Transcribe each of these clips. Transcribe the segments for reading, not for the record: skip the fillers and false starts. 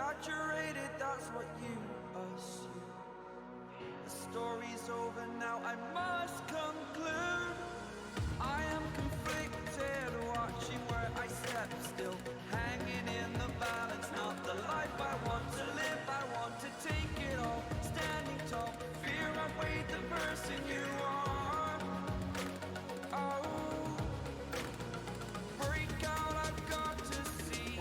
exaggerated, that's what you assume. The story's over now, I must conclude. I am conflicted, watching where I step still, hanging in the balance, not the life I want to live. I want to take it all, standing tall, fear I've weighed the person you are. Oh, break out, I've got to see.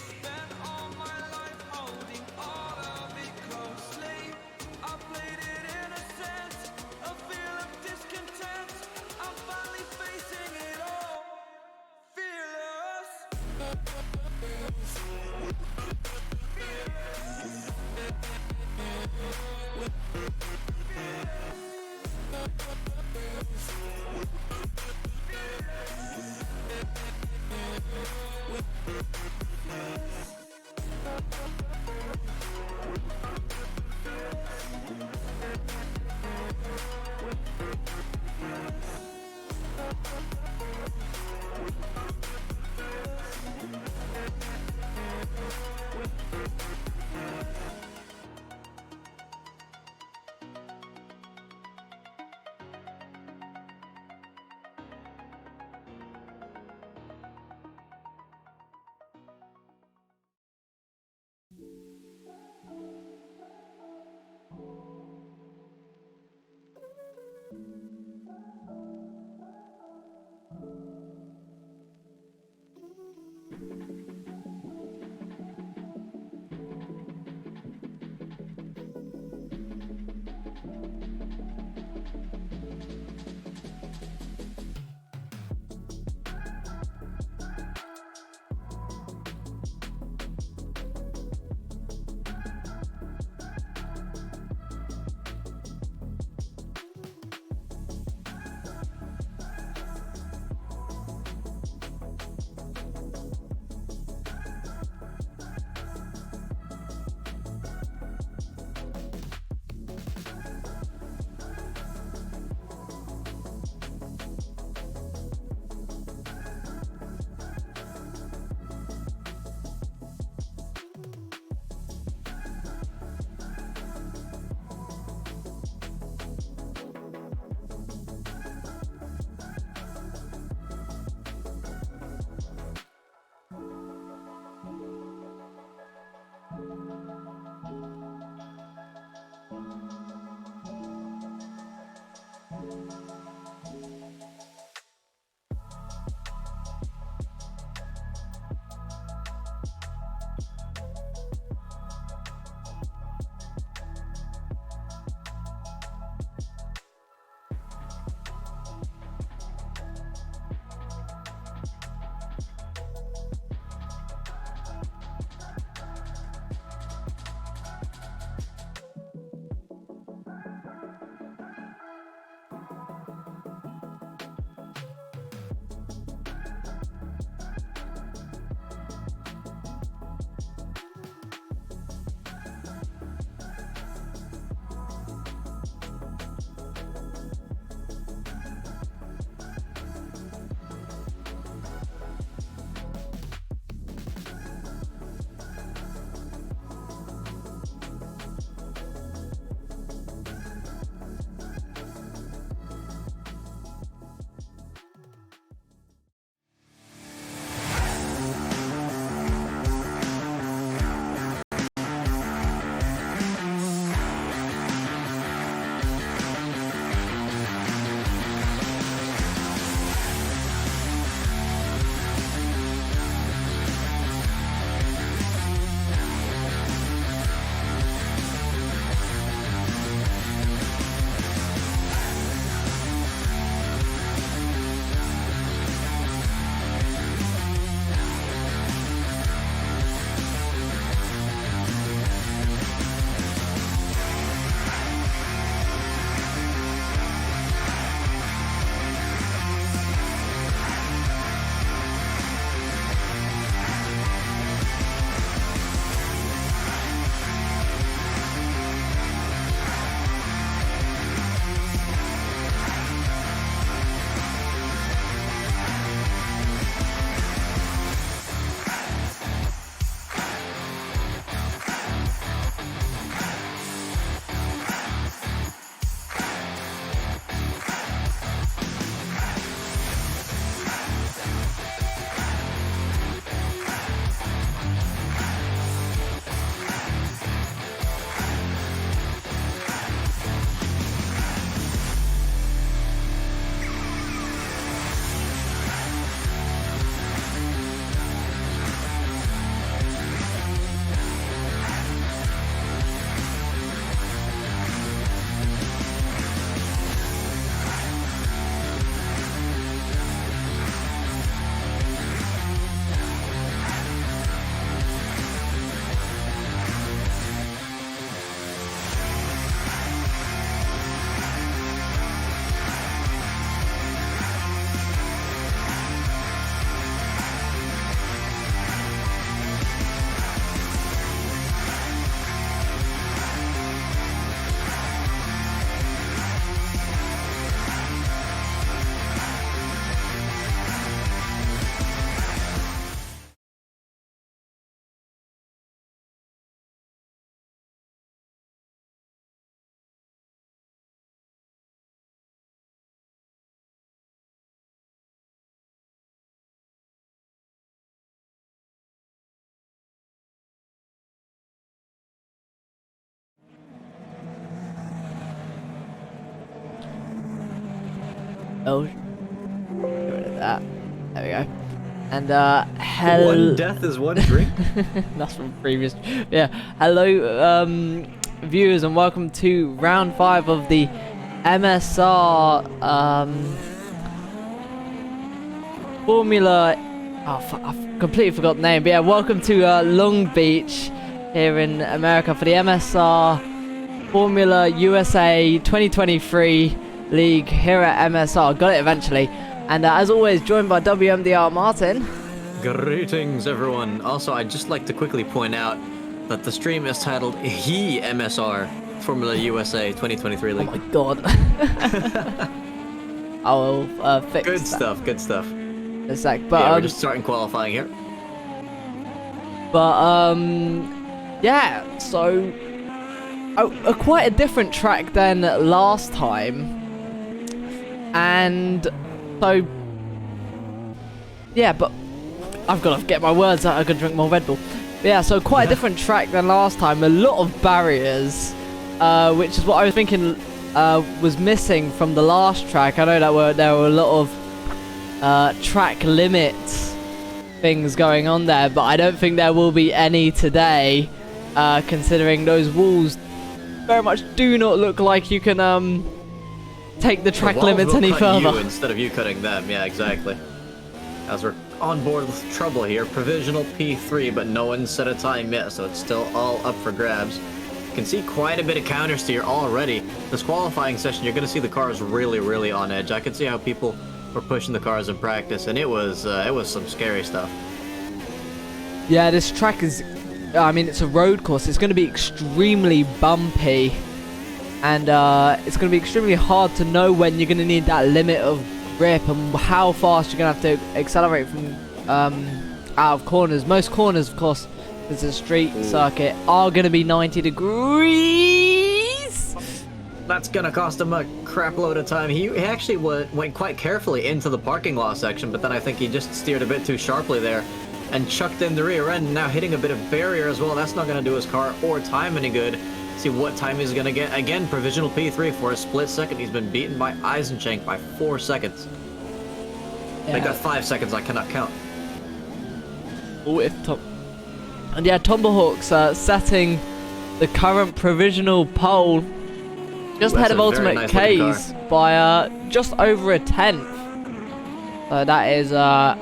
Spent all my life holding all of it closely. I played it innocent, a feel of discontent. I'm finally facing it all, fearless. Oh, get rid of that. There we go. And hello. One death is one drink. That's from previous. Yeah. Hello, viewers, and welcome to round 5 of the MSR Formula. Oh, I've completely forgot the name. But yeah, welcome to Long Beach here in America for the MSR Formula USA 2023 League here at MSR. Got it eventually. And as always, joined by WMDR Martin. Greetings, everyone. Also, I'd just like to quickly point out that the stream is titled He MSR Formula USA 2023 League. Oh my god. I will fix Good that. stuff, good stuff. A sec. But, yeah, we're just starting qualifying here. But, yeah, so quite a different track than last time. And so, yeah, but I've got to get my words out. I've got to drink more Red Bull. But yeah, so quite a different track than last time. A lot of barriers, which is what I was thinking was missing from the last track. I know that there were a lot of track limits things going on there, but I don't think there will be any today, considering those walls very much do not look like you can take the track limits any further. You instead of you cutting them, yeah, exactly. As we're on board with trouble here, provisional P3, but no one set a time yet, so it's still all up for grabs. You can see quite a bit of countersteer already. This qualifying session, you're going to see the cars really, really on edge. I could see how people were pushing the cars in practice, and it was some scary stuff. Yeah, this track is, I mean, it's a road course. It's going to be extremely bumpy, and it's going to be extremely hard to know when you're going to need that limit of grip and how fast you're going to have to accelerate from out of corners. Most corners, of course, it's a street circuit, are going to be 90 degrees. That's going to cost him a crap load of time. He actually went quite carefully into the parking lot section, but then I think he just steered a bit too sharply there and chucked in the rear end, now hitting a bit of barrier as well. That's not going to do his car or time any good. See what time he's going to get. Again, provisional P3 for a split second. He's been beaten by Eisenchenk by 4 seconds. Yeah. They got 5 seconds I cannot count. Oh, and yeah, Tomahawk's setting the current provisional pole just ahead of Ultimate K's by just over a tenth. So that is that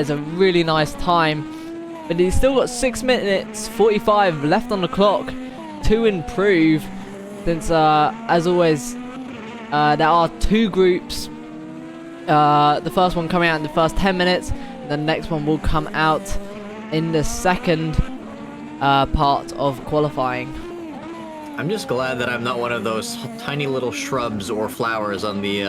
is a really nice time. But he's still got 6 minutes 45 left on the clock to improve, since as always there are 2 groups, the first one coming out in the first 10 minutes, and the next one will come out in the second part of qualifying. I'm just glad that I'm not one of those tiny little shrubs or flowers on the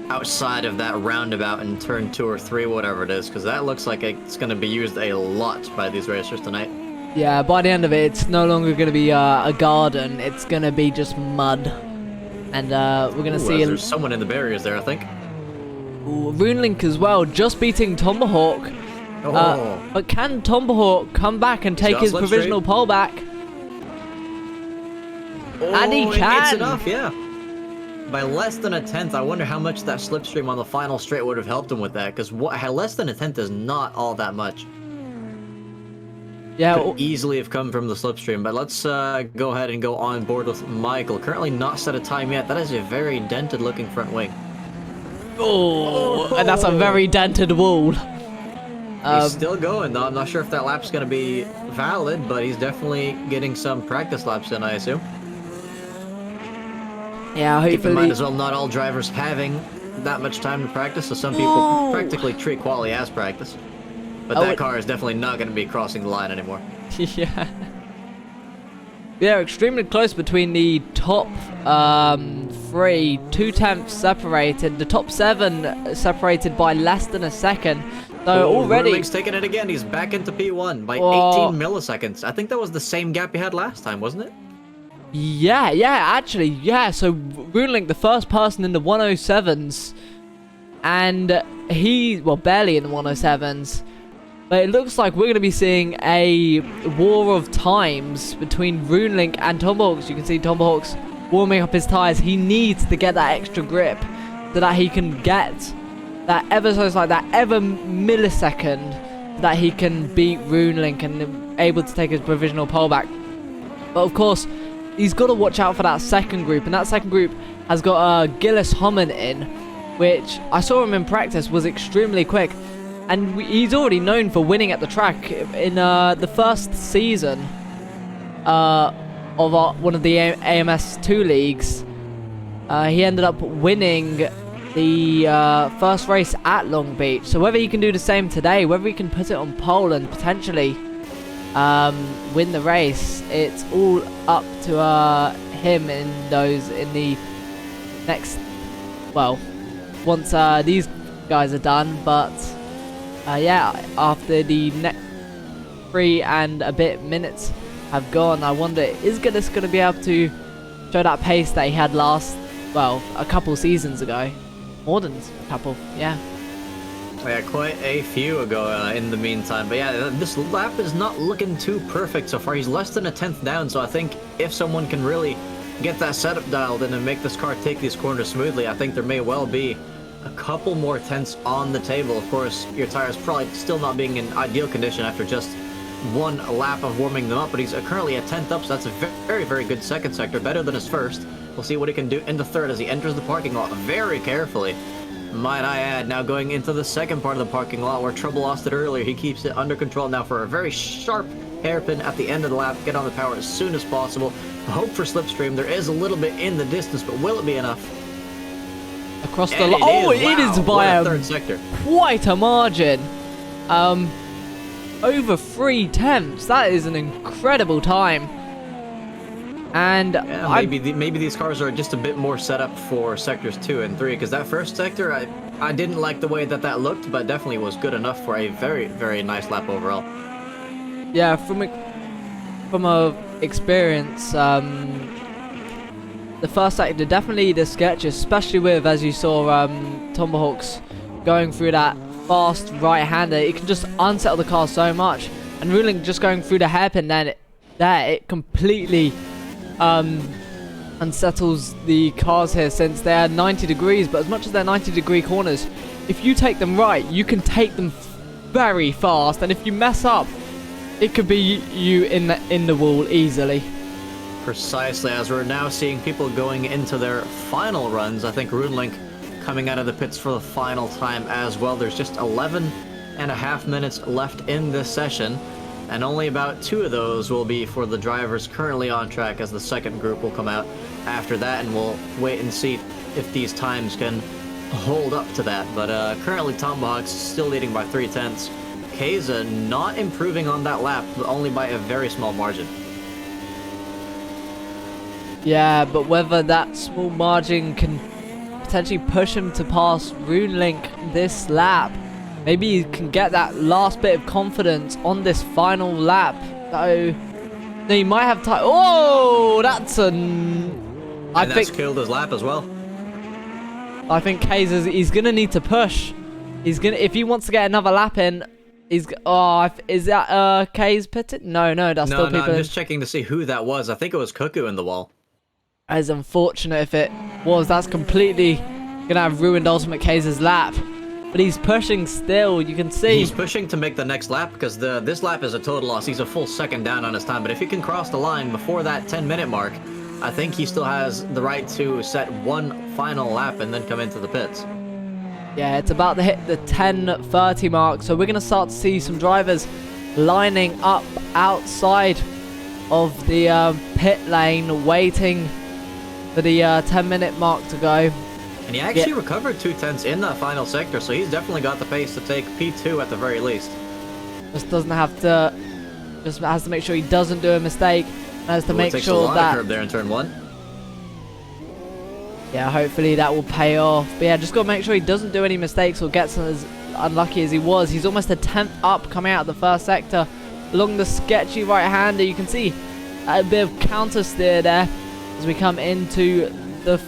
outside of that roundabout in turn 2 or 3, whatever it is, because that looks like it's going to be used a lot by these racers tonight. Yeah, by the end of it, it's no longer going to be a garden. It's going to be just mud, and we're going to see. There's someone in the barriers there, I think. Ooh, Runelink as well, just beating Tomahawk. But can Tomahawk come back and take his provisional pole back? And he can. It's enough, yeah. By less than a tenth. I wonder how much that slipstream on the final straight would have helped him with that, because less than a tenth is not all that much. Yeah, could easily have come from the slipstream. But let's go ahead and go on board with Michael. Currently not set a time yet. That is a very dented looking front wing. Oh, and that's a very dented wall. He's still going though. I'm not sure if that lap's going to be valid, but he's definitely getting some practice laps in, I assume. Yeah, hopefully. Keep in mind as well, not all drivers having that much time to practice, so some people practically treat quali as practice. But that car is definitely not going to be crossing the line anymore. Yeah. Yeah, extremely close between the top 3, 2/10 separated. The top 7 separated by less than a second. So already... Rulink's taking it again. He's back into P1 by 18 milliseconds. I think that was the same gap he had last time, wasn't it? Yeah, actually, yeah. So Runelink, the first person in the 107s, and barely in the 107s. But it looks like we're going to be seeing a war of times between Runelink and Tomahawks. You can see Tomahawks warming up his tyres. He needs to get that extra grip so that he can get that ever so slight, that ever millisecond that he can beat RuneLink and able to take his provisional pole back. But of course, he's got to watch out for that second group, and that second group has got Gillis Homan in, which I saw him in practice was extremely quick, and he's already known for winning at the track. In the first season of one of the AMS2 leagues, he ended up winning the first race at Long Beach. So whether he can do the same today, whether he can put it on pole and potentially win the race, it's all up to him in the next, well, once these guys are done. But yeah, after the next 3 and a bit minutes have gone, I wonder, is Gillis going to be able to show that pace that he had a couple seasons ago? More than a couple, yeah. Yeah, quite a few ago in the meantime. But yeah, this lap is not looking too perfect so far. He's less than a 10th down, so I think if someone can really get that setup dialed in and make this car take these corners smoothly, I think there may well be a couple more tenths on the table. Of course, your tires probably still not being in ideal condition after just one lap of warming them up, but he's currently a 10th up, so that's a very, very good second sector, better than his first. We'll see what he can do in the third as he enters the parking lot very carefully. Might I add, now going into the second part of the parking lot where Trouble lost it earlier, he keeps it under control now for a very sharp hairpin at the end of the lap. Get on the power as soon as possible. Hope for slipstream. There is a little bit in the distance, but will it be enough? Across the line. Oh, it is by a third sector. Quite a margin. Over 3 tenths. That is an incredible time. And yeah, maybe these cars are just a bit more set up for sectors 2 and 3, because that first sector, I didn't like the way that looked, but definitely was good enough for a very, very nice lap overall. Yeah, from a experience, the first sector definitely the sketch, especially with, as you saw, Tomahawks going through that fast right-hander. It can just unsettle the car so much, and RuneLink just going through the hairpin it completely unsettles the cars here, since they're 90 degrees, but as much as they're 90-degree corners, if you take them right, you can take them very fast, and if you mess up, it could be you in the wall easily. Precisely, as we're now seeing people going into their final runs. I think RuneLink coming out of the pits for the final time as well. There's just 11.5 minutes left in this session, and only about 2 of those will be for the drivers currently on track, as the second group will come out after that, and we'll wait and see if these times can hold up to that. But currently Tomahawk's still leading by 3 tenths. Keza not improving on that lap, but only by a very small margin. Yeah, but whether that small margin can potentially push him to pass RuneLink this lap, maybe you can get that last bit of confidence on this final lap. So, no, you might have time. Oh, that's that's killed his lap as well. I think Kay's he's gonna need to push. If he wants to get another lap in. Is that Kay's pitted? No, that's still people. No, I'm just checking to see who that was. I think it was Cuckoo in the wall. As unfortunate if it was. That's completely gonna have ruined Ultimate Kay's lap. But he's pushing still, you can see. He's pushing to make the next lap, because this lap is a total loss. He's a full second down on his time, but if he can cross the line before that 10-minute mark, I think he still has the right to set one final lap and then come into the pits. Yeah, it's about to hit the 10:30 mark, so we're going to start to see some drivers lining up outside of the pit lane, waiting for the 10-minute mark to go. And he actually recovered 2 tenths in that final sector, so he's definitely got the pace to take P2 at the very least. Just has to make sure he doesn't do a mistake, and has to make sure that curb there in turn 1. Yeah, hopefully that will pay off. But yeah, just got to make sure he doesn't do any mistakes or gets as unlucky as he was. He's almost a 10th up coming out of the first sector along the sketchy right-hander. You can see a bit of counter steer there as we come into the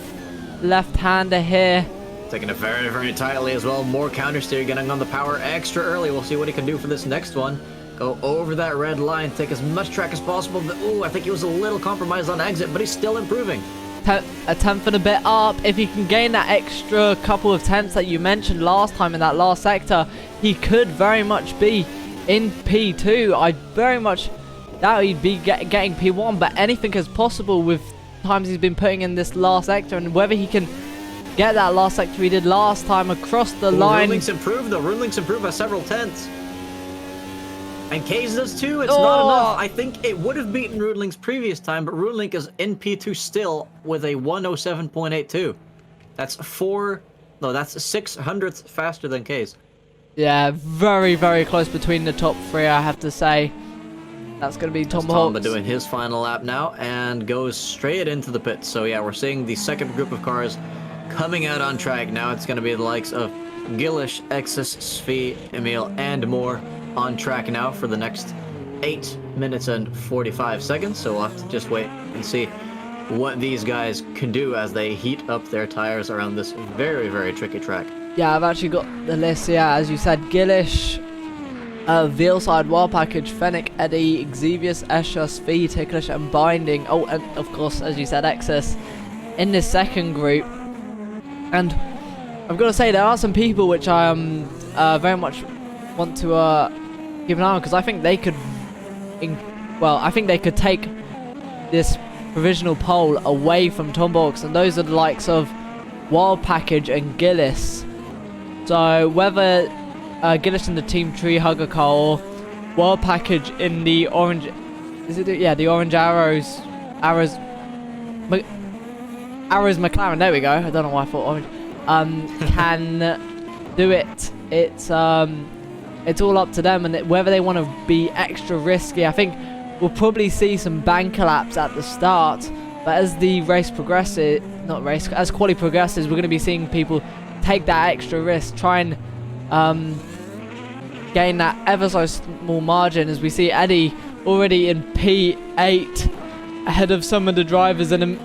left-hander here. Taking it very, very tightly as well. More counter steer, getting on the power extra early. We'll see what he can do for this next one. Go over that red line, take as much track as possible. Ooh, I think he was a little compromised on exit, but he's still improving. a tenth and a bit up. If he can gain that extra couple of tenths that you mentioned last time in that last sector, he could very much be in P2. I very much doubt he'd be getting P1, but anything is possible with times he's been putting in this last sector, and whether he can get that last sector he did last time across the line. Ruling's improved though. Ruling's improved by several tenths. And K's does too. It's not enough. I think it would have beaten Rudling's previous time, but Rudling is in P2 still with a 107.82. That's 600ths faster than K's. Yeah, very, very close between the top three, I have to say. That's going to be Tomba doing his final lap now and goes straight into the pits. So yeah, we're seeing the second group of cars coming out on track. Now it's going to be the likes of Gillish, Exus, Svi, Emil, and more on track now for the next 8 minutes and 45 seconds. So we'll have to just wait and see what these guys can do as they heat up their tires around this very, very tricky track. Yeah, I've actually got the list. Yeah, as you said, Gillish, Veilside, Wild Package, Fennec, Eddie, Xevious, Escher, Svi, Ticklish, and Binding. Oh, and of course, as you said, Exus in this second group. And I've got to say, there are some people which I very much want to keep an eye on, because I think they could, I think they could take this provisional pole away from Tombox, and those are the likes of Wild Package and Gillis. So whether Gillis in the Team Tree Hugger car or Wild Package in the orange, the orange arrows McLaren. There we go. I don't know why I thought orange. Can do it. It's all up to them, and whether they want to be extra risky. I think we'll probably see some banker laps at the start, but as the race progresses, as quali progresses, we're going to be seeing people take that extra risk, try and gain that ever so small margin, as we see Eddie already in P8 ahead of some of the drivers, and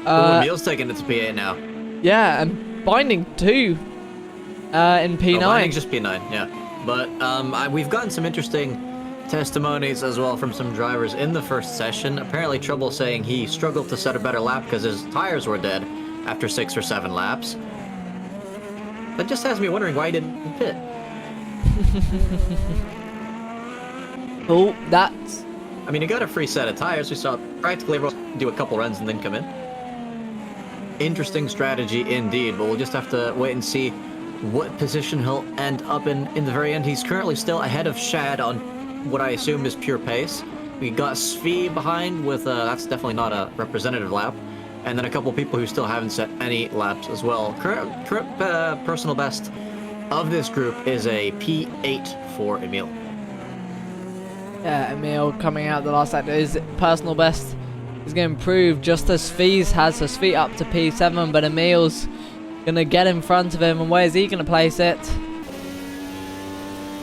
Emil's taking it to P8 now. Yeah, and Binding too in P9. Binding's just P9, yeah. But we've gotten some interesting testimonies as well from some drivers in the first session. Apparently Trouble saying he struggled to set a better lap because his tires were dead after 6 or 7 laps. That just has me wondering why he didn't pit. Oh, that's... I mean, he got a free set of tires. We saw practically everyone do a couple runs and then come in. Interesting strategy indeed, but we'll just have to wait and see what position he'll end up in the very end. He's currently still ahead of Shad on what I assume is pure pace. We got Svi behind with, that's definitely not a representative lap. And then a couple people who still haven't set any laps as well. Current personal best of this group is a P8 for Emil. Yeah, Emil coming out the last sector. His personal best is going to improve just as Svi's has. So Svi up to P7, but Emil's going to get in front of him. And where's he going to place it?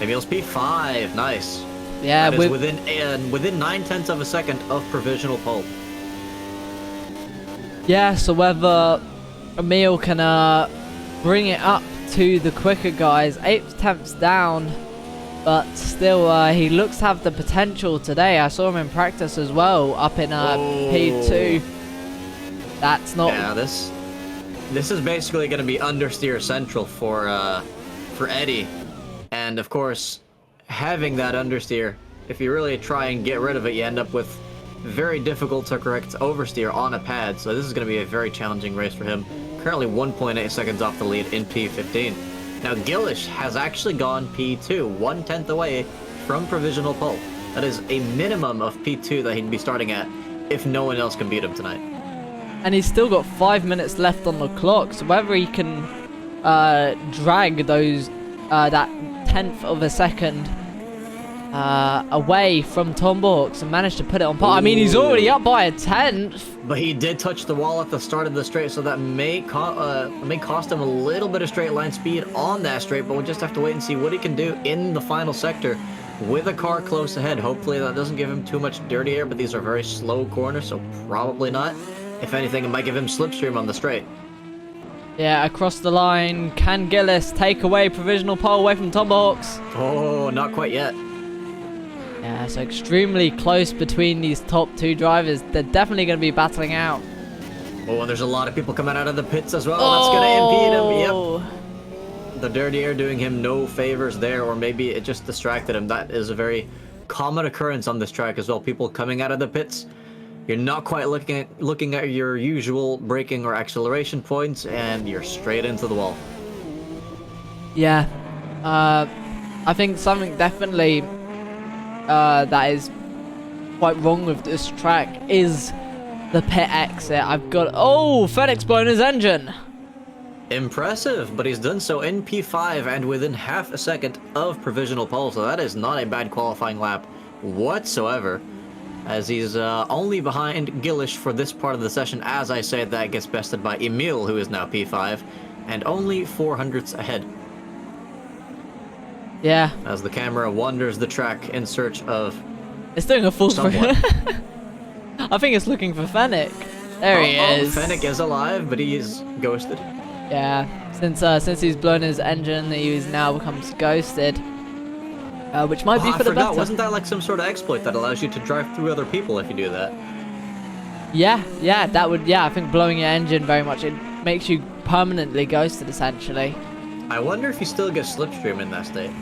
Emil's P5. Nice. Yeah, that is within 9/10 of a second of provisional pole. Yeah, so whether Emil can bring it up to the quicker guys, 8 attempts down, but still he looks to have the potential today. I saw him in practice as well, up in P2. That's not... Yeah, this is basically going to be understeer central for Eddie, and of course, having that understeer, if you really try and get rid of it, you end up with very difficult to correct oversteer on a pad, so this is going to be a very challenging race for him. Currently 1.8 seconds off the lead in P15. Now Gillish has actually gone P2, 1/10 away from provisional pole. That is a minimum of P2 that he'd be starting at if no one else can beat him tonight. And he's still got 5 minutes left on the clock, so whether he can drag those that 1/10 of a second away from Tom Borks and managed to put it on par. I mean, he's already up by a 1/10. But he did touch the wall at the start of the straight, so that may cost him a little bit of straight line speed on that straight, but we'll just have to wait and see what he can do in the final sector with a car close ahead. Hopefully that doesn't give him too much dirty air, but these are very slow corners, so probably not. If anything, it might give him slipstream on the straight. Yeah, across the line. Can Gillis take away provisional pole away from Tom Borks? Oh, not quite yet. Yeah, so extremely close between these top 2 drivers. They're definitely going to be battling out. Oh, and there's a lot of people coming out of the pits as well. That's going to impede him. Oh. Yep. The dirty air doing him no favors there, or maybe it just distracted him. That is a very common occurrence on this track as well. People coming out of the pits. You're not quite looking at your usual braking or acceleration points, and you're straight into the wall. Yeah. I think something definitely that is quite wrong with this track is the pit exit. I've got... Oh, Fenix blown his engine. Impressive, but he's done so in P5 and within half a second of provisional pole, so that is not a bad qualifying lap whatsoever, as he's only behind Gillish for this part of the session. As I said, that gets bested by Emil, who is now P5, and only 400ths ahead. Yeah. As the camera wanders the track in search of... It's doing a full someone. I think it's looking for Fennec. There he is. Fennec is alive, but he is ghosted. Yeah. Since he's blown his engine, he now becomes ghosted. Which might be for the better. Wasn't that like some sort of exploit that allows you to drive through other people if you do that? Yeah, that would, I think blowing your engine very much, it makes you permanently ghosted essentially. I wonder if you still get slipstream in that state.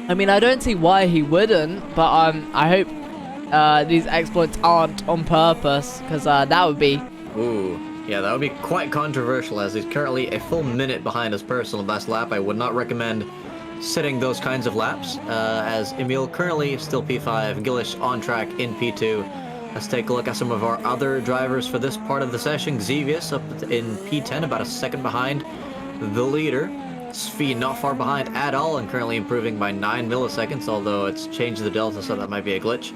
I mean, I don't see why he wouldn't, but I hope these exploits aren't on purpose, because that would be... Ooh, yeah, that would be quite controversial, as he's currently a full minute behind his personal best lap. I would not recommend setting those kinds of laps, as Emil currently still P5, Gillish on track in P2. Let's take a look at some of our other drivers for this part of the session. Xevious up in P10, about a second behind the leader. Svi not far behind at all, and currently improving by 9 milliseconds, although it's changed the delta, so that might be a glitch.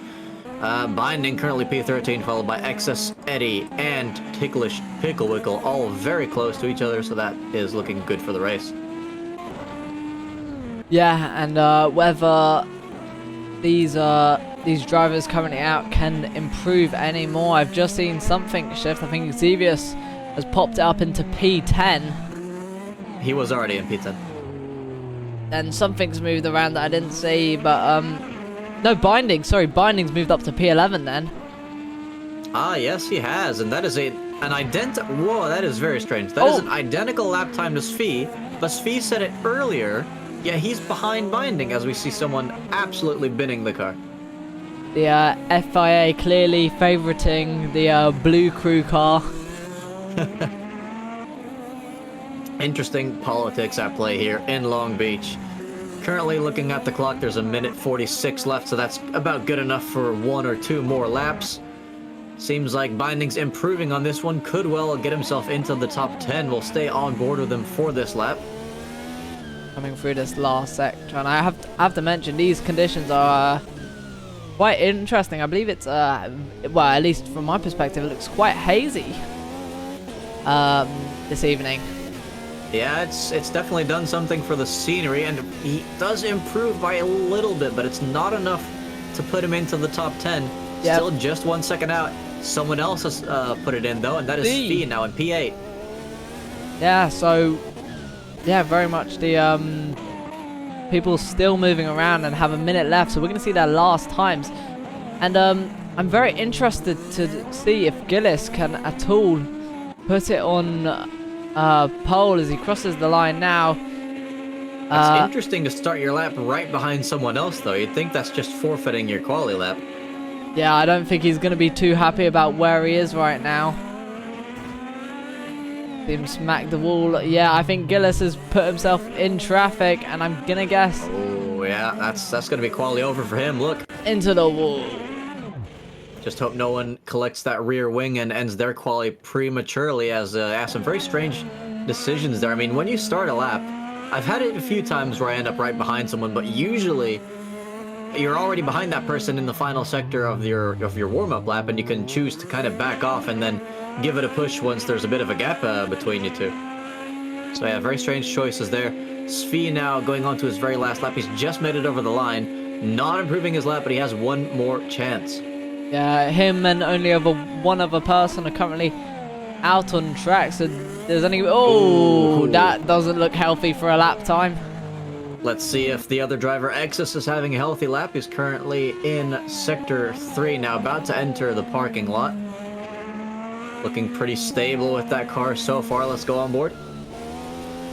Binding currently P13, followed by Excess Eddie and Ticklish Picklewickle, all very close to each other, so that is looking good for the race. Yeah, and whether these drivers currently out can improve any more, I've just seen something shift. I think Xevious has popped it up into P10. He was already in P10. And something's moved around that I didn't see, but no, Binding's moved up to P11 then. Ah, yes, he has, and that is an identical... Whoa, that is very strange. That is an identical lap time to Svi, but Svi said it earlier. Yeah, he's behind Binding, as we see someone absolutely binning the car. The FIA clearly favoriting the blue crew car. Interesting politics at play here in Long Beach. Currently looking at the clock, there's a minute 46 left, so that's about good enough for 1 or 2 more laps. Seems like Binding's improving on this one, could well get himself into the top 10. We'll stay on board with him for this lap. Coming through this last sector, and I have to mention these conditions are quite interesting. I believe it's well, at least from my perspective, it looks quite hazy this evening. Yeah, it's definitely done something for the scenery, and he does improve by a little bit, but it's not enough to put him into the top 10. Yep. Still just 1 second out. Someone else has put it in though, and that is Svi now in P8. Yeah, so yeah, very much the people still moving around and have a minute left, so we're going to see their last times. And I'm very interested to see if Gillis can at all put it on pole as he crosses the line now. It's interesting to start your lap right behind someone else, though. You'd think that's just forfeiting your quali lap. Yeah, I don't think he's going to be too happy about where he is right now. See him smack the wall. Yeah, I think Gillis has put himself in traffic, and I'm going to guess... Oh, yeah, that's going to be quali over for him. Look. Into the wall. Just hope no one collects that rear wing and ends their quali prematurely, as some very strange decisions there. I mean, when you start a lap, I've had it a few times where I end up right behind someone, but usually you're already behind that person in the final sector of your warm-up lap, and you can choose to kind of back off and then give it a push once there's a bit of a gap between you two. So yeah, very strange choices there. Svi now going on to his very last lap. He's just made it over the line, not improving his lap, but he has one more chance. Yeah, him and only one other person are currently out on track, so there's only... Oh, that doesn't look healthy for a lap time. Let's see if the other driver, Exus, is having a healthy lap. He's currently in Sector 3 now, about to enter the parking lot. Looking pretty stable with that car so far. Let's go on board.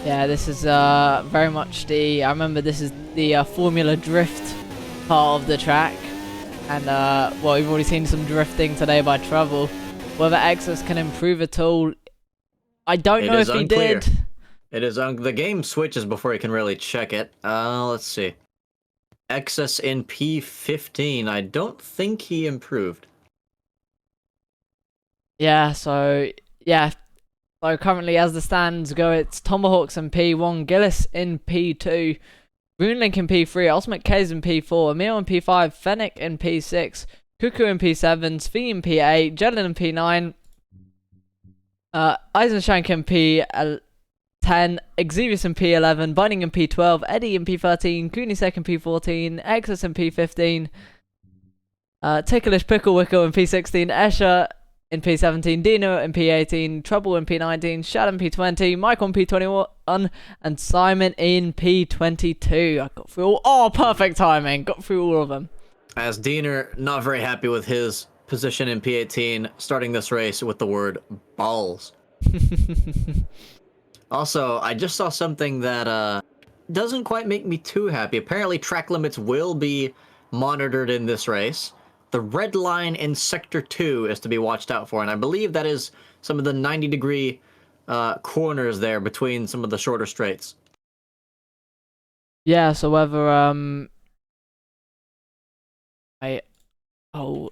Yeah, this is very much I remember this is the Formula Drift part of the track. And, well, we've already seen some drifting today by Trouble. Whether Exus can improve at all, I don't know if he did. It is the game switches before you can really check it. Let's see. Exus in P15. I don't think he improved. Yeah, so currently as the stands go, it's Tomahawks in P1, Gillis in P2, Runelink in P3, Ultimate K's in P4, Emil in P5, Fennec in P6, Cuckoo in P7, Svi in P8, Jellin in P9, Eisenshank in P10, Exevius in P11, Binding in P12, Eddie in P13, Kunisek in P14, Exus in P15, Ticklish Picklewickle in P16, Escher in P17, Dino in P18, Trouble in P19, Shad in P20, Michael in P21, and Simon in P22. I got through perfect timing. Got through all of them. As Diener, not very happy with his position in P18, starting this race with the word balls. Also, I just saw something that doesn't quite make me too happy. Apparently, track limits will be monitored in this race. The red line in Sector 2 is to be watched out for, and I believe that is some of the 90-degree corners there between some of the shorter straights. Yeah, so whether my whole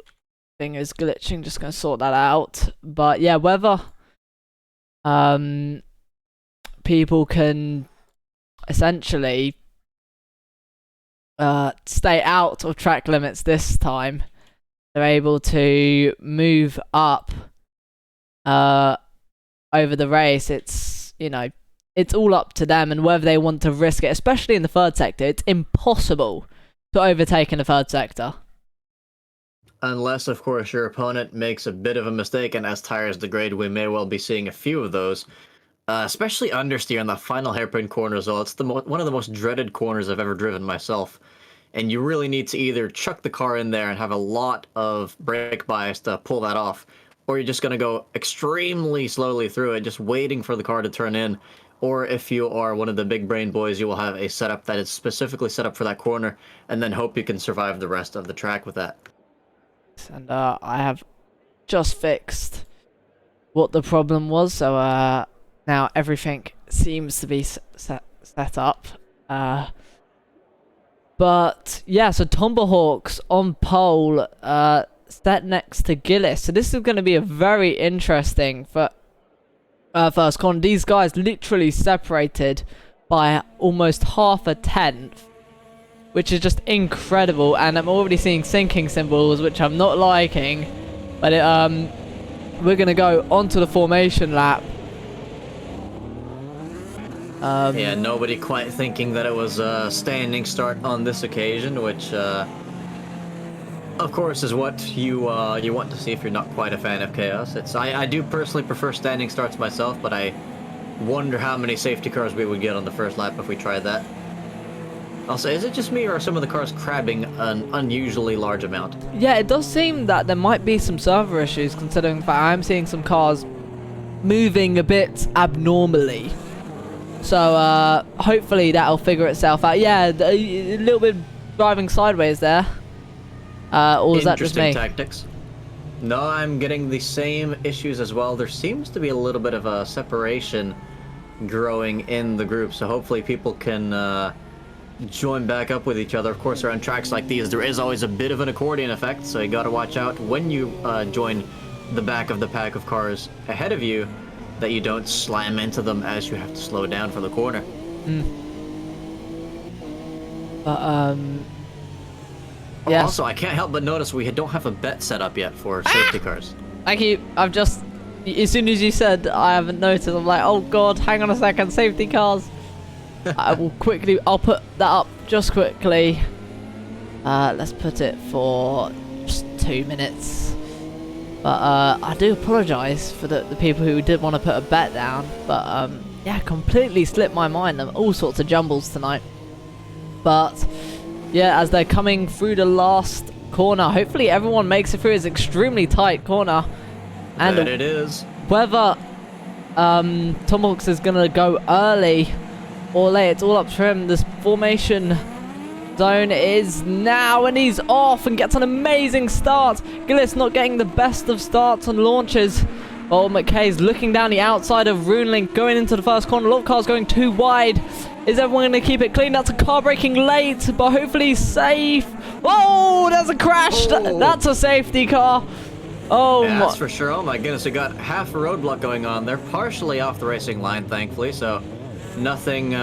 thing is glitching, just gonna sort that out. But yeah, whether people can essentially stay out of track limits this time. They're able to move up over the race. It's, it's all up to them and whether they want to risk it, especially in the third sector. It's impossible to overtake in the third sector. Unless, of course, your opponent makes a bit of a mistake, and as tires degrade, we may well be seeing a few of those. Especially understeer in the final hairpin corner as well. It's one of the most dreaded corners I've ever driven myself. And you really need to either chuck the car in there and have a lot of brake bias to pull that off, or you're just going to go extremely slowly through it, just waiting for the car to turn in. Or if you are one of the big brain boys, you will have a setup that is specifically set up for that corner, and then hope you can survive the rest of the track with that. And I have just fixed what the problem was, so now everything seems to be set up. But yeah, so Tomahawks on pole, set next to Gillis. So this is going to be a very interesting first corner. These guys literally separated by almost half a tenth, which is just incredible. And I'm already seeing sinking symbols, which I'm not liking. But we're going to go onto the formation lap. Yeah, nobody quite thinking that it was a standing start on this occasion, which, of course, is what you want to see if you're not quite a fan of chaos. I do personally prefer standing starts myself, but I wonder how many safety cars we would get on the first lap if we tried that. Also, is it just me, or are some of the cars crabbing an unusually large amount? Yeah, it does seem that there might be some server issues, considering that I'm seeing some cars moving a bit abnormally. So, hopefully that'll figure itself out. Yeah, a little bit driving sideways there. Or is that just me? Interesting tactics. No, I'm getting the same issues as well. There seems to be a little bit of a separation growing in the group, so hopefully people can join back up with each other. Of course, around tracks like these, there is always a bit of an accordion effect, so you gotta watch out when you join the back of the pack of cars ahead of you, that you don't slam into them as you have to slow down for the corner. But, yeah. Also, I can't help but notice we don't have a bet set up yet for safety cars. Thank you. I've just, as soon as you said I haven't noticed, I'm like, oh god, hang on a second, safety cars. I'll put that up just quickly. Let's put it for just 2 minutes. But I do apologise for the people who did want to put a bet down. But yeah, completely slipped my mind. All sorts of jumbles tonight. But yeah, as they're coming through the last corner, hopefully everyone makes it through. It's an extremely tight corner. And That it is. whether Tomahawks is going to go early or late, it's all up to him. This formation zone is now, and he's off and gets an amazing start. Gillis not getting the best of starts and launches. Oh, McKay's looking down the outside of Runelink, going into the first corner. A lot of cars going too wide. Is everyone going to keep it clean? That's a car braking late, but hopefully he's safe. Oh, there's a crash. Oh. That's a safety car. Oh, Yeah, my. that's for sure. Oh my goodness, we got half a roadblock going on. They're partially off the racing line, thankfully, so nothing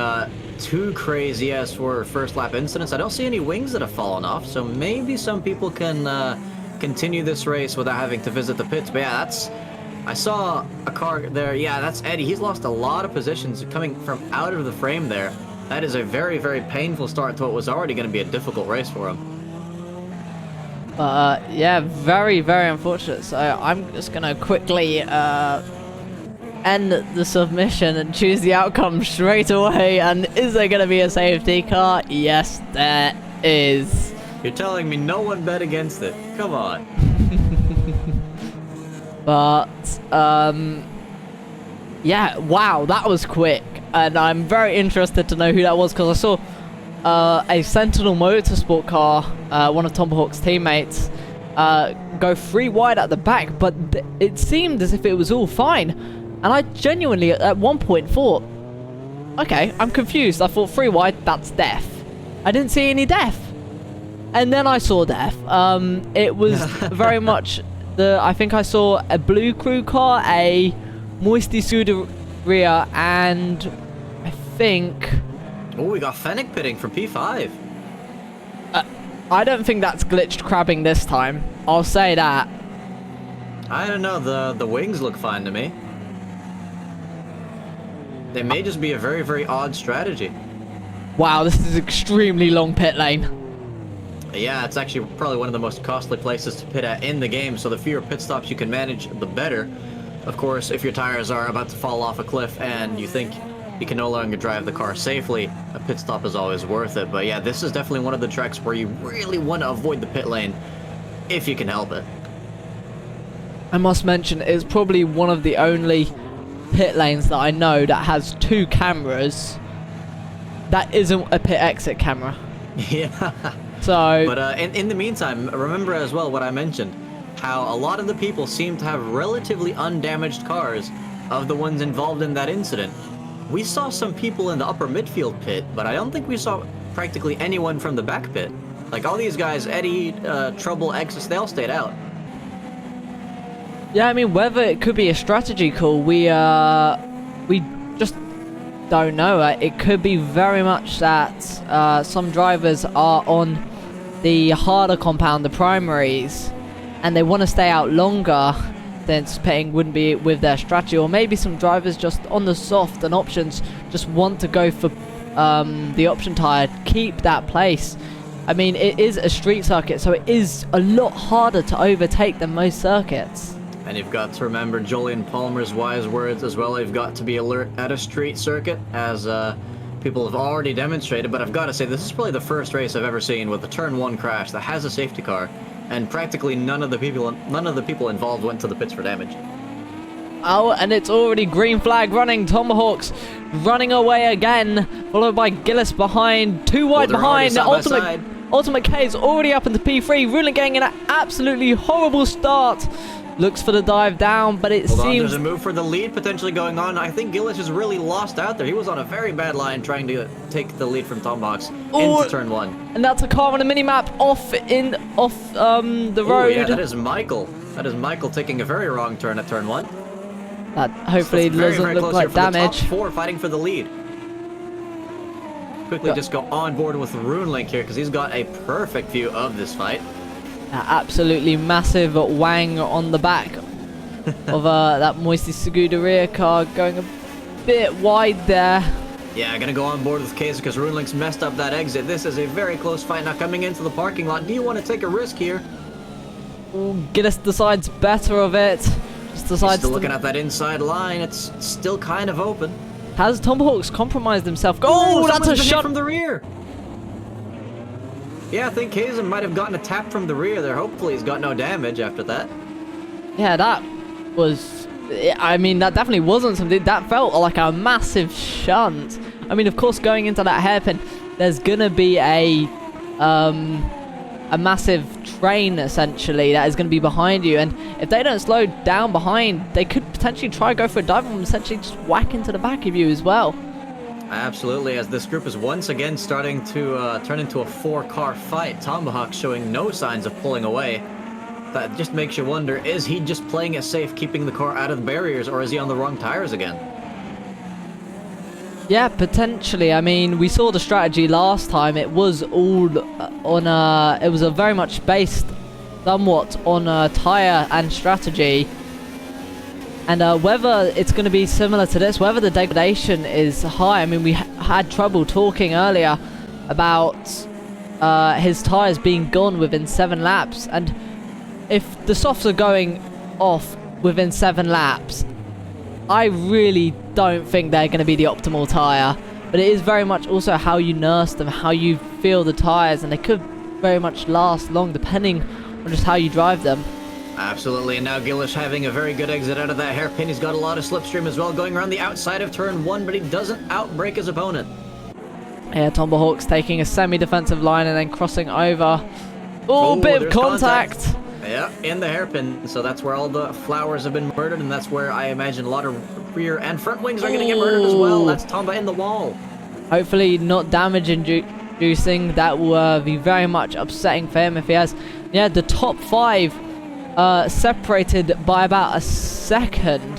too crazy as for first lap incidents. I don't see any wings that have fallen off, so maybe some people can continue this race without having to visit the pits. But yeah, I saw a car there. Yeah, that's Eddie. He's lost a lot of positions coming from out of the frame there. That is a very, very painful start to what was already going to be a difficult race for him. Yeah, very, very unfortunate. So I'm just going to quickly end the submission and choose the outcome straight away. And is there going to be a safety car? Yes, there is. You're telling me no one bet against it? Come on. But, yeah, wow, that was quick. And I'm very interested to know who that was, because I saw a Sentinel Motorsport car, one of Tomahawk's teammates, go 3 wide at the back, but it seemed as if it was all fine. And I genuinely, at one point, thought, okay, I'm confused. I thought 3 wide, that's death. I didn't see any death. And then I saw death. It was very much I think I saw a blue crew car, a Moisty Scuderia, and I think... Oh, we got Fennec pitting for P5. I don't think that's glitched crabbing this time. I'll say that. I don't know, the wings look fine to me. They may just be a very, very odd strategy. Wow, this is extremely long pit lane. Yeah, it's actually probably one of the most costly places to pit at in the game, so the fewer pit stops you can manage, the better. Of course, if your tires are about to fall off a cliff and you think you can no longer drive the car safely, a pit stop is always worth it. But yeah, this is definitely one of the tracks where you really want to avoid the pit lane if you can help it. I must mention, it's probably one of the only pit lanes that I know that has 2 cameras that isn't a pit exit camera. Yeah. So, But in the meantime, remember as well what I mentioned, how a lot of the people seem to have relatively undamaged cars of the ones involved in that incident. We saw some people in the upper midfield pit, but I don't think we saw practically anyone from the back pit. Like all these guys, Eddie, Trouble, Exus, they all stayed out. yeah, I mean, whether it could be a strategy call, we just don't know. It could be very much that some drivers are on the harder compound, the primaries, and they want to stay out longer, then pitting wouldn't be with their strategy. Or maybe some drivers just on the soft and options just want to go for the option tire, keep that place. I mean, it is a street circuit, so it is a lot harder to overtake than most circuits. And you've got to remember Julian Palmer's wise words as well. You've got to be alert at a street circuit, as people have already demonstrated. But I've got to say, this is probably the first race I've ever seen with a turn 1 crash that has a safety car, and practically none of the people involved went to the pits for damage. Oh, and it's already green flag running. Tomahawks running away again, followed by Gillis behind, 2 wide behind. Ultimate K is already up into P3. Ruling getting an absolutely horrible start. Looks for the dive down, but it Hold on, seems... there's a move for the lead potentially going on. I think Gillis is really lost out there. He was on a very bad line trying to take the lead from Tomahawks into turn 1. And that's a car on a mini-map off the road. Oh yeah, that is Michael. That is Michael taking a very wrong turn at turn 1. That hopefully doesn't look like damage. The top 4 fighting for the lead. Quickly just go on board with Runelink here because he's got a perfect view of this fight. Absolutely massive wang on the back of that Moisty Scuderia car, going a bit wide there. Yeah, gonna go on board with Case because Runelink's messed up that exit. This is a very close fight now coming into the parking lot. Do you want to take a risk here? Gillis decides better of it. Just decides He's still looking at that inside line. It's still kind of open. Has Tomahawks compromised himself? Oh, that's a shot from the rear. Yeah, I think Kazem might have gotten a tap from the rear there. Hopefully he's got no damage after that. Yeah, that was, I mean, that definitely wasn't something that felt like a massive shunt. I mean, of course, going into that hairpin, there's gonna be a massive train essentially that is going to be behind you, and if they don't slow down behind, they could potentially try go for a dive and essentially just whack into the back of you as well. Absolutely, as this group is once again starting to turn into a 4-car fight. Tomahawk showing no signs of pulling away. That just makes you wonder, is he just playing it safe, keeping the car out of the barriers, or is he on the wrong tires again? Yeah, potentially. I mean, we saw the strategy last time. It was all on it was a very much based somewhat on tire and strategy. And whether it's going to be similar to this, whether the degradation is high. I mean, we had trouble talking earlier about his tires being gone within 7 laps. And if the softs are going off within 7 laps, I really don't think they're going to be the optimal tyre. But it is very much also how you nurse them, how you feel the tyres, and they could very much last long depending on just how you drive them. Absolutely, and now Gillish having a very good exit out of that hairpin. He's got a lot of slipstream as well, going around the outside of turn 1, but he doesn't outbrake his opponent. Yeah, Tomahawk's taking a semi-defensive line and then crossing over. Oh, bit of contact. Yeah, in the hairpin. So that's where all the flowers have been murdered, and that's where I imagine a lot of rear and front wings are going to get murdered as well. That's Tomba in the wall. Hopefully not damage inducing. That will be very much upsetting for him if he has. Yeah, the top 5 separated by about a second.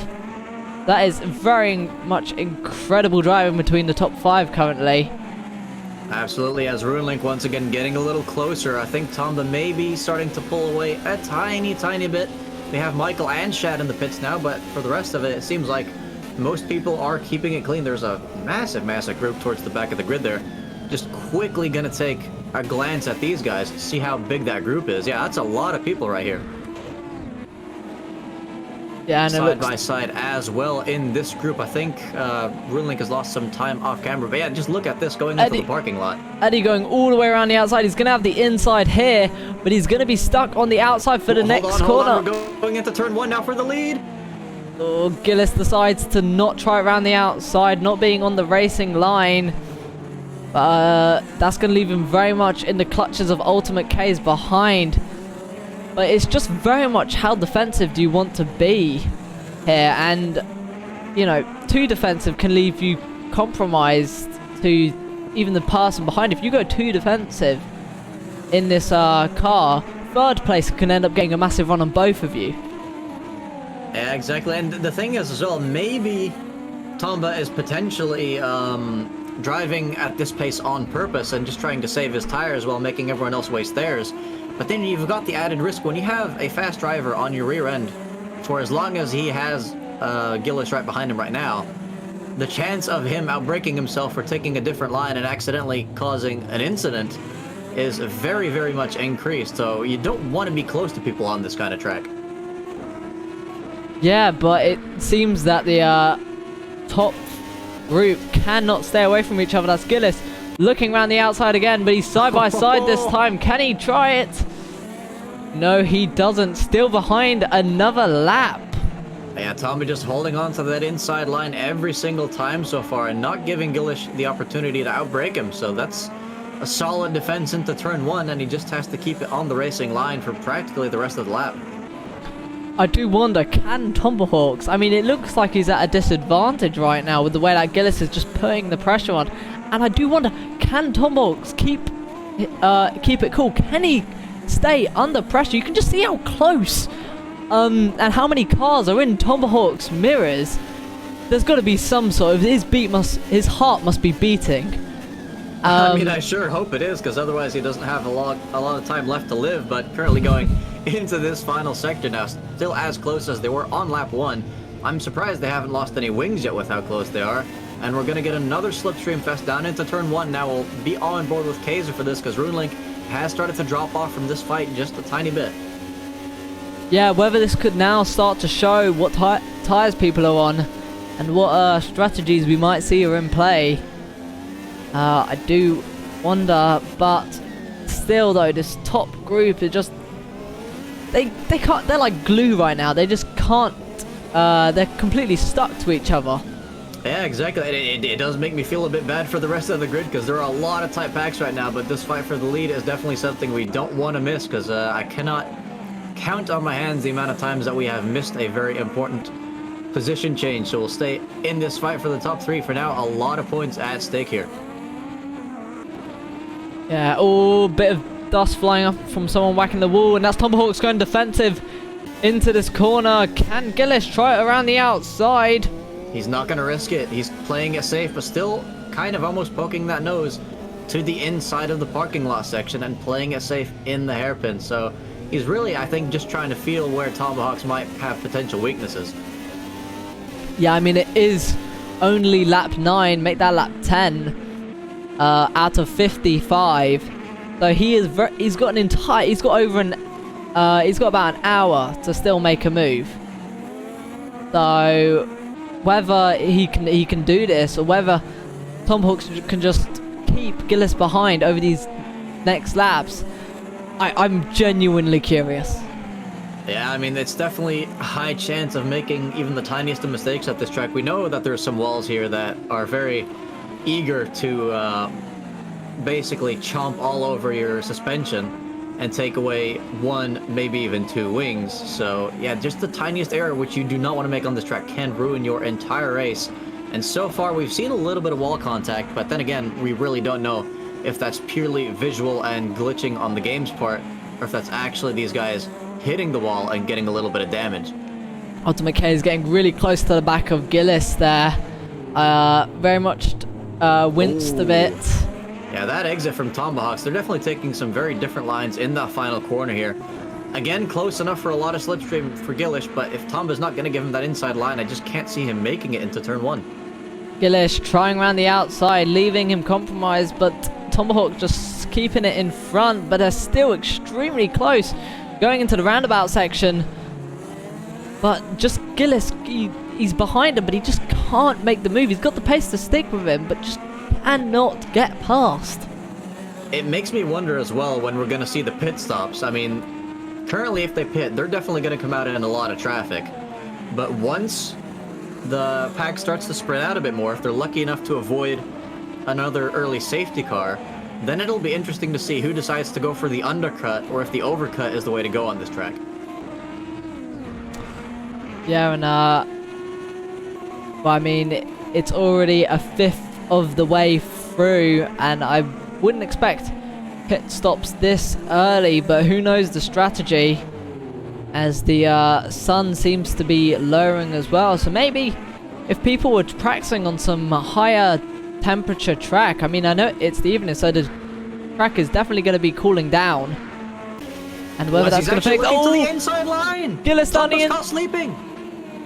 That is very much incredible driving between the top 5 currently. Absolutely, as RuneLink once again getting a little closer. I think Tomba may be starting to pull away a tiny bit. They have Michael and Shad in the pits now, but for the rest of it, it seems like most people are keeping it clean. There's a massive group towards the back of the grid there. Just quickly gonna take a glance at these guys, see how big that group is. Yeah, that's a lot of people right here. Yeah, and side by side as well in this group. I think RuneLink has lost some time off camera, but yeah, just look at this going into the parking lot. Eddie going all the way around the outside. He's going to have the inside here, but he's going to be stuck on the outside for the next corner. We're going into turn 1 now for the lead. Oh, Gillis decides to not try around the outside, not being on the racing line. That's going to leave him very much in the clutches of Ultimate K's behind. But it's just very much how defensive do you want to be here, and you know, too defensive can leave you compromised to even the person behind. If you go too defensive in this car, third place can end up getting a massive run on both of you. Yeah, exactly. And the thing is as well, maybe Tomba is potentially driving at this pace on purpose and just trying to save his tires while making everyone else waste theirs. But then you've got the added risk when you have a fast driver on your rear end for as long as he has Gillish right behind him right now. The chance of him outbraking himself or taking a different line and accidentally causing an incident is very much increased. So you don't want to be close to people on this kind of track. Yeah, but it seems that the top group cannot stay away from each other. That's Gillis looking around the outside again, but he's side by side this time. Can he try it? No, he doesn't. Still behind another lap. Yeah, Tommy just holding on to that inside line every single time so far and not giving Gillish the opportunity to outbrake him. So that's a solid defense into turn 1, and he just has to keep it on the racing line for practically the rest of the lap. I do wonder, can Tomahawks... I mean, it looks like he's at a disadvantage right now with the way that Gillis is just putting the pressure on. And I do wonder, can Tomahawks keep it cool? Can he stay under pressure? You can just see how close and how many cars are in Tomahawk's mirrors. There's got to be some sort of... His heart must be beating. I mean, I sure hope it is, because otherwise he doesn't have a lot of time left to live. But currently going into this final sector now, still as close as they were on lap 1. I'm surprised they haven't lost any wings yet with how close they are. And we're going to get another slipstream fest down into turn 1. Now we'll be on board with Kaiser for this, because RuneLink has started to drop off from this fight just a tiny bit. Yeah, whether this could now start to show what tires people are on and what strategies we might see are in play. I do wonder, but still though, this top group is just... They can't... They're like glue right now. They just can't they're completely stuck to each other. Yeah, exactly. It does make me feel a bit bad for the rest of the grid because there are a lot of tight packs right now, but this fight for the lead is definitely something we don't want to miss because I cannot count on my hands the amount of times that we have missed a very important position change. So we'll stay in this fight for the top 3 for now. A lot of points at stake here. Yeah, oh, bit of dust flying up from someone whacking the wall, and that's Tomahawk's going defensive into this corner. Can Gillis try it around the outside? He's not going to risk it. He's playing it safe, but still kind of almost poking that nose to the inside of the parking lot section and playing it safe in the hairpin. So he's really, I think, just trying to feel where Tomahawks might have potential weaknesses. Yeah, I mean, it is only lap 9. Make that lap 10 out of 55. So he's got about an hour to still make a move. So whether he can do this or whether Tomahawks can just keep Gillis behind over these next laps, I'm genuinely curious. Yeah, I mean, it's definitely a high chance of making even the tiniest of mistakes at this track. We know that there's some walls here that are very eager to basically chomp all over your suspension and take away 1, maybe even 2 wings. So yeah, just the tiniest error which you do not want to make on this track can ruin your entire race. And so far we've seen a little bit of wall contact, but then again, we really don't know if that's purely visual and glitching on the game's part, or if that's actually these guys hitting the wall and getting a little bit of damage. Ultimate K is getting really close to the back of Gillis there. Very much winced a bit. Yeah, that exit from Tomahawks, they're definitely taking some very different lines in that final corner here. Again, close enough for a lot of slipstream for Gillis, but if Tomba's not going to give him that inside line, I just can't see him making it into turn 1. Gillis trying around the outside, leaving him compromised, but Tomahawk just keeping it in front, but they're still extremely close going into the roundabout section. But just Gillis, he's behind him, but he just can't make the move. He's got the pace to stick with him, but just cannot get past. It makes me wonder as well when we're going to see the pit stops. I mean, currently if they pit, they're definitely going to come out in a lot of traffic. But once the pack starts to spread out a bit more, if they're lucky enough to avoid another early safety car, then it'll be interesting to see who decides to go for the undercut or if the overcut is the way to go on this track. Yeah, and well, I mean, it's already a fifth of the way through, and I wouldn't expect pit stops this early, but who knows the strategy, as the sun seems to be lowering as well. So maybe if people were practicing on some higher temperature track, I mean, I know it's the evening, so the track is definitely going to be cooling down, and whether that's going to affect the inside line. Gillis down the not sleeping.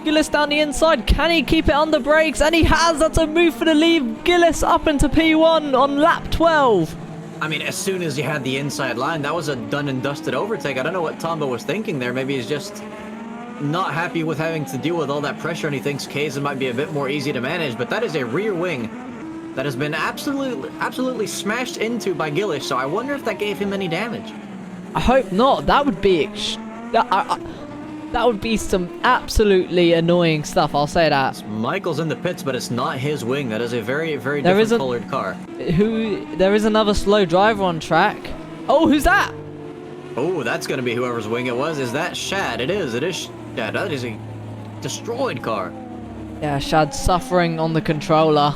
Gillis down the inside. Can he keep it on the brakes? And he has. That's a move for the lead. Gillis up into P1 on lap 12. I mean, as soon as you had the inside line, that was a done and dusted overtake. I don't know what Tomba was thinking there. Maybe he's just not happy with having to deal with all that pressure, and he thinks K's might be a bit more easy to manage. But that is a rear wing that has been absolutely smashed into by Gillis. So I wonder if that gave him any damage. I hope not. That would be that would be some absolutely annoying stuff, I'll say that. Michael's in the pits, but it's not his wing. That is a very, very different colored car. There is another slow driver on track. Oh, who's that? Oh, that's going to be whoever's wing it was. Is that Shad? It is Shad. That is a destroyed car. Yeah, Shad's suffering on the controller.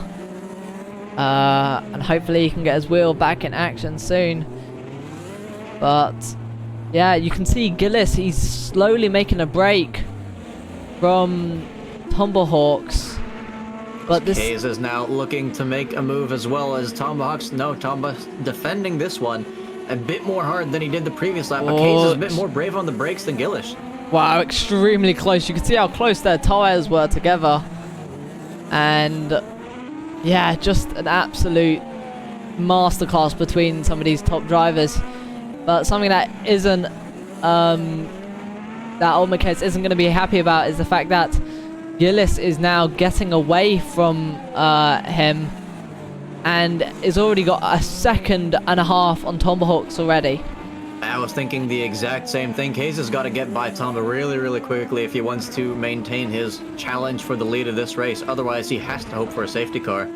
And hopefully he can get his wheel back in action soon. But yeah, you can see Gillis, he's slowly making a break from Tomahawks. But this Kays is now looking to make a move as well as Tomahawks. No, Tomahawks defending this one a bit more hard than he did the previous lap. But Kays is a bit more brave on the brakes than Gillis. Wow, extremely close. You can see how close their tires were together. And yeah, just an absolute masterclass between some of these top drivers. But something that isn't, that Ultimate Case isn't going to be happy about is the fact that Gillis is now getting away from him and has already got a second and a half on Tomahawks already. I was thinking the exact same thing. Case has got to get by Tomba really, really quickly if he wants to maintain his challenge for the lead of this race. Otherwise, he has to hope for a safety car.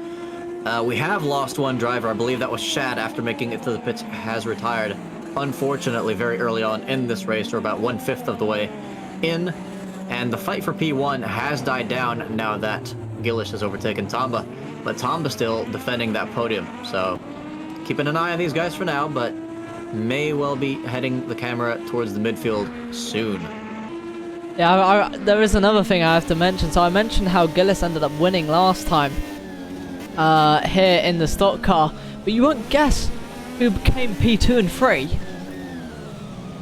We have lost one driver. I believe that was Shad, after making it to the pits, has retired. Unfortunately, very early on in this race, or about 1/5 of the way in. And the fight for P1 has died down now that Gillish has overtaken Tomba. But Tomba still defending that podium. So, keeping an eye on these guys for now, but may well be heading the camera towards the midfield soon. Yeah, there is another thing I have to mention. So I mentioned how Gillis ended up winning last time here in the stock car, but you won't guess who became P2 and 3.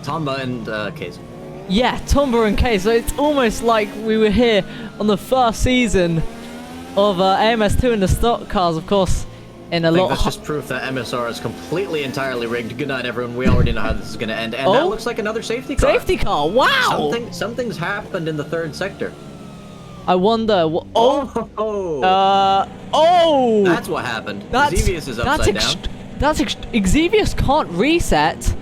Tomba and Case. Yeah, Tomba and Case. So it's almost like we were here on the first season of AMS2 in the stock cars, of course. In a lot. That's just proof that MSR is completely, entirely rigged. Good night, everyone. We already know how this is going to end. And that looks like another safety car. Safety car, wow! Something's happened in the third sector. I wonder what... Oh! That's what happened. Xevious is upside down. Xevious can't reset,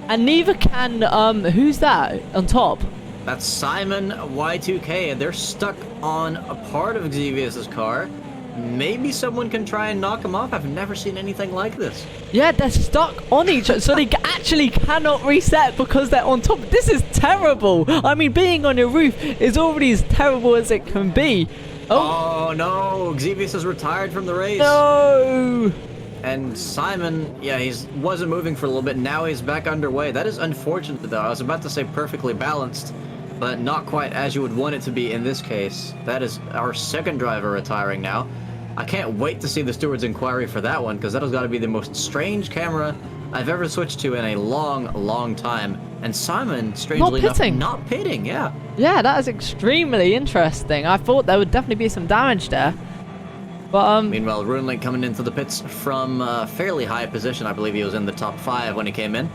and neither can, who's that on top? That's Simon Y2K, and they're stuck on a part of Xevious's car. Maybe someone can try and knock them off. I've never seen anything like this. Yeah, they're stuck on each other, so they actually cannot reset because they're on top. This is terrible. I mean, being on your roof is already as terrible as it can be. Oh no, Xevious is retired from the race. No! And Simon, yeah, he wasn't moving for a little bit. Now he's back underway. That is unfortunate, though. I was about to say perfectly balanced, but not quite as you would want it to be in this case. That is our second driver retiring now. I can't wait to see the steward's inquiry for that one, because that has got to be the most strange camera I've ever switched to in a long, long time. And Simon, strangely enough, not pitting, yeah. Yeah, that is extremely interesting. I thought there would definitely be some damage there. But, meanwhile, Runelink coming into the pits from a fairly high position. I believe he was in the top 5 when he came in.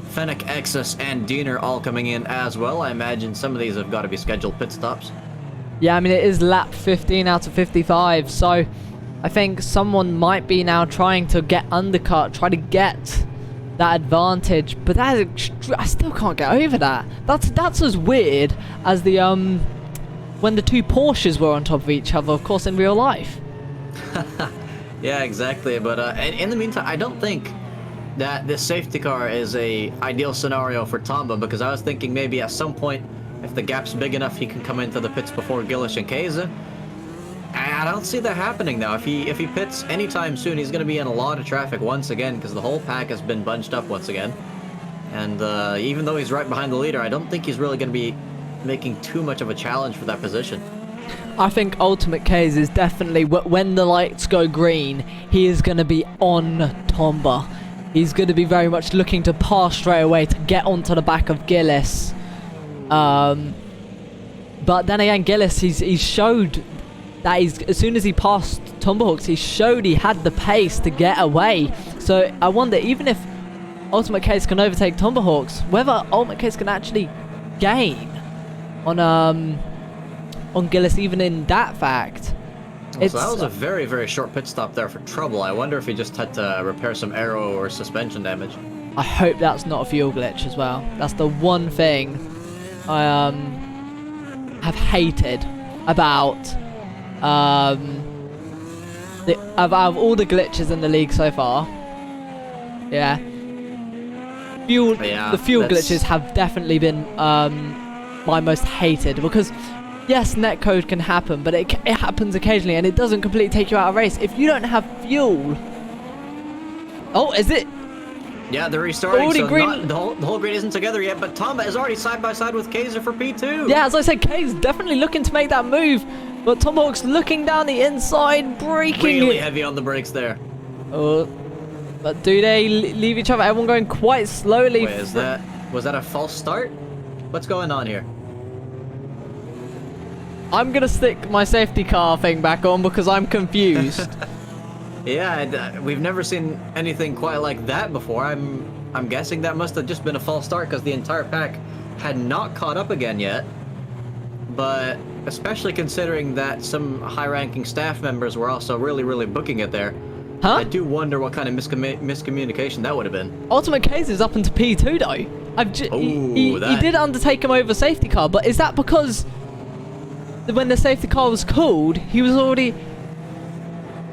Fennec, Exus, and Diener all coming in as well. I imagine some of these have got to be scheduled pit stops. Yeah, I mean, it is lap 15 out of 55, so I think someone might be now trying to get undercut, try to get that advantage, but that is I still can't get over that. That's as weird as the when the two Porsches were on top of each other, of course, in real life. Yeah, exactly. But in the meantime, I don't think that this safety car is a ideal scenario for Tomba, because I was thinking maybe at some point, if the gap's big enough, he can come into the pits before Gillish and Keza. I don't see that happening now. If he pits anytime soon, he's going to be in a lot of traffic once again, because the whole pack has been bunched up once again. And even though he's right behind the leader, I don't think he's really going to be making too much of a challenge for that position. I think Ultimate K's is definitely, when the lights go green, he is going to be on Tomba. He's going to be very much looking to pass straight away to get onto the back of Gillis. But then again, Gillis, he's showed that as soon as he passed Tomahawks, he showed he had the pace to get away. So I wonder, even if Ultimate Case can overtake Tomahawks, whether Ultimate Case can actually gain on Gillis, even in that fact. So that was a very, very short pit stop there for trouble. I wonder if he just had to repair some aero or suspension damage. I hope that's not a fuel glitch as well. That's the one thing I have hated about out of all the glitches in the league so far. Yeah. The fuel glitches have definitely been my most hated, because yes, netcode can happen, but it happens occasionally and it doesn't completely take you out of race. If you don't have fuel... Oh, is it? Yeah, they're restarting, already so green... the whole grid isn't together yet, but Tomba is already side by side with Kaiser for P2. Yeah, as I said, K's definitely looking to make that move, but Tomahawk's looking down the inside, braking... Really heavy on the brakes there. Oh, but do they leave each other? Everyone going quite slowly. Wait, was that a false start? What's going on here? I'm gonna stick my safety car thing back on because I'm confused. Yeah, we've never seen anything quite like that before. I'm guessing that must have just been a false start because the entire pack had not caught up again yet. But especially considering that some high-ranking staff members were also really, really booking it there, Huh? I do wonder what kind of miscommunication that would have been. Ultimate Case is up into P2 though. He did undertake him over safety car, but is that because when the safety car was called, he was already...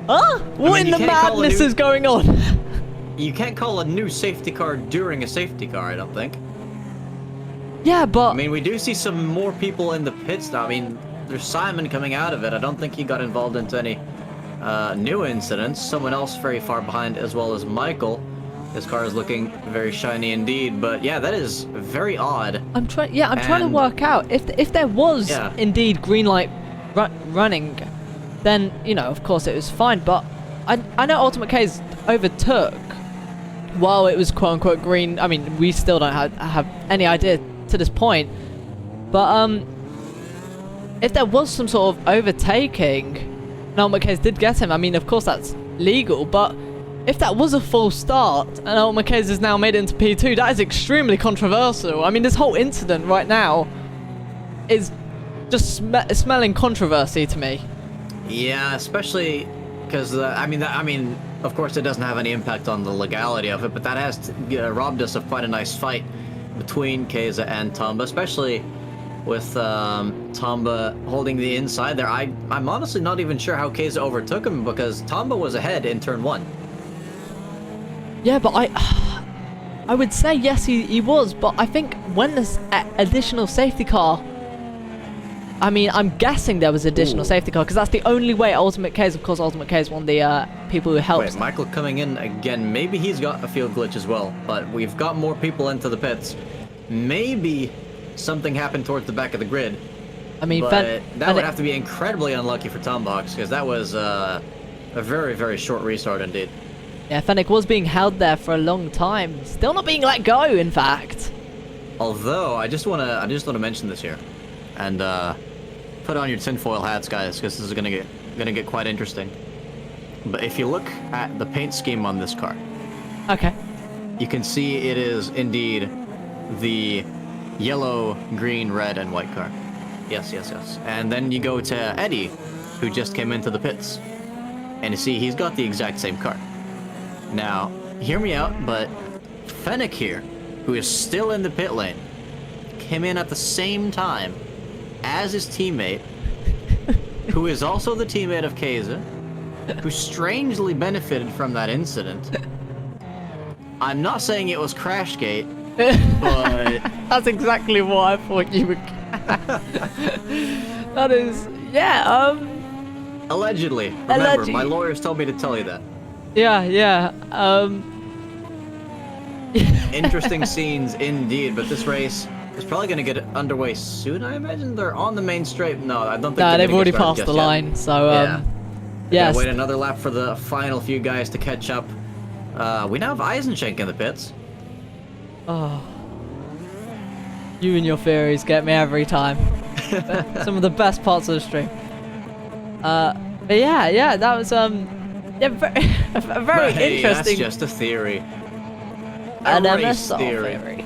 Huh? What in the madness is going on? You can't call a new safety car during a safety car, I don't think. Yeah, but... I mean, we do see some more people in the pits now. I mean, there's Simon coming out of it. I don't think he got involved into any new incidents. Someone else very far behind, as well as Michael. His car is looking very shiny indeed. But yeah, that is very odd. I'm trying to work out if there was indeed green light running, then of course it was fine. But I know Ultimate Case overtook while it was quote unquote green. I mean, we still don't have any idea to this point. But if there was some sort of overtaking, and Ultimate Case did get him, I mean, of course that's legal. But if that was a false start and Ultimate Case has now made it into P2, that is extremely controversial. I mean, this whole incident right now is just smelling controversy to me. Yeah, especially because I mean, of course, it doesn't have any impact on the legality of it, but that has robbed us of quite a nice fight between Keza and Tomba, especially with Tomba holding the inside there. I'm honestly not even sure how Keza overtook him, because Tomba was ahead in turn 1. Yeah, but I would say yes, he was, but I think when this additional safety car, I mean, I'm guessing there was additional safety car, because that's the only way Ultimate Case, of course, Ultimate Case, one of the people who helped. Wait, Michael coming in again. Maybe he's got a field glitch as well, but we've got more people into the pits. Maybe something happened towards the back of the grid. I mean, but that would have to be incredibly unlucky for Tombox, because that was a very, very short restart indeed. Yeah, Fennec was being held there for a long time. Still not being let go, in fact. Although, I just want to mention this here. And put on your tinfoil hats, guys, because this is gonna get quite interesting. But if you look at the paint scheme on this car, okay, you can see it is indeed the yellow, green, red, and white car. Yes, yes, yes. And then you go to Eddie, who just came into the pits, and you see he's got the exact same car. Now, hear me out, but Fennec here, who is still in the pit lane, came in at the same time as his teammate, who is also the teammate of Keza, who strangely benefited from that incident. I'm not saying it was Crashgate, but... That's exactly what I thought you would... That is... Yeah, Allegedly. Remember, my lawyers told me to tell you that. Yeah, yeah, Interesting scenes indeed, but this race is probably going to get underway soon, I imagine. They're on the main straight. No, I don't think they've already passed the line, so, yeah. Wait another lap for the final few guys to catch up. We now have Eisenschenk in the pits. Oh. You and your theories get me every time. Some of the best parts of the stream. But yeah, that was, yeah, very hey, interesting. That's just a theory. An MSR theory.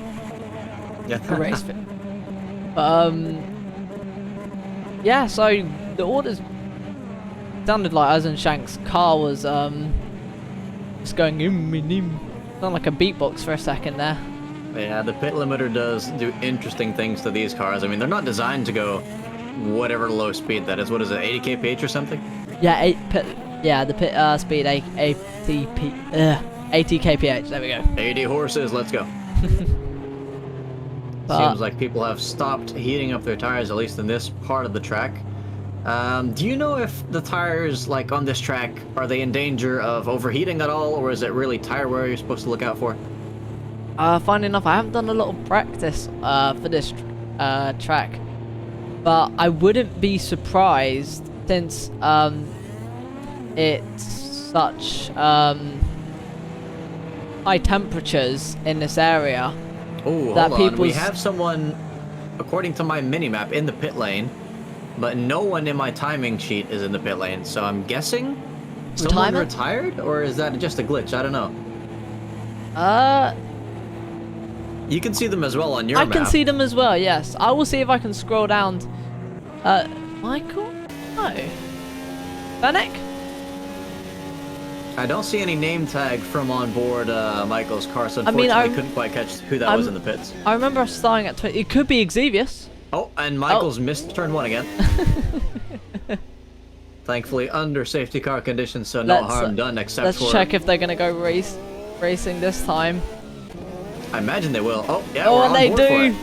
Yeah. A race theory. Yeah, so the orders sounded like Eisenschenk's car was just going sounded like a beatbox for a second there. Yeah, the pit limiter does do interesting things to these cars. I mean, they're not designed to go whatever low speed that is. What is it, 80 kph or something? Yeah, the pit speed 80 kph. There we go. 80 horses. Let's go. Seems like people have stopped heating up their tires, at least in this part of the track. Do you know if the tires, like on this track, are they in danger of overheating at all, or is it really tire wear you're supposed to look out for? Funny enough, I haven't done a lot of practice for this track, but I wouldn't be surprised since it's such high temperatures in this area. Oh, hold on. We have someone, according to my minimap, in the pit lane, but no one in my timing sheet is in the pit lane, so I'm guessing someone retired, or is that just a glitch? I don't know. You can see them as well on your map. I can see them as well, yes. I will see if I can scroll down. Michael? No. Fennec? I don't see any name tag from on board Michael's car, so I mean, unfortunately couldn't quite catch who that was in the pits. I remember us starting at 20. It could be Xevious. Oh, and Michael's missed turn 1 again. Thankfully, under safety car conditions, so no harm done except for... Let's check if they're going to go racing this time. I imagine they will. Oh, yeah, oh, we're and on they board do. for it.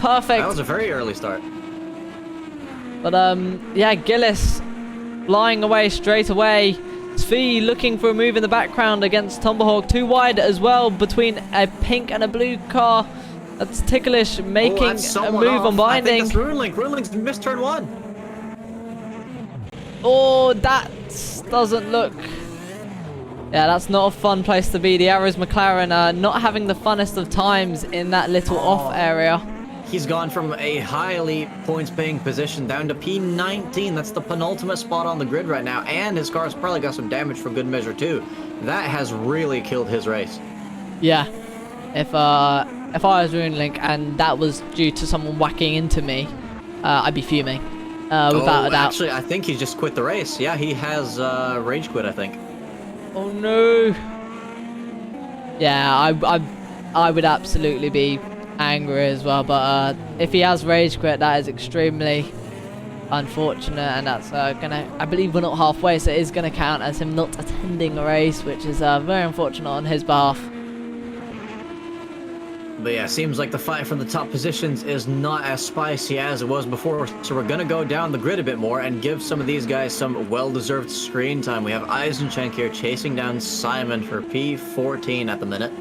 Perfect. That was a very early start. But yeah, Gillis flying away straight away. Svi looking for a move in the background against Tomahawk. Too wide as well between a pink and a blue car. That's Ticklish making a move on Binding. I think that's Runelink. Runelink's missed turn 1. Oh, that doesn't look... Yeah, that's not a fun place to be. The Arrows McLaren not having the funnest of times in that little off area. He's gone from a highly points-paying position down to P19. That's the penultimate spot on the grid right now, and his car's probably got some damage for good measure too. That has really killed his race. Yeah, if I was Runelink and that was due to someone whacking into me, I'd be fuming, without a doubt. Actually, I think he just quit the race. Yeah, he has rage quit, I think. Oh no! Yeah, I would absolutely be angry as well, but if he has rage quit, that is extremely unfortunate, and that's gonna, I believe we're not halfway, so it is gonna count as him not attending a race, which is very unfortunate on his behalf. But yeah, seems like the fight from the top positions is not as spicy as it was before, so we're gonna go down the grid a bit more and give some of these guys some well-deserved screen time. We have Eisenchenk here chasing down Simon for P14 at the minute.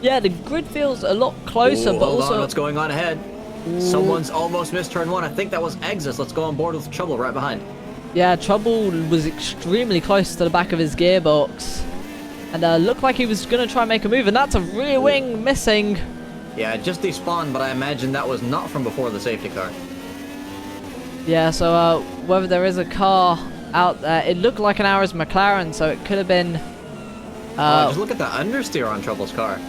Yeah, the grid feels a lot closer, but hold also... on, what's going on ahead? Someone's almost missed turn 1. I think that was Exus. Let's go on board with Trouble right behind. Yeah, Trouble was extremely close to the back of his gearbox. And looked like he was going to try and make a move, and that's a rear wing missing. Yeah, it just despawned, but I imagine that was not from before the safety car. Yeah, so whether there is a car out there, it looked like an Arrows McLaren, so it could have been... just look at the understeer on Trouble's car.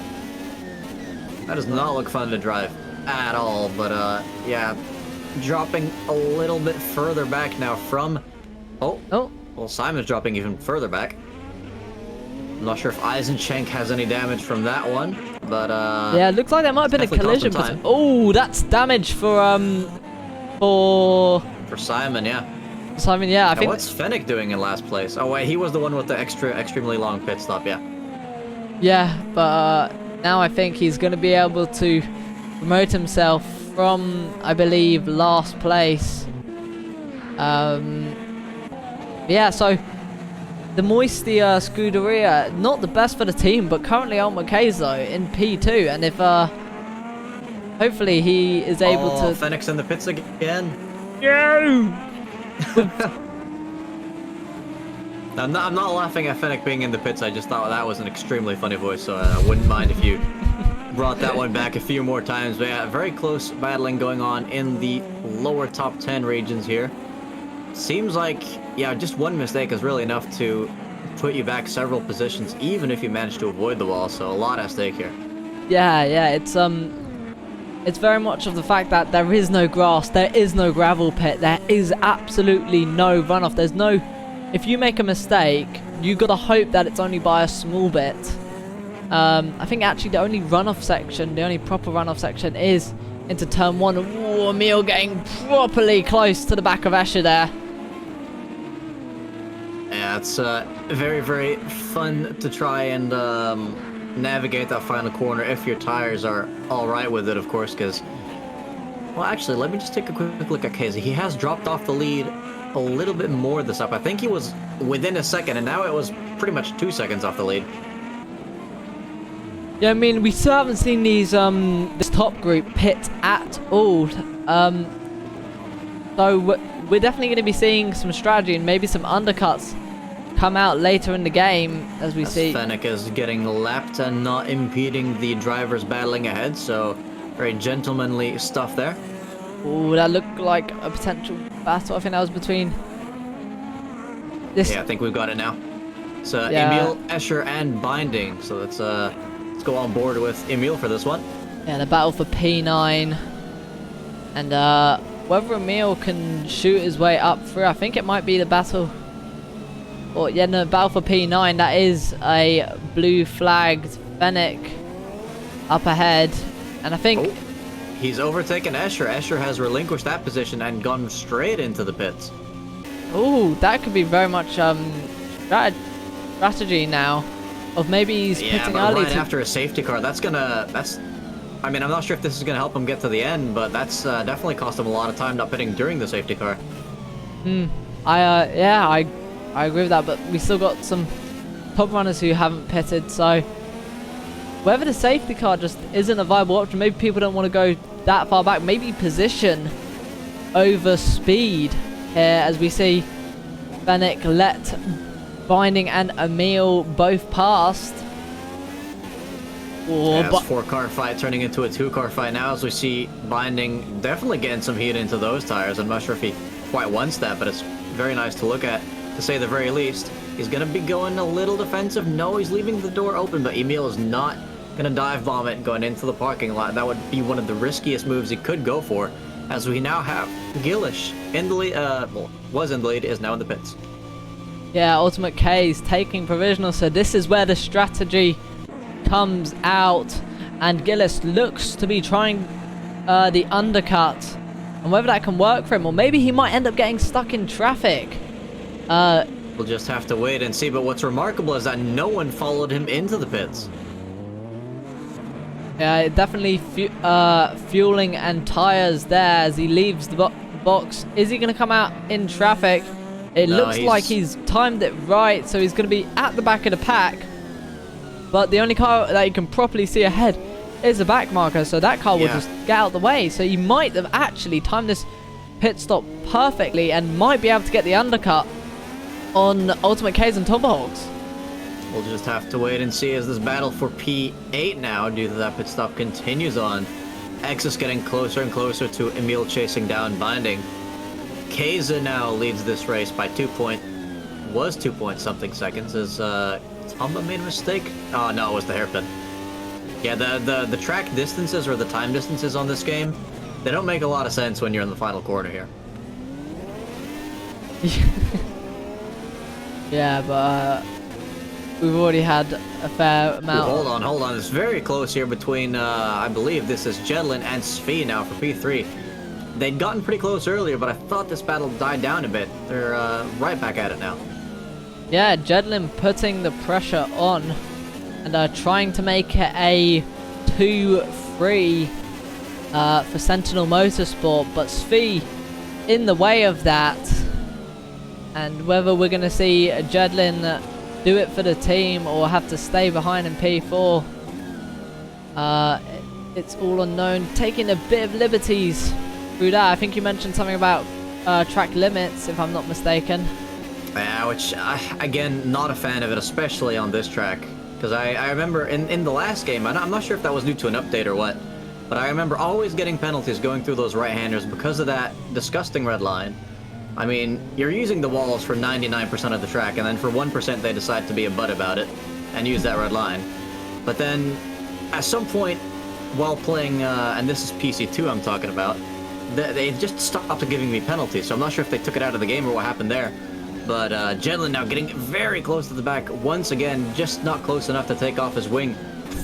That does not look fun to drive at all, but yeah, dropping a little bit further back now from... Oh, well, Simon's dropping even further back. I'm not sure if Eisenchenk has any damage from that one, but yeah, it looks like there might have been a collision. Oh, that's damage for Simon, yeah. Simon, yeah. I think. What's Fennec doing in last place? Oh wait, he was the one with the extremely long pit stop, yeah. Yeah, but now I think he's going to be able to promote himself from, I believe, last place. Yeah, so the Moisty Scuderia, not the best for the team, but currently on Makezo in P2, and if hopefully he is able to... Fennec's in the pits again. No! I'm not laughing at Fennec being in the pits, I just thought that was an extremely funny voice, so I wouldn't mind if you brought that one back a few more times. But yeah, very close battling going on in the lower top 10 regions here. Seems like, yeah, just one mistake is really enough to put you back several positions, even if you manage to avoid the wall, so a lot at stake here. Yeah, it's very much of the fact that there is no grass, there is no gravel pit, there is absolutely no runoff, there's no... If you make a mistake, you gotta hope that it's only by a small bit. I think actually the only runoff section, the only proper runoff section is into turn 1. Ooh, Emil getting properly close to the back of Escher there. Yeah, it's very, very fun to try and navigate that final corner if your tires are alright with it, of course, because... Well, actually, let me just take a quick look at Casey. He has dropped off the lead a little bit more this up. I think he was within a second, and now it was pretty much 2 seconds off the lead. Yeah, I mean, we still haven't seen these this top group pit at all. So we're definitely going to be seeing some strategy and maybe some undercuts come out later in the game as we see. Fennec is getting lapped and not impeding the drivers battling ahead, so very gentlemanly stuff there. Oh, that looked like a potential battle. I think that was between this. Yeah, I think we've got it now. So Emil, Escher, and Binding. So let's go on board with Emil for this one. Yeah, the battle for P9, and whether Emil can shoot his way up through, I think it might be the battle. Or, yeah, no, battle for P9. That is a blue flagged Fennec up ahead. And I think... Oh, he's overtaken Escher. Escher has relinquished that position and gone straight into the pits. Oh, that could be very much strategy now. Of maybe he's pitting early right after a safety car. That's... I mean, I'm not sure if this is gonna help him get to the end, but that's definitely cost him a lot of time not pitting during the safety car. I agree with that, but we still got some top runners who haven't pitted, so whether the safety car just isn't a viable option, maybe people don't want to go that far back, maybe position over speed here, as we see Fennec let Binding and Emil both past. Yeah, it's a 4-car fight turning into a 2-car fight now, as we see Binding definitely getting some heat into those tires. I'm not sure if he quite wants that, but it's very nice to look at, to say the very least. He's going to be going a little defensive. No, he's leaving the door open, but Emil is not going to dive bomb it going into the parking lot. That would be one of the riskiest moves he could go for, as we now have Gillish in the lead, was in the lead, is now in the pits. Yeah, Ultimate K is taking provisional, so this is where the strategy comes out, and Gillis looks to be trying the undercut, and whether that can work for him, or maybe he might end up getting stuck in traffic. We'll just have to wait and see, but what's remarkable is that no one followed him into the pits. Yeah, definitely fueling and tires there as he leaves the box. Is he going to come out in traffic? It looks like he's timed it right, so he's going to be at the back of the pack. But the only car that you can properly see ahead is the back marker, so that car will just get out the way. So he might have actually timed this pit stop perfectly and might be able to get the undercut on Ultimate K's and Tomahawks. We'll just have to wait and see as this battle for P8 now, due to that pit stop, continues on. X is getting closer and closer to Emil chasing down Binding. Keza now leads this race by 2 point something seconds, as Tomba made a mistake? Oh no, it was the hairpin. Yeah, the track distances, or the time distances on this game, they don't make a lot of sense when you're in the final corner here. Yeah, but we've already had a fair amount. Ooh, hold on. It's very close here between, I believe this is Jedlin and Svi now for P3. They'd gotten pretty close earlier, but I thought this battle died down a bit. They're right back at it now. Yeah, Jedlin putting the pressure on and trying to make it a 2-3 for Sentinel Motorsport, but Svi in the way of that. And whether we're going to see Jedlin do it for the team or have to stay behind in P4, it's all unknown. Taking a bit of liberties through that. I think you mentioned something about track limits, if I'm not mistaken. Yeah, which, again, not a fan of it, especially on this track. Because I remember in the last game, I'm not sure if that was due to an update or what, but I remember always getting penalties going through those right-handers because of that disgusting red line. I mean, you're using the walls for 99% of the track, and then for 1% they decide to be a butt about it and use that red line. But then, at some point, while playing, and this is PC2 I'm talking about, they just stopped giving me penalties, so I'm not sure if they took it out of the game or what happened there. But Jedlin now getting very close to the back once again, just not close enough to take off his wing,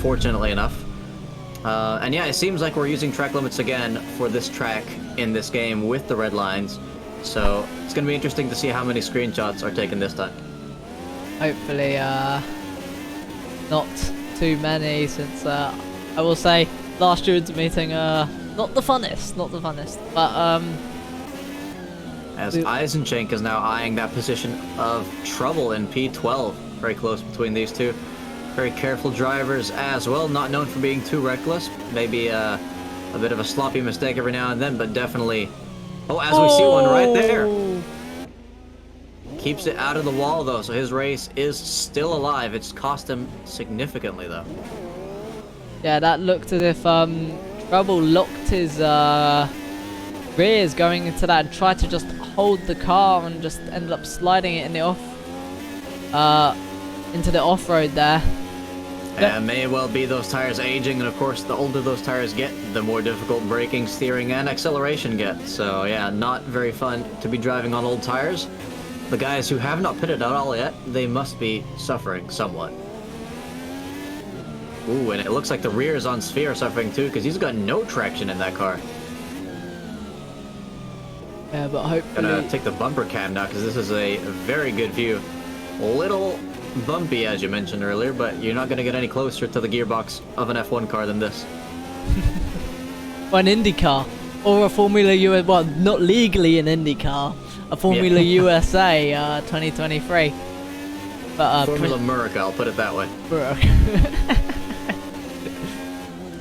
fortunately enough. And yeah, it seems like we're using track limits again for this track in this game with the red lines. So it's going to be interesting to see how many screenshots are taken this time. Hopefully not too many, since I will say last year's meeting not the funnest, but as Eisenchenk is now eyeing that position of trouble in P12. Very close between these two. Very careful drivers as well, not known for being too reckless. Maybe a bit of a sloppy mistake every now and then, but definitely... Oh, as we see one right there. Keeps it out of the wall, though, so his race is still alive. It's cost him significantly, though. Yeah, that looked as if Trouble locked his rears going into that and tried to just hold the car and just ended up sliding it in the into the off-road there. And may well be those tires aging, and of course the older those tires get, the more difficult braking, steering, and acceleration get. So yeah, not very fun to be driving on old tires. the guys who have not pitted at all yet, they must be suffering somewhat. Ooh, and it looks like the rears on Sphere are suffering too, because he's got no traction in that car. Yeah, but hopefully... Gonna take the bumper cam now, because this is a very good view. A little bumpy, as you mentioned earlier, but you're not gonna get any closer to the gearbox of an F1 car than this. Or an Indy car. Or a Formula USA... Well, not legally an Indy car. A Formula USA 2023. But, Formula America, I'll put it that way.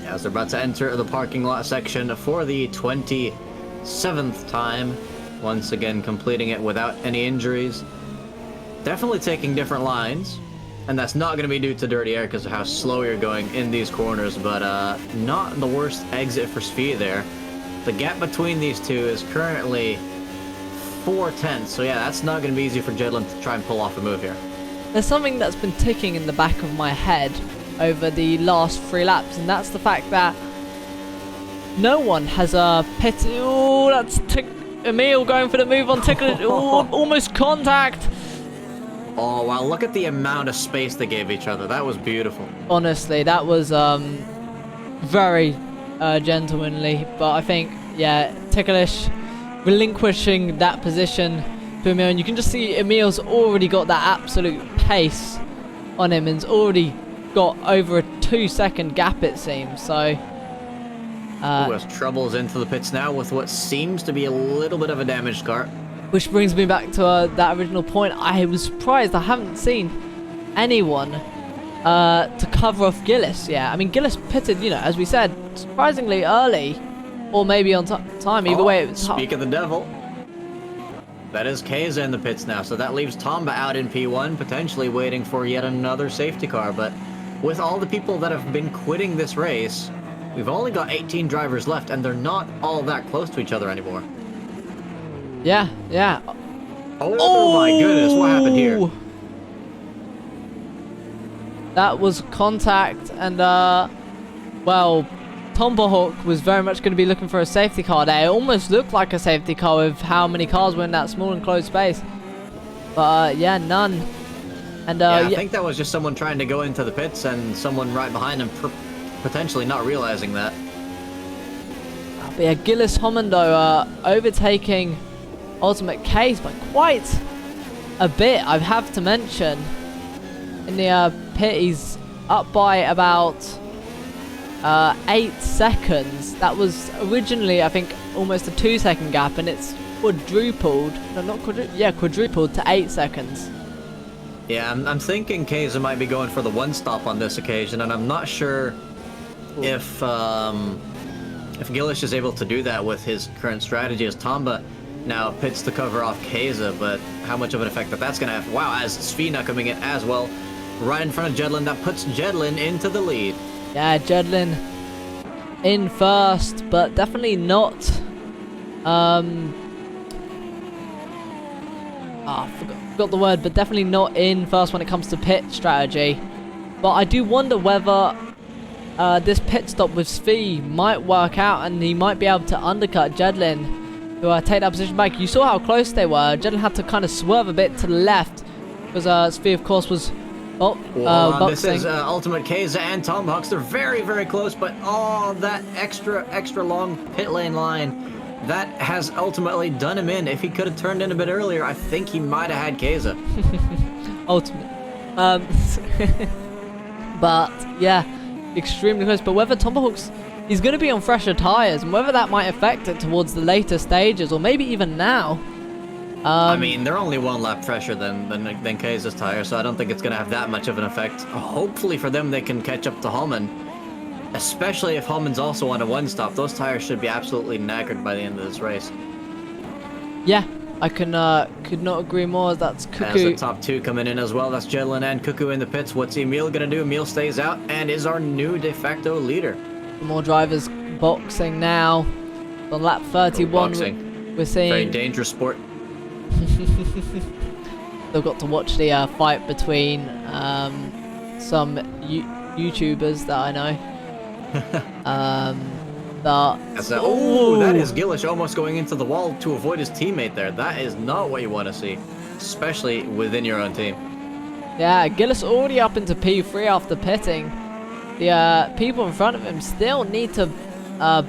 As they're about to enter the parking lot section for the 27th time, once again completing it without any injuries. Definitely taking different lines, and that's not going to be due to dirty air because of how slow you're going in these corners, but not the worst exit for speed there. The gap between these two is currently 4/10, so yeah, that's not going to be easy for Jedlin to try and pull off a move here. There's something that's been ticking in the back of my head over the last 3 laps, and that's the fact that no one has pitted. Oh, that's Emil going for the move on Ticklish. Oh, almost contact. Oh, wow, look at the amount of space they gave each other. That was beautiful. Honestly, that was very gentlemanly, but I think, yeah, Ticklish relinquishing that position to Emil, and you can just see Emil's already got that absolute pace on him and's already got over a 2-second gap, it seems. So who has troubles into the pits now with what seems to be a little bit of a damaged car. which brings me back to that original point. I was surprised I haven't seen anyone to cover off Gillis. Yeah, I mean, Gillis pitted, you know, as we said, surprisingly early, or maybe on time. Either way, it was speak of the devil. That is Keza in the pits now, so that leaves Tomba out in P1, potentially waiting for yet another safety car. But with all the people that have been quitting this race, we've only got 18 drivers left, and they're not all that close to each other anymore. Yeah, yeah. Oh my goodness, what happened here? That was contact, and well, Tomahawk was very much going to be looking for a safety car there. It almost looked like a safety car with how many cars were in that small enclosed space. But yeah, none. And yeah, I think that was just someone trying to go into the pits and someone right behind him potentially not realizing that. But yeah, Gillis Homondo overtaking Ultimate Case by quite a bit, I have to mention. In the pit, he's up by about 8 seconds. That was originally, I think, almost a 2-second gap, and it's quadrupled. No, not quadrupled. Yeah, quadrupled to 8 seconds. Yeah, I'm thinking Keza might be going for the one stop on this occasion, and I'm not sure if Gillish is able to do that with his current strategy as Tomba now pits to cover off Keza, but how much of an effect that's going to have. Wow, as Sfina coming in as well, right in front of Jedlin, that puts Jedlin into the lead. Yeah, Jedlin in first, but definitely not. Forgot the word, but definitely not in first when it comes to pit strategy. But I do wonder whether this pit stop with Svi might work out, and he might be able to undercut Jedlin to take that position back. You saw how close they were. Jedlin had to kind of swerve a bit to the left because Svi, of course, was. This is Ultimate Keza and Tom Hawks. They're very, very close, but that extra long pit lane line, that has ultimately done him in. If he could have turned in a bit earlier, I think he might have had Keza. Ultimate. But yeah, extremely close. But whether Tomahawks, he's going to be on fresher tires, and whether that might affect it towards the later stages, or maybe even now. I mean, they're only one lap fresher than Keza's tire, so I don't think it's going to have that much of an effect. Hopefully for them, they can catch up to Holman, especially if Holman's also on a one-stop. Those tires should be absolutely knackered by the end of this race. Yeah, I could not agree more. That's Cuckoo. As the top two coming in as well. That's Jedlin and Cuckoo in the pits. What's Emil going to do? Emil stays out and is our new de facto leader. More drivers boxing now. On lap 31, we're seeing... Very dangerous sport. They've got to watch the fight between some YouTubers that I know. That is Gillish almost going into the wall to avoid his teammate there. That is not what you want to see. especially within your own team. Yeah, Gillis already up into P3 after pitting. The people in front of him still need to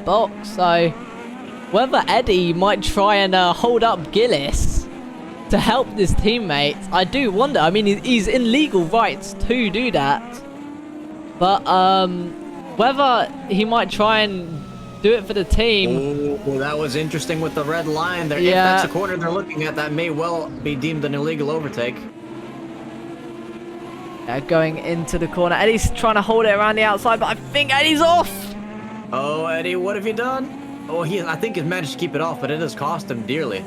box, so whether Eddie might try and hold up Gillis to help his teammates, I do wonder. I mean, he's in legal rights to do that, but whether he might try and do it for the team. Oh, that was interesting with the red line there. Yeah. If that's a corner they're looking at, that may well be deemed an illegal overtake. Going into the corner. Eddie's trying to hold it around the outside, but I think Eddie's off. Oh, Eddie, what have you done? Oh, I think he's managed to keep it off, but it has cost him dearly.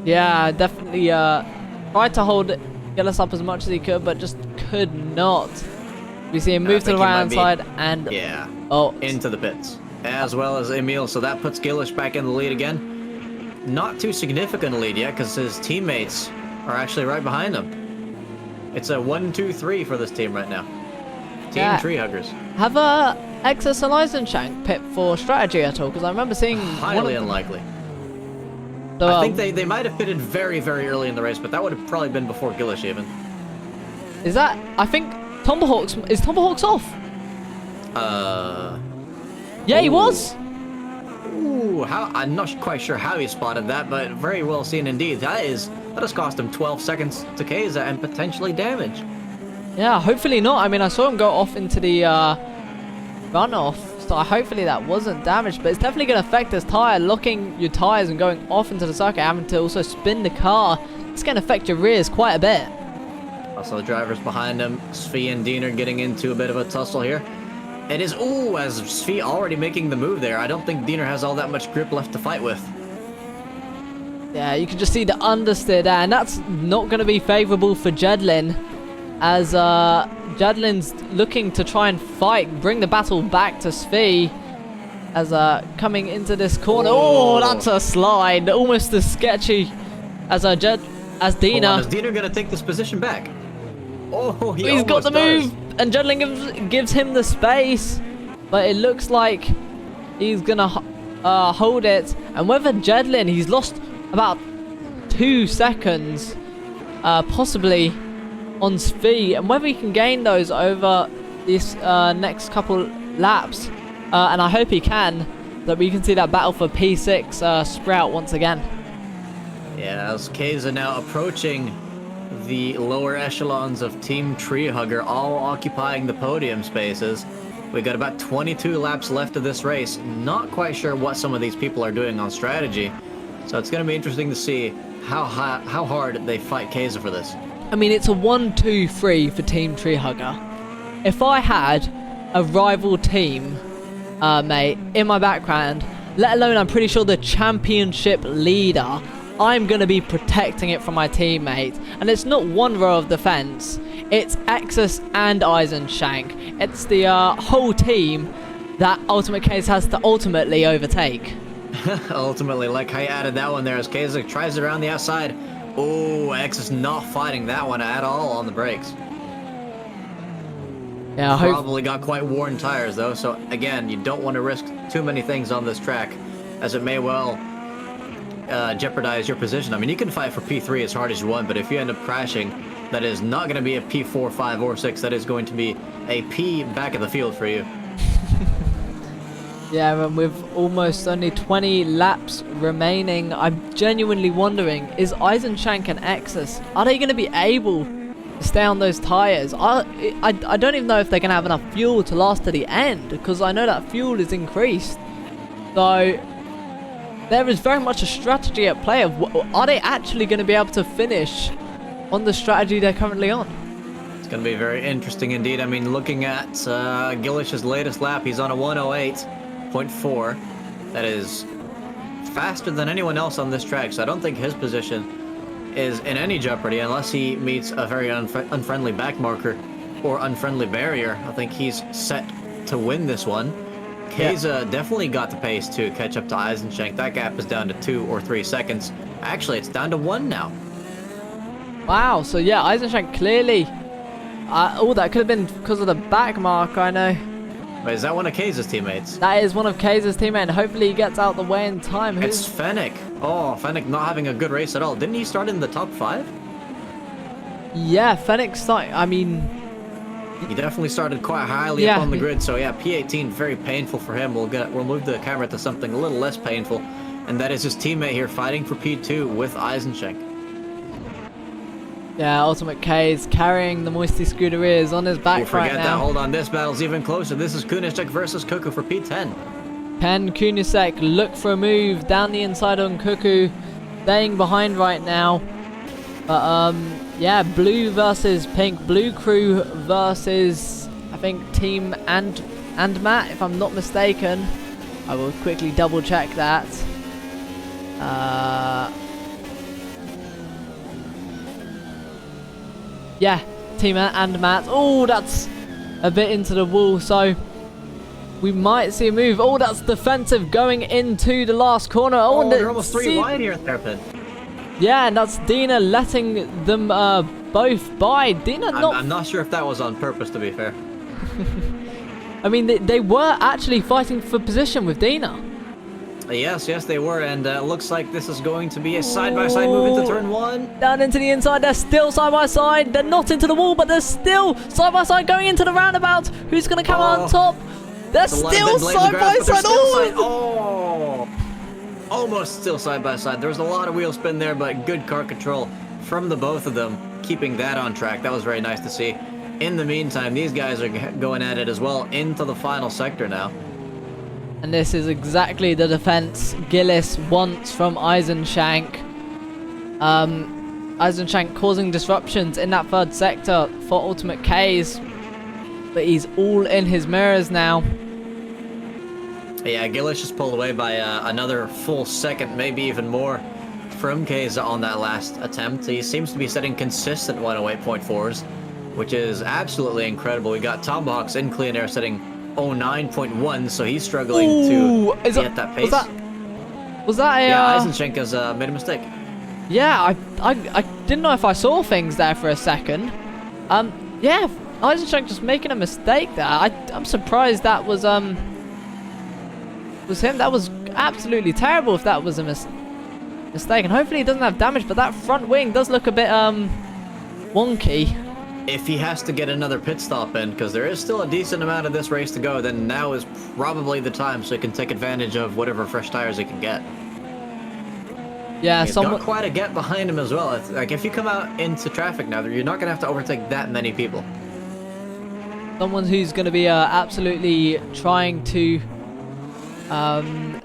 Yeah, definitely tried to hold Gillis up as much as he could, but just could not. We see him move to the right hand side and into the pits, as well as Emil, so that puts Gillis back in the lead again. Not too significant a lead yet, because his teammates are actually right behind him. It's a 1-2-3 for this team right now. Team Tree Huggers. Have Exus and Eisenshank pit for strategy at all? Because I remember seeing highly unlikely. So, I think they might have pitted very, very early in the race, but that would have probably been before Gillis even. Is that? I think Tomahawks. Is Tomahawks off? Yeah, he was. Ooh, I'm not quite sure how he spotted that, but very well seen indeed. That has cost him 12 seconds to Keza and potentially damage. Yeah, hopefully not. I mean, I saw him go off into the runoff, so hopefully that wasn't damaged, but it's definitely going to affect his tyre. Locking your tyres and going off into the circuit, having to also spin the car, it's going to affect your rears quite a bit. Also, the drivers behind him, Svi and Dean, are getting into a bit of a tussle here. It is, as Svi already making the move there. I don't think Diener has all that much grip left to fight with. Yeah, you can just see the understeer there, and that's not going to be favourable for Jedlin, as Jedlin's looking to try and fight, bring the battle back to Svi, as coming into this corner. Oh, that's a slide, almost as sketchy as Diener. Is Diener going to take this position back? Oh, he's got the move, and Jedlin gives him the space, but it looks like he's gonna hold it. And whether Jedlin, he's lost about 2 seconds, possibly on Svi, and whether he can gain those over this next couple laps, and I hope he can, that we can see that battle for P6 sprout once again. Yeah, as Keza now approaching the lower echelons of Team Tree Hugger, all occupying the podium spaces. We got about 22 laps left of this race. Not quite sure what some of these people are doing on strategy, so it's going to be interesting to see how hard they fight Keza for this. I mean, it's a 1-2-3 for Team Tree Hugger. If I had a rival team, mate, in my background, let alone I'm pretty sure the championship leader, I'm going to be protecting it from my teammates. And it's not one row of defense. It's Exus and Eisenshank. It's the whole team that Ultimate Case has to ultimately overtake. Ultimately, like how you added that one there as Keza tries it around the outside. Oh, Exus not fighting that one at all on the brakes. Yeah, Probably got quite worn tires though, so again, you don't want to risk too many things on this track, as it may well jeopardize your position. I mean, you can fight for P3 as hard as you want, but if you end up crashing, that is not going to be a P4, 5, or 6. That is going to be a P back of the field for you. Yeah, and with almost only 20 laps remaining, I'm genuinely wondering, is Eisenshank and Exus, are they going to be able to stay on those tyres? I don't even know if they're going to have enough fuel to last to the end, because I know that fuel is increased. So there is very much a strategy at play of, are they actually going to be able to finish on the strategy they're currently on? It's going to be very interesting indeed. I mean, looking at Gillish's latest lap, he's on a 108.4. That is faster than anyone else on this track, so I don't think his position is in any jeopardy unless he meets a very unfriendly back marker or unfriendly barrier. I think he's set to win this one. Keza definitely got the pace to catch up to Eisenshank. That gap is down to 2 or 3 seconds. Actually, it's down to 1 now. Wow, so yeah, Eisenshank clearly... that could have been because of the back mark, I know. Wait, is that one of Keza's teammates? That is one of Keza's teammates, and hopefully he gets out the way in time. It's Fennec. Oh, Fennec not having a good race at all. Didn't he start in the top 5? Yeah, Fenix, I mean, He definitely started quite highly up on the grid, so yeah, P18 very painful for him. We'll move the camera to something a little less painful, and that is his teammate here fighting for P2 with Eisenschenk. yeah, Ultimate K is carrying the Moisty Scuderia on his back Forget right that. now. Hold on, this battle's even closer. This is Kunisek versus Cuckoo for P10. Pen Kunisek look for a move down the inside on Cuckoo, staying behind right now. But yeah, blue versus pink, blue crew versus I think Team and Matt, if I'm not mistaken. I will quickly double check that. Yeah, Team and Matt. Oh, that's a bit into the wall, so we might see a move. Oh, that's defensive going into the last corner. Oh, they're almost 3 wide here at Terrapin. Yeah, and that's Dina letting them both by. Dina I'm not sure if that was on purpose, to be fair. I mean, they were actually fighting for position with Dina. Yes, they were, and looks like this is going to be a side-by-side move into turn 1. Down into the inside, they're still side-by-side. They're not into the wall, but they're still side-by-side going into the roundabout. Who's going to come on top? They're still side-by-side. Oh! Almost still side-by-side. There was a lot of wheel spin there, but good car control from the both of them, keeping that on track. That was very nice to see. In the meantime, these guys are going at it as well into the final sector now. And this is exactly the defense Gillis wants from Eisenschenk. Eisenschenk causing disruptions in that third sector for Ultimate K's. But he's all in his mirrors now. Yeah, Gillis just pulled away by another full second, maybe even more, from K's on that last attempt. He seems to be setting consistent 108.4s, which is absolutely incredible. We got Tomahawks in clean air setting 09.1, so he's struggling to get that pace. Was that a... Yeah, Eisenschenk has made a mistake. Yeah, I didn't know if I saw things there for a second. Yeah, Eisenschenk just making a mistake there. I'm surprised that was him. That was absolutely terrible if that was a mistake. And hopefully he doesn't have damage, but that front wing does look a bit wonky. If he has to get another pit stop in, because there is still a decent amount of this race to go, then now is probably the time so he can take advantage of whatever fresh tires he can get. Yeah, He's got quite a gap behind him as well. It's like if you come out into traffic now, you're not going to have to overtake that many people. Someone who's going to be absolutely trying to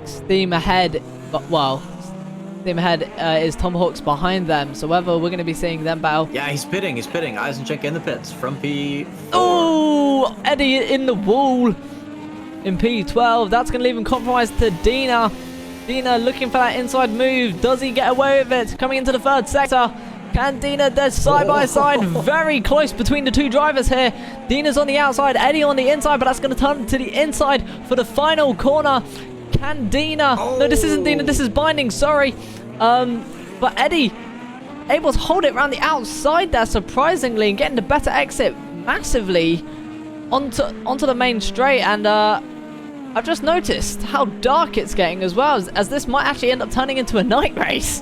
steam ahead, steam ahead is Tomahawks behind them, so whether we're going to be seeing them battle. Yeah, he's pitting. Eisenschenk in the pits from P4. Oh, Eddie in the wall in P12. That's going to leave him compromised to Dina. Dina looking for that inside move. Does he get away with it? Coming into the third sector. Can Dina? They're side by side. Very close between the two drivers here. Dina's on the outside, Eddie on the inside, but that's going to turn to the inside for the final corner. Can Dina? No, this isn't Dina. This is Binding. Sorry. But Eddie able to hold it around the outside there, surprisingly, and getting the better exit massively onto the main straight. And I've just noticed how dark it's getting as well, as this might actually end up turning into a night race.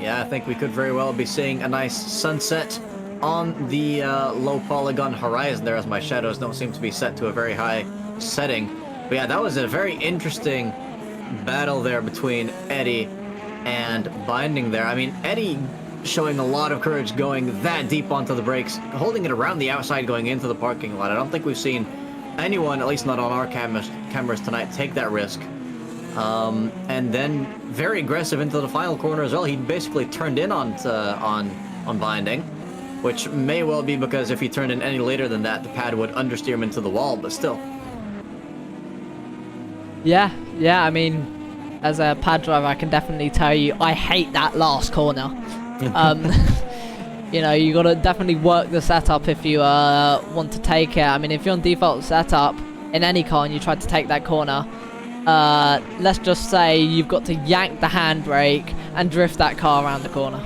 Yeah, I think we could very well be seeing a nice sunset on the low polygon horizon there, as my shadows don't seem to be set to a very high setting. But yeah, that was a very interesting battle there between Eddie and Binding there. I mean, Eddie showing a lot of courage going that deep onto the brakes, holding it around the outside going into the parking lot. I don't think we've seen anyone, at least not on our cameras tonight, take that risk. And then very aggressive into the final corner as well. He basically turned in on Binding, which may well be because if he turned in any later than that, the pad would understeer him into the wall, but still. Yeah, I mean, as a pad driver, I can definitely tell you, I hate that last corner. You know, you gotta definitely work the setup if you want to take it. I mean, if you're on default setup in any car and you try to take that corner, let's just say you've got to yank the handbrake and drift that car around the corner.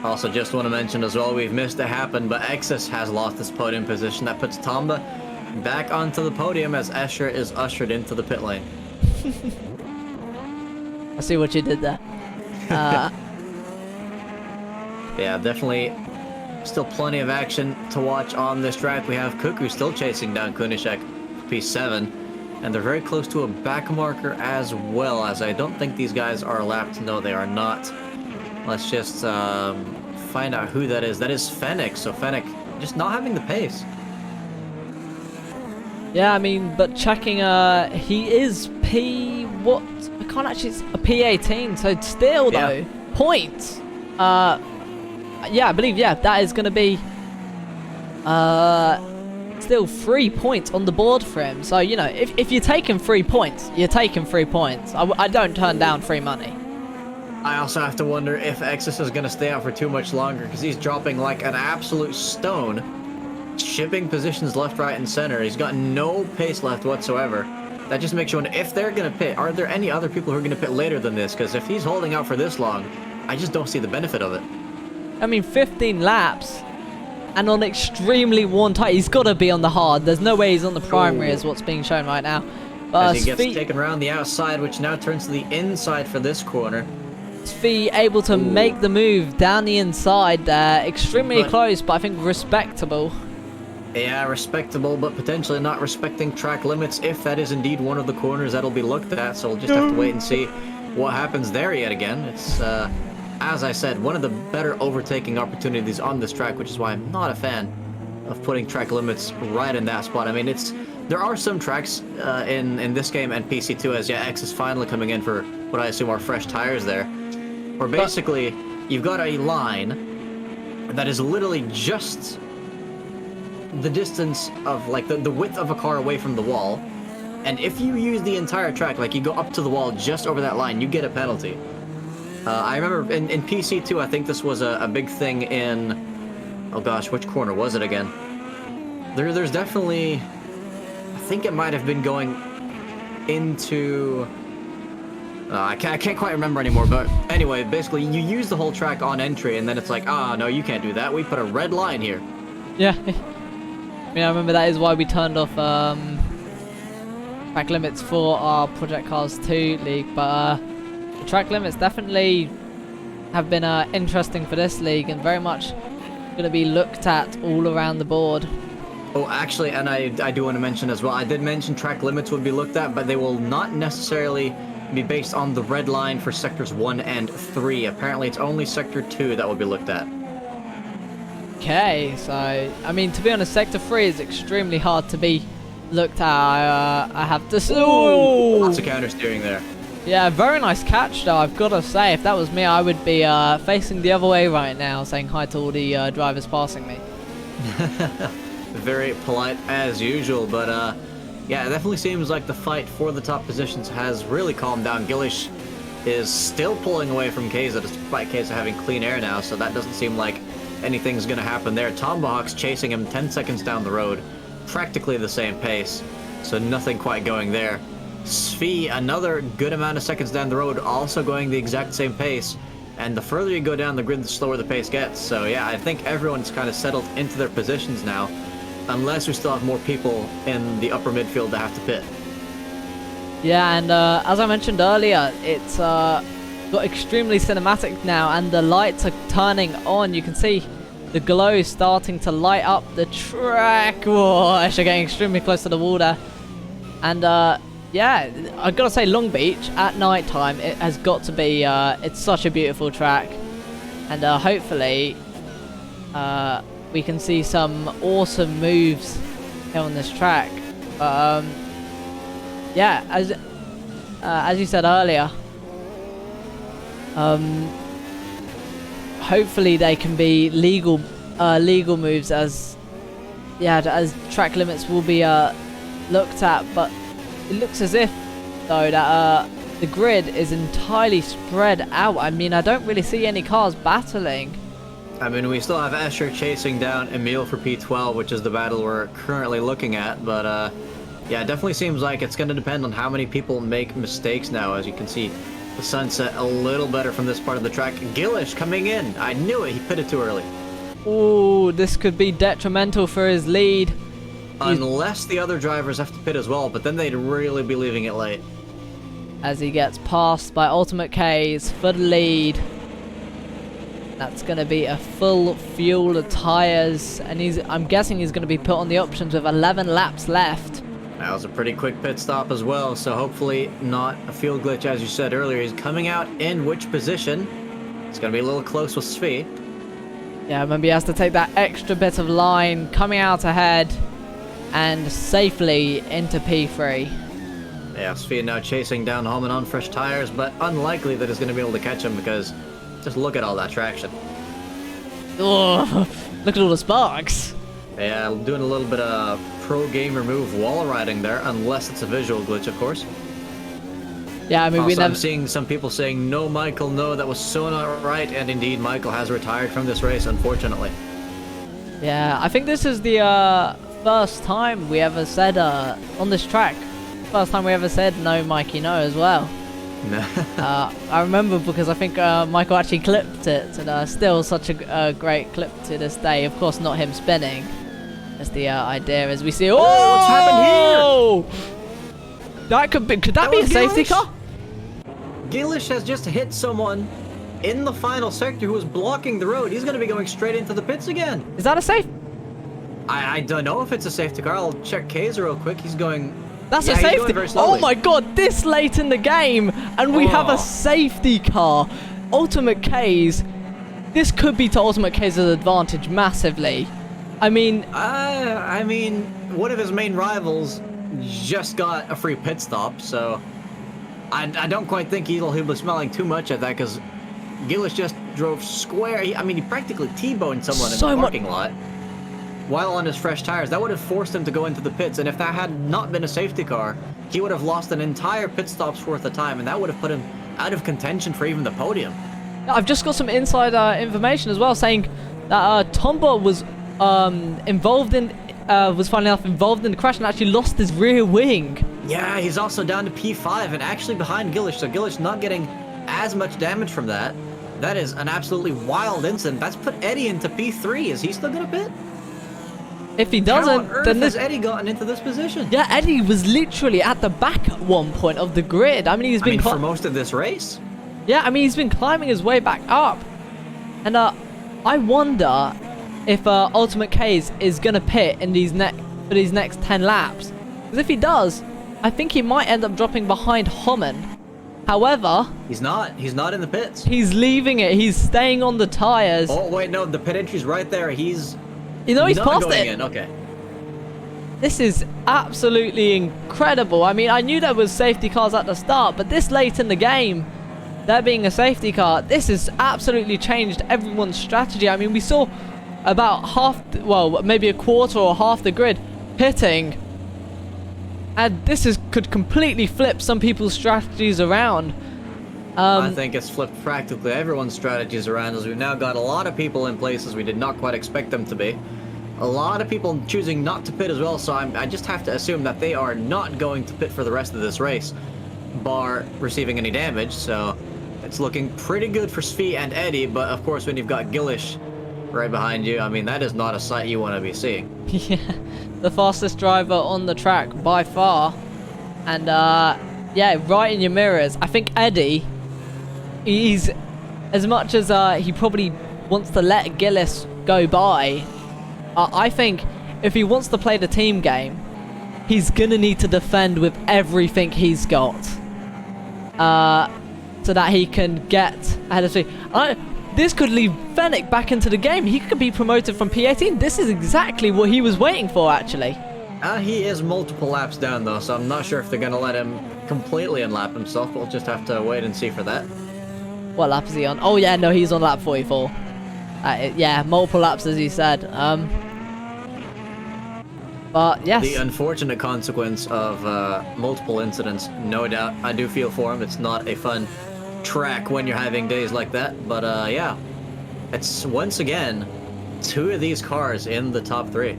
Also, just want to mention as well, we've missed it happen, but Exus has lost his podium position. That puts Tomba back onto the podium as Escher is ushered into the pit lane. I see what you did there. Yeah, definitely Still plenty of action to watch on this track. We have Cuckoo still chasing down Kunishek for P7. And they're very close to a back marker as well, as I don't think these guys are lapped. No, they are not. Let's just find out who that is. That is Fennec. So Fennec just not having the pace. Yeah, I mean, but checking, he is what? I can't actually, it's a P18, so still though, Yeah. points. Yeah, I believe, yeah, that is going to be, still 3 points on the board for him. So, you know, if you're taking 3 points, you're taking 3 points. I don't turn down free money. I also have to wonder if Exus is going to stay out for too much longer, because he's dropping like an absolute stone, shipping positions left, right, and center. He's got no pace left whatsoever. That just makes you wonder if they're going to pit. Are there any other people who are going to pit later than this? Because if he's holding out for this long, I just don't see the benefit of it. I mean, 15 laps and on extremely worn tire. He's got to be on the hard. There's no way he's on the primary as what's being shown right now. As he gets taken around the outside, which now turns to the inside for this corner. Svi able to make the move down the inside there. Extremely close, but I think respectable. Yeah, respectable, but potentially not respecting track limits if that is indeed one of the corners that'll be looked at. So we'll just have to wait and see what happens there yet again. It's, as I said, one of the better overtaking opportunities on this track, which is why I'm not a fan of putting track limits right in that spot. I mean, there are some tracks in this game and PC2, as X is finally coming in for what I assume are fresh tires there, where basically you've got a line that is literally just the distance of like the width of a car away from the wall, and if you use the entire track, like you go up to the wall just over that line, you get a penalty. I remember in PC2, I think this was a big thing in, oh gosh, which corner was it again? There's definitely, I think it might have been going into, I can't quite remember anymore, but anyway, basically you use the whole track on entry, and then it's like, no, you can't do that. We put a red line here. Yeah. I mean, I remember that is why we turned off track limits for our Project Cars 2 league, but the track limits definitely have been interesting for this league and very much going to be looked at all around the board. Oh, actually, and I do want to mention as well, I did mention track limits would be looked at, but they will not necessarily be based on the red line for sectors 1 and 3. Apparently, it's only sector 2 that will be looked at. Okay, so, I mean, to be honest, sector 3 is extremely hard to be looked at. I have to... Ooh, lots of counter steering there. Yeah, very nice catch though, I've got to say. If that was me, I would be facing the other way right now, saying hi to all the drivers passing me. Very polite as usual, but yeah, it definitely seems like the fight for the top positions has really calmed down. Gillish is still pulling away from Keza, despite Keza having clean air now, so that doesn't seem like anything's going to happen there. Tomahawk's chasing him 10 seconds down the road, practically the same pace, so nothing quite going there. Svi, another good amount of seconds down the road, also going the exact same pace, and the further you go down the grid, the slower the pace gets. So yeah, I think everyone's kind of settled into their positions now, unless we still have more people in the upper midfield that have to pit. Yeah, and as I mentioned earlier, it's got extremely cinematic now, and the lights are turning on. You can see the glow starting to light up the track. Whoa, actually getting extremely close to the water. And yeah, I've got to say, Long Beach at night time, it has got to be, it's such a beautiful track. And hopefully we can see some awesome moves here on this track. Yeah, as you said earlier, hopefully they can be legal moves, as track limits will be looked at. But it looks as if though that the grid is entirely spread out. I mean, I don't really see any cars battling. I mean, we still have Escher chasing down Emil for P12, which is the battle we're currently looking at, but yeah, it definitely seems like it's going to depend on how many people make mistakes now. As you can see, the sunset a little better from this part of the track. Gillish coming in. I knew it. He pitted too early. Ooh, this could be detrimental for his lead. Unless the other drivers have to pit as well, but then they'd really be leaving it late. As he gets passed by Ultimate K's for the lead. That's going to be a full fuel of tyres, and I'm guessing he's going to be put on the options with 11 laps left. That was a pretty quick pit stop as well, so hopefully not a fuel glitch as you said earlier. He's coming out in which position? It's going to be a little close with Svi. Yeah, maybe he has to take that extra bit of line, coming out ahead, and safely into P3. Yeah, Svi now chasing down Homan on fresh tires, but unlikely that he's going to be able to catch him because just look at all that traction. Oh, look at all the sparks. Yeah, doing a little bit of pro gamer move wall riding there, unless it's a visual glitch, of course. Yeah, I mean, also, I'm seeing some people saying, no, Michael, no, that was so not right, and indeed, Michael has retired from this race, unfortunately. Yeah, I think this is the first time we ever said, on this track, first time we ever said, no, Mikey, no, as well. I remember because I think Michael actually clipped it, and still such a great clip to this day. Of course, not him spinning. That's the idea as we see. Oh, what's happened here? That could that be a safety car? Gilish has just hit someone in the final sector who was blocking the road. He's going to be going straight into the pits again. Is that a safe? I don't know if it's a safety car. I'll check Kaiser real quick. He's going... That's a safety. Oh my god, this late in the game, and we have a safety car. Ultimate K's. This could be to Ultimate K's advantage massively. I mean, one of his main rivals just got a free pit stop, so I don't quite think he'll be smelling too much at that because Gillis just drove square. He practically T-boned someone in the parking lot while on his fresh tires. That would have forced him to go into the pits, and if that had not been a safety car, he would have lost an entire pit stop's worth of time, and that would have put him out of contention for even the podium. I've just got some inside information as well, saying that Tombo was involved in the crash and actually lost his rear wing. Yeah, he's also down to P5 and actually behind Gillish, so Gillish not getting as much damage from that. That is an absolutely wild incident. That's put Eddie into P3. Is he still gonna pit? If he doesn't, how on earth has Eddie gotten into this position? Yeah, Eddie was literally at the back at one point of the grid. He's been for most of this race. Yeah, he's been climbing his way back up, and I wonder if Ultimate K's is gonna pit in these next 10 laps. Because if he does, I think he might end up dropping behind Homan. However, he's not in the pits. He's leaving it. He's staying on the tires. Oh wait, no, the pit entry's right there. He's past it. In. Okay. This is absolutely incredible. I knew there was safety cars at the start, but this late in the game, there being a safety car, this has absolutely changed everyone's strategy. We saw about maybe a quarter or half the grid pitting, and this could completely flip some people's strategies around. I think it's flipped practically everyone's strategies around, as we've now got a lot of people in places we did not quite expect them to be. A lot of people choosing not to pit as well, so I just have to assume that they are not going to pit for the rest of this race, bar receiving any damage, so it's looking pretty good for Svi and Eddie, but of course when you've got Gillish right behind you, that is not a sight you want to be seeing. Yeah, the fastest driver on the track by far, and yeah, right in your mirrors. I think Eddie, he's, as much as he probably wants to let Gillis go by, I think if he wants to play the team game, he's gonna need to defend with everything he's got, so that he can get ahead of Svi. This could leave Fennec back into the game. He could be promoted from P18. This is exactly what he was waiting for, actually. He is multiple laps down, though, so I'm not sure if they're going to let him completely unlap himself. We'll just have to wait and see for that. What lap is he on? Oh, yeah, no, he's on lap 44. Yeah, multiple laps, as you said. But, yes. The unfortunate consequence of multiple incidents, no doubt. I do feel for him. It's not a fun track when you're having days like that, but yeah, it's once again 2 of these cars in the top 3.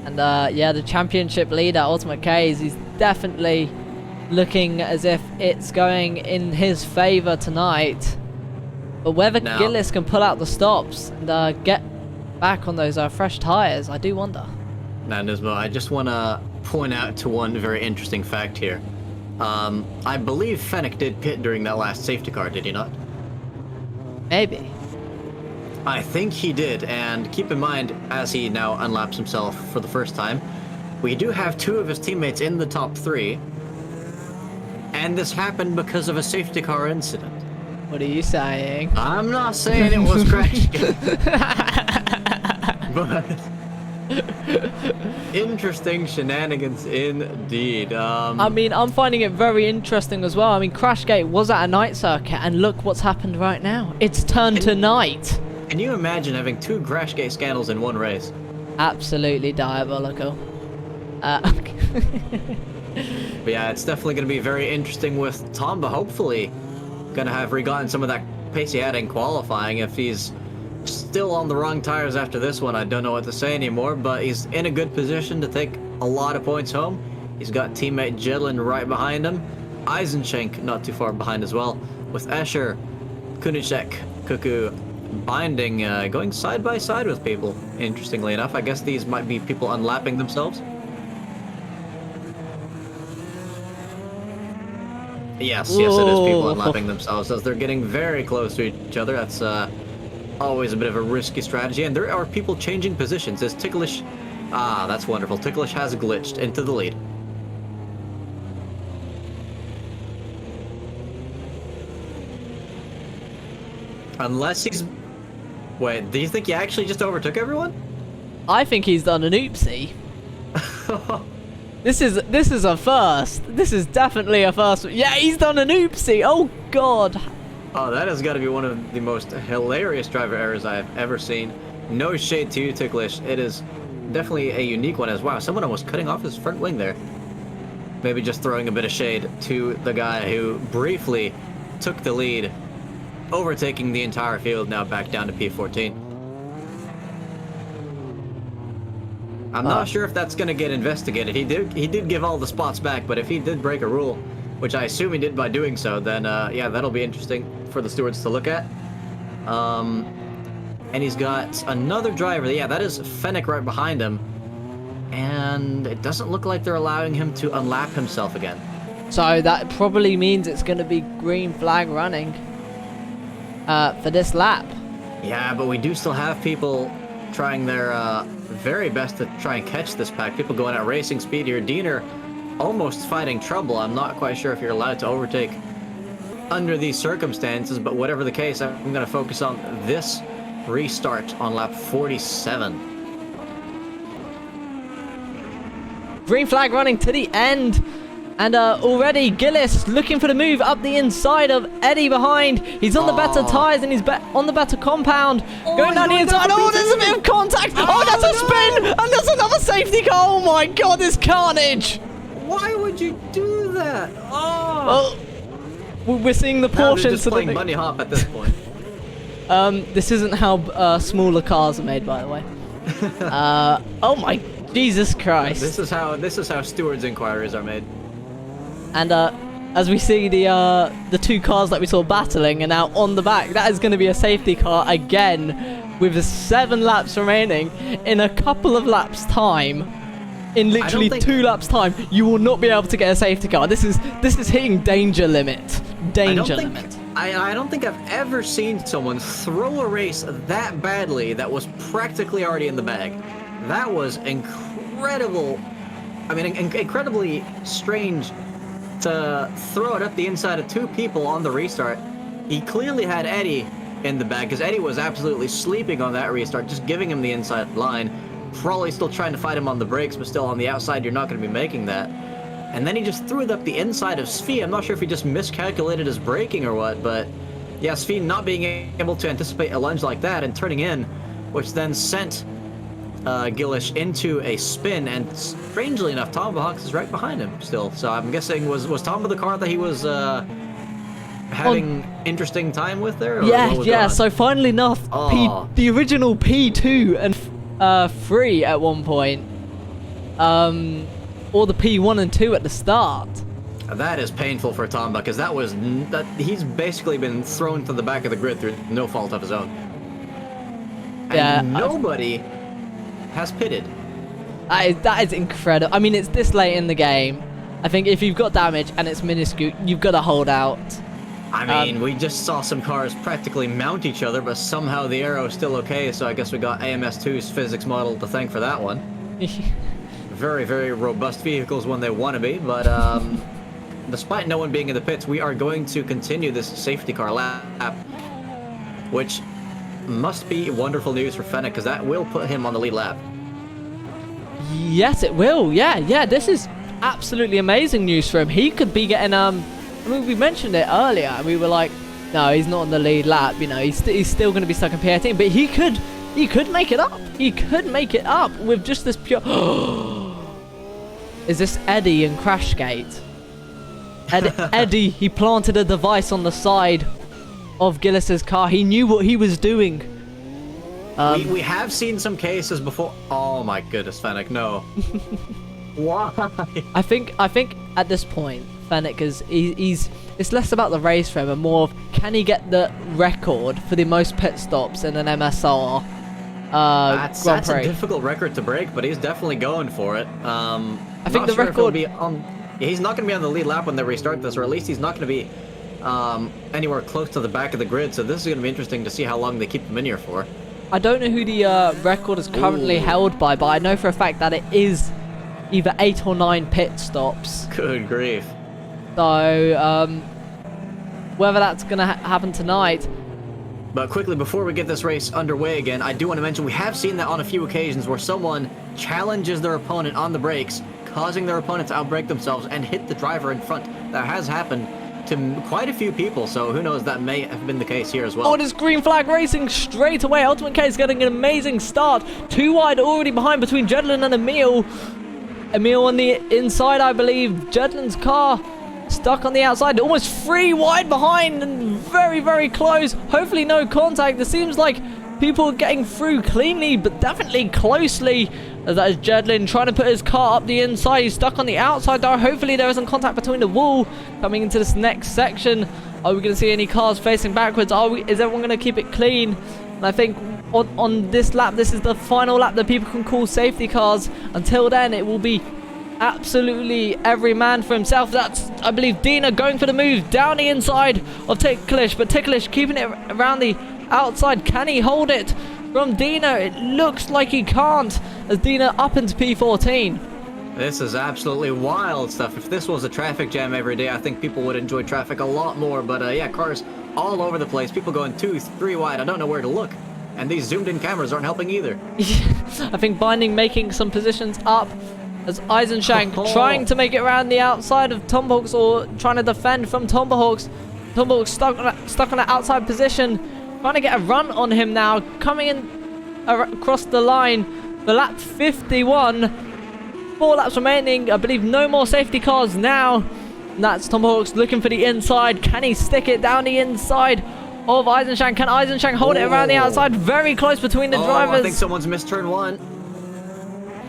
And yeah, the championship leader, Ultimate K's, he's definitely looking as if it's going in his favor tonight. But whether Gillis can pull out the stops and get back on those fresh tires, I do wonder. Now, Nismo, I just want to point out to one very interesting fact here. I believe Fennec did pit during that last safety car, did he not? Maybe. I think he did, and keep in mind, as he now unlaps himself for the first time, we do have 2 of his teammates in the top 3, and this happened because of a safety car incident. What are you saying? I'm not saying it was crashing, but interesting shenanigans indeed. I mean, I'm finding it very interesting as well. I mean, Crashgate was at a night circuit, and look what's happened right now. It's turned to night. Can you imagine having 2 Crashgate scandals in one race? Absolutely diabolical. But yeah, it's definitely going to be very interesting with Tomba, hopefully going to have regotten some of that pace he had in qualifying. If he's still on the wrong tires after this one, I don't know what to say anymore, but he's in a good position to take a lot of points home. He's got teammate Jedlin right behind him. Eisenschenk not too far behind as well, with Escher, Kunitschek, Cuckoo, Binding going side by side with people. Interestingly enough, I guess these might be people unlapping themselves. Yes, it is people unlapping themselves as they're getting very close to each other. That's always a bit of a risky strategy, and there are people changing positions as Ticklish... Ah, that's wonderful. Ticklish has glitched into the lead. Unless he's... Wait, do you think he actually just overtook everyone? I think he's done an oopsie. This is a first. This is definitely a first. Yeah, he's done an oopsie. Oh god. Oh, that has got to be one of the most hilarious driver errors I have ever seen. No shade to you, Ticklish. It is definitely a unique one as wow. Someone almost cutting off his front wing there. Maybe just throwing a bit of shade to the guy who briefly took the lead, overtaking the entire field, now back down to P14. I'm not sure if that's going to get investigated. He did give all the spots back, but if he did break a rule, which I assume he did by doing so, then yeah, that'll be interesting for the stewards to look at. And he's got another driver. Yeah, that is Fennec right behind him. And it doesn't look like they're allowing him to unlap himself again. So that probably means it's going to be green flag running for this lap. Yeah, but we do still have people trying their very best to try and catch this pack. People going at racing speed here. Diener almost fighting trouble. I'm not quite sure if you're allowed to overtake under these circumstances, but whatever the case, I'm going to focus on this restart on lap 47. Green flag running to the end. And already Gillis looking for the move up the inside of Eddie behind. He's on the better tyres and he's on the better compound. Going down the inside. Oh, there's a bit of contact. Oh, that's a spin. And there's another safety car. Oh my god, this carnage. Why would you do that? Oh. Well, we're seeing the portions. Just playing bunny hop at this point. This isn't how smaller cars are made, by the way. Oh my Jesus Christ. This is how stewards' inquiries are made. And as we see the 2 cars that we saw battling are now on the back, that is going to be a safety car again with 7 laps remaining. In a couple of laps time, in literally 2 laps time, you will not be able to get a safety car. This is hitting danger limit. Danger limit. I don't think I've ever seen someone throw a race that badly that was practically already in the bag. That was incredible. I mean, incredibly strange to throw it up the inside of 2 people on the restart. He clearly had Eddie in the bag because Eddie was absolutely sleeping on that restart, just giving him the inside line. Probably still trying to fight him on the brakes, but still on the outside, you're not going to be making that. And then he just threw it up the inside of Svi. I'm not sure if he just miscalculated his braking or what, but yeah, Svi not being able to anticipate a lunge like that and turning in, which then sent Gillish into a spin, and strangely enough, Tomba Hawks is right behind him still. So I'm guessing, was Tomba the car that he was having interesting time with there? Yeah. So finally enough, the original P2 and 3 at one point, or the P1 and 2 at the start. That is painful for Tomba because he's basically been thrown to the back of the grid through no fault of his own. And nobody has pitted. That is incredible. I mean, it's this late in the game. I think if you've got damage and it's minuscule, you've got to hold out. I mean, we just saw some cars practically mount each other, but somehow the aero is still okay, so I guess we got AMS2's physics model to thank for that one. Very, very robust vehicles when they want to be, but despite no one being in the pits, we are going to continue this safety car lap, which must be wonderful news for Fennec, because that will put him on the lead lap. Yes, it will. Yeah, this is absolutely amazing news for him. He could be getting, I mean, we mentioned it earlier, and we were like, no, he's not on the lead lap, you know, he's still going to be stuck in P18, but he could make it up. He could make it up with just this pure... Is this Eddie in Crashgate? Eddie, he planted a device on the side of Gillis's car. He knew what he was doing. We have seen some cases before. Oh my goodness, Fennec, no. Why? I think at this point, Fennec is it's less about the race for him and more of can he get the record for the most pit stops in an MSR. That's a difficult record to break, but he's definitely going for it. I think the record. He's not going to be on the lead lap when they restart this, or at least he's not going to be anywhere close to the back of the grid. So this is going to be interesting to see how long they keep him in here for. I don't know who the record is currently held by, but I know for a fact that it is either 8 or 9 pit stops. Good grief. So whether that's going to happen tonight. But quickly, before we get this race underway again, I do want to mention we have seen that on a few occasions where someone challenges their opponent on the brakes, causing their opponent to outbrake themselves and hit the driver in front. That has happened to quite a few people, so who knows, that may have been the case here as well. Oh, it is green flag racing straight away. Ultimate K is getting an amazing start. 2 wide already behind between Jedlin and Emil. Emil on the inside, I believe. Jedlin's car stuck on the outside, almost 3 wide behind and very, very close. Hopefully no contact. It seems like people are getting through cleanly, but definitely closely. As that is Jedlin trying to put his car up the inside. He's stuck on the outside though. Hopefully there isn't contact between the wall coming into this next section. Are we going to see any cars facing backwards? Is everyone going to keep it clean? And I think on this lap, this is the final lap that people can call safety cars. Until then, it will be absolutely every man for himself. That's, I believe, Dina going for the move down the inside of Ticklish, but Ticklish keeping it around the outside. Can he hold it from Dina? It looks like he can't, as Dina up into P14. This is absolutely wild stuff. If this was a traffic jam every day, I think people would enjoy traffic a lot more. But yeah, cars all over the place. People going 2, 3 wide. I don't know where to look. And these zoomed-in cameras aren't helping either. I think Binding making some positions up as Eisenshank trying to make it around the outside of Tomahawks, or trying to defend from Tomahawks. Tomahawks stuck on an outside position, trying to get a run on him now, coming in across the line for lap 51. 4 laps remaining. I believe no more safety cars now. And that's Tomahawks looking for the inside. Can he stick it down the inside of Eisenshank? Can Eisenshank hold it around the outside? Very close between the drivers. I think someone's missed turn 1.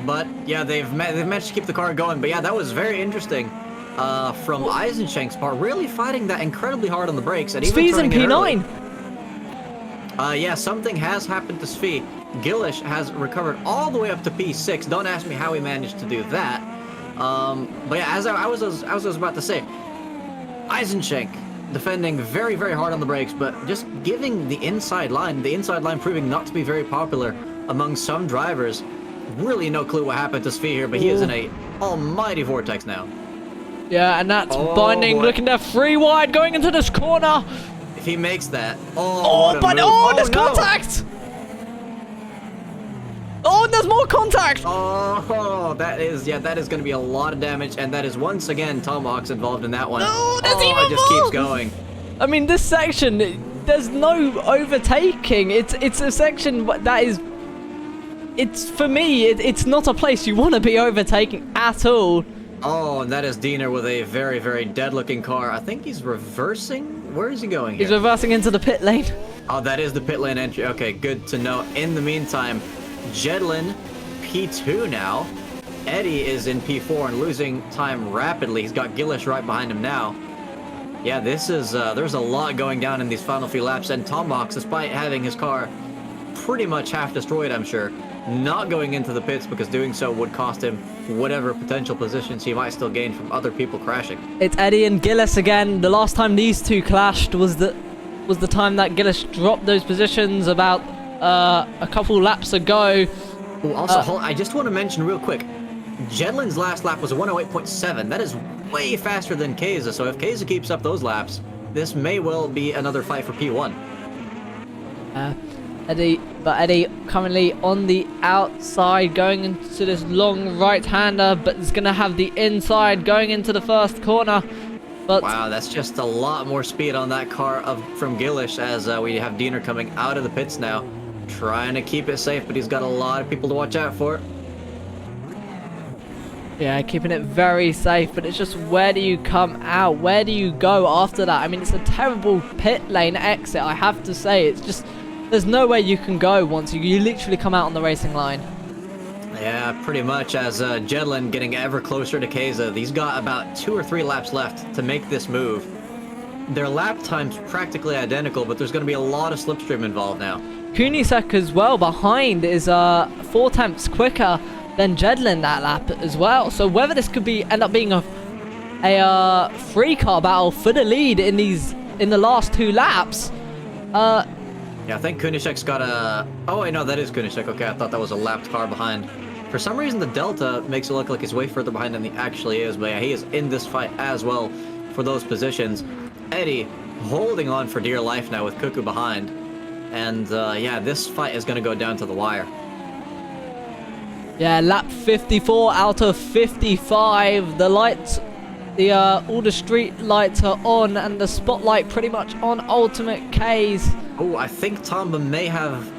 But yeah, they've managed to keep the car going. But yeah, that was very interesting from Eisenshank's part. Really fighting that incredibly hard on the brakes. And even Svee's in P9. Yeah, something has happened to Svee. Gillish has recovered all the way up to P6. Don't ask me how he managed to do that. But yeah, as I was about to say, Eisenshank defending very, very hard on the brakes, but just giving the inside line proving not to be very popular among some drivers. Really no clue what happened to Svee here, but he is in a almighty vortex now. Yeah, and that's Binding looking to 3 wide going into this corner. If he makes that, there's contact! Oh, there's more contact! Oh, that is going to be a lot of damage, and that is once again Tomahawk's involved in that one. No, there's even it just more! keeps going. I mean, this section, there's no overtaking. It's a section that is... It's, for me, it's not a place you want to be overtaking at all. Oh, and that is Diener with a very, very dead-looking car. I think he's reversing. Where is he going here? He's reversing into the pit lane. Oh, that is the pit lane entry. Okay, good to know. In the meantime, Jedlin, P2 now. Eddie is in P4 and losing time rapidly. He's got Gillish right behind him now. Yeah, this is, there's a lot going down in these final few laps. And Tomahawk, despite having his car pretty much half destroyed, I'm sure, not going into the pits because doing so would cost him whatever potential positions he might still gain from other people crashing. It's Eddie and Gillis again. The last time these two clashed was the time that Gillis dropped those positions about a couple laps ago. Ooh, also, I just want to mention real quick, Jedlin's last lap was a 108.7. That is way faster than Keza, so if Keza keeps up those laps, this may well be another fight for P1. Eddie currently on the outside going into this long right-hander, but is going to have the inside going into the first corner. But wow, that's just a lot more speed on that car from Gillish as we have Diener coming out of the pits now, trying to keep it safe, but he's got a lot of people to watch out for. Yeah, keeping it very safe, but it's just where do you come out? Where do you go after that? I mean, it's a terrible pit lane exit, I have to say. It's just, there's nowhere you can go once you literally come out on the racing line. Yeah, pretty much, as Jedlin getting ever closer to Keza. He's got about 2 or 3 laps left to make this move. Their lap time's practically identical, but there's going to be a lot of slipstream involved now. Kunisek as well behind is 4 tenths quicker than Jedlin that lap as well. So whether this could end up being a free car battle for the lead in the last 2 laps. Yeah, I think Kunisek's got a... Oh, wait, no, that is Kunisek. Okay, I thought that was a lapped car behind. For some reason, the Delta makes it look like he's way further behind than he actually is. But yeah, he is in this fight as well for those positions. Eddie holding on for dear life now with Cuckoo behind. And yeah, this fight is going to go down to the wire. Yeah, lap 54 out of 55. The lights, all the street lights are on, and the spotlight pretty much on Ultimate K's. Oh, I think Tomba may have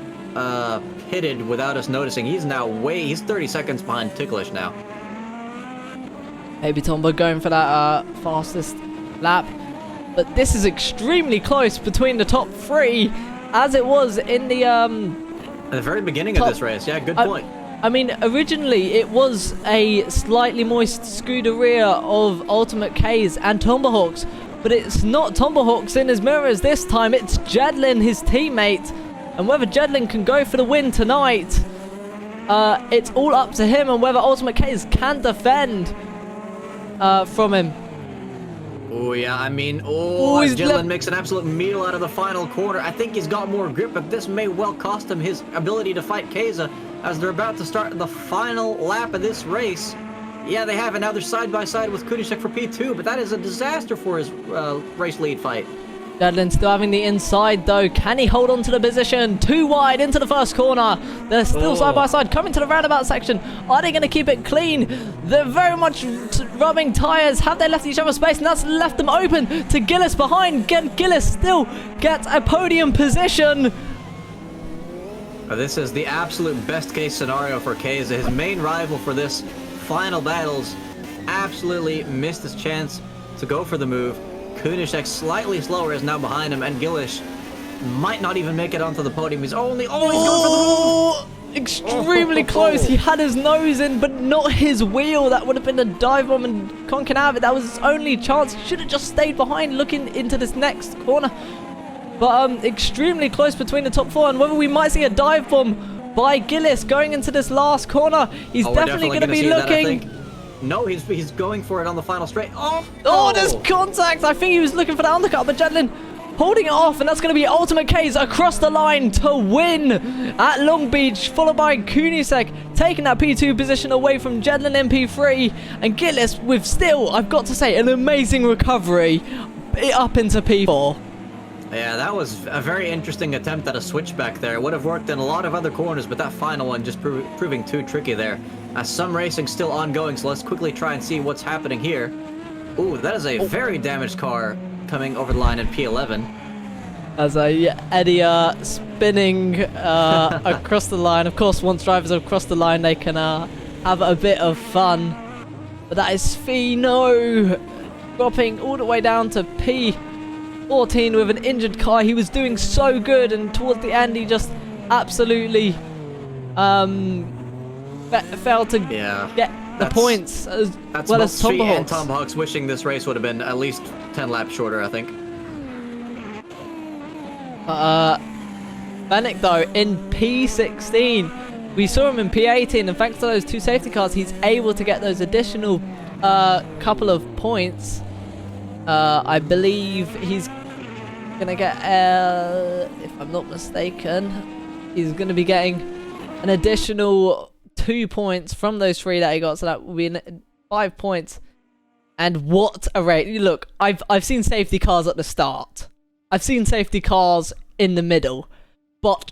pitted without us noticing. He's 30 seconds behind Ticklish now. Maybe Tomba going for that fastest lap. But this is extremely close between the top 3, as it was in the... At the very beginning of this race. Yeah, good point. I mean, originally it was a slightly moist Scuderia of Ultimate K's and Tomahawks, but it's not Tomahawks in his mirrors this time, it's Jedlin, his teammate, and whether Jedlin can go for the win tonight, it's all up to him, and whether Ultimate K's can defend from him. Oh, yeah, I mean, Jedlin makes an absolute meal out of the final corner. I think he's got more grip, but this may well cost him his ability to fight Keza as they're about to start the final lap of this race. Yeah, they have another side-by-side with Kunisek for P2, but that is a disaster for his race lead fight. Jedlin still having the inside though. Can he hold on to the position? Too wide into the first corner. They're still side by side coming to the roundabout section. Are they going to keep it clean? They're very much rubbing tyres. Have they left each other space? And that's left them open to Gillis behind. Gillis still gets a podium position. This is the absolute best case scenario for Keza. His main rival for this final battles absolutely missed his chance to go for the move. Kunisek slightly slower is now behind him, and Gillish might not even make it onto the podium. He's going for the move! Extremely close. He had his nose in, but not his wheel. That would have been a dive bomb, and Konkanavit, that was his only chance. He should have just stayed behind looking into this next corner. But extremely close between the top 4, and whether we might see a dive bomb by Gillis going into this last corner. He's definitely going to be looking. No, he's going for it on the final straight. Oh, there's contact. I think he was looking for the undercut, but Jedlin holding it off, and that's going to be Ultimate K's across the line to win at Long Beach, followed by Kunisek taking that P2 position away from Jedlin in P3, and Gillis with still, I've got to say, an amazing recovery up into P4. Yeah, that was a very interesting attempt at a switchback there. It would have worked in a lot of other corners, but that final one just proving too tricky there. Some racing still ongoing, so let's quickly try and see what's happening here. Ooh, that is a very damaged car coming over the line in P11. As Eddie spinning across the line. Of course, once drivers are across the line, they can have a bit of fun. But that is Fino dropping all the way down to P14 with an injured car. He was doing so good, and towards the end, he just absolutely failed to get the points as well as Tomahawks. And Tomahawks wishing this race would have been at least 10 laps shorter, I think. Fennec, though, in P16, we saw him in P18, and thanks to those 2 safety cars, he's able to get those additional couple of points. I believe he's gonna get, if I'm not mistaken, he's gonna be getting an additional 2 points from those 3 that he got, so that will be 5 points. And what a rate! Look, I've seen safety cars at the start. I've seen safety cars in the middle, but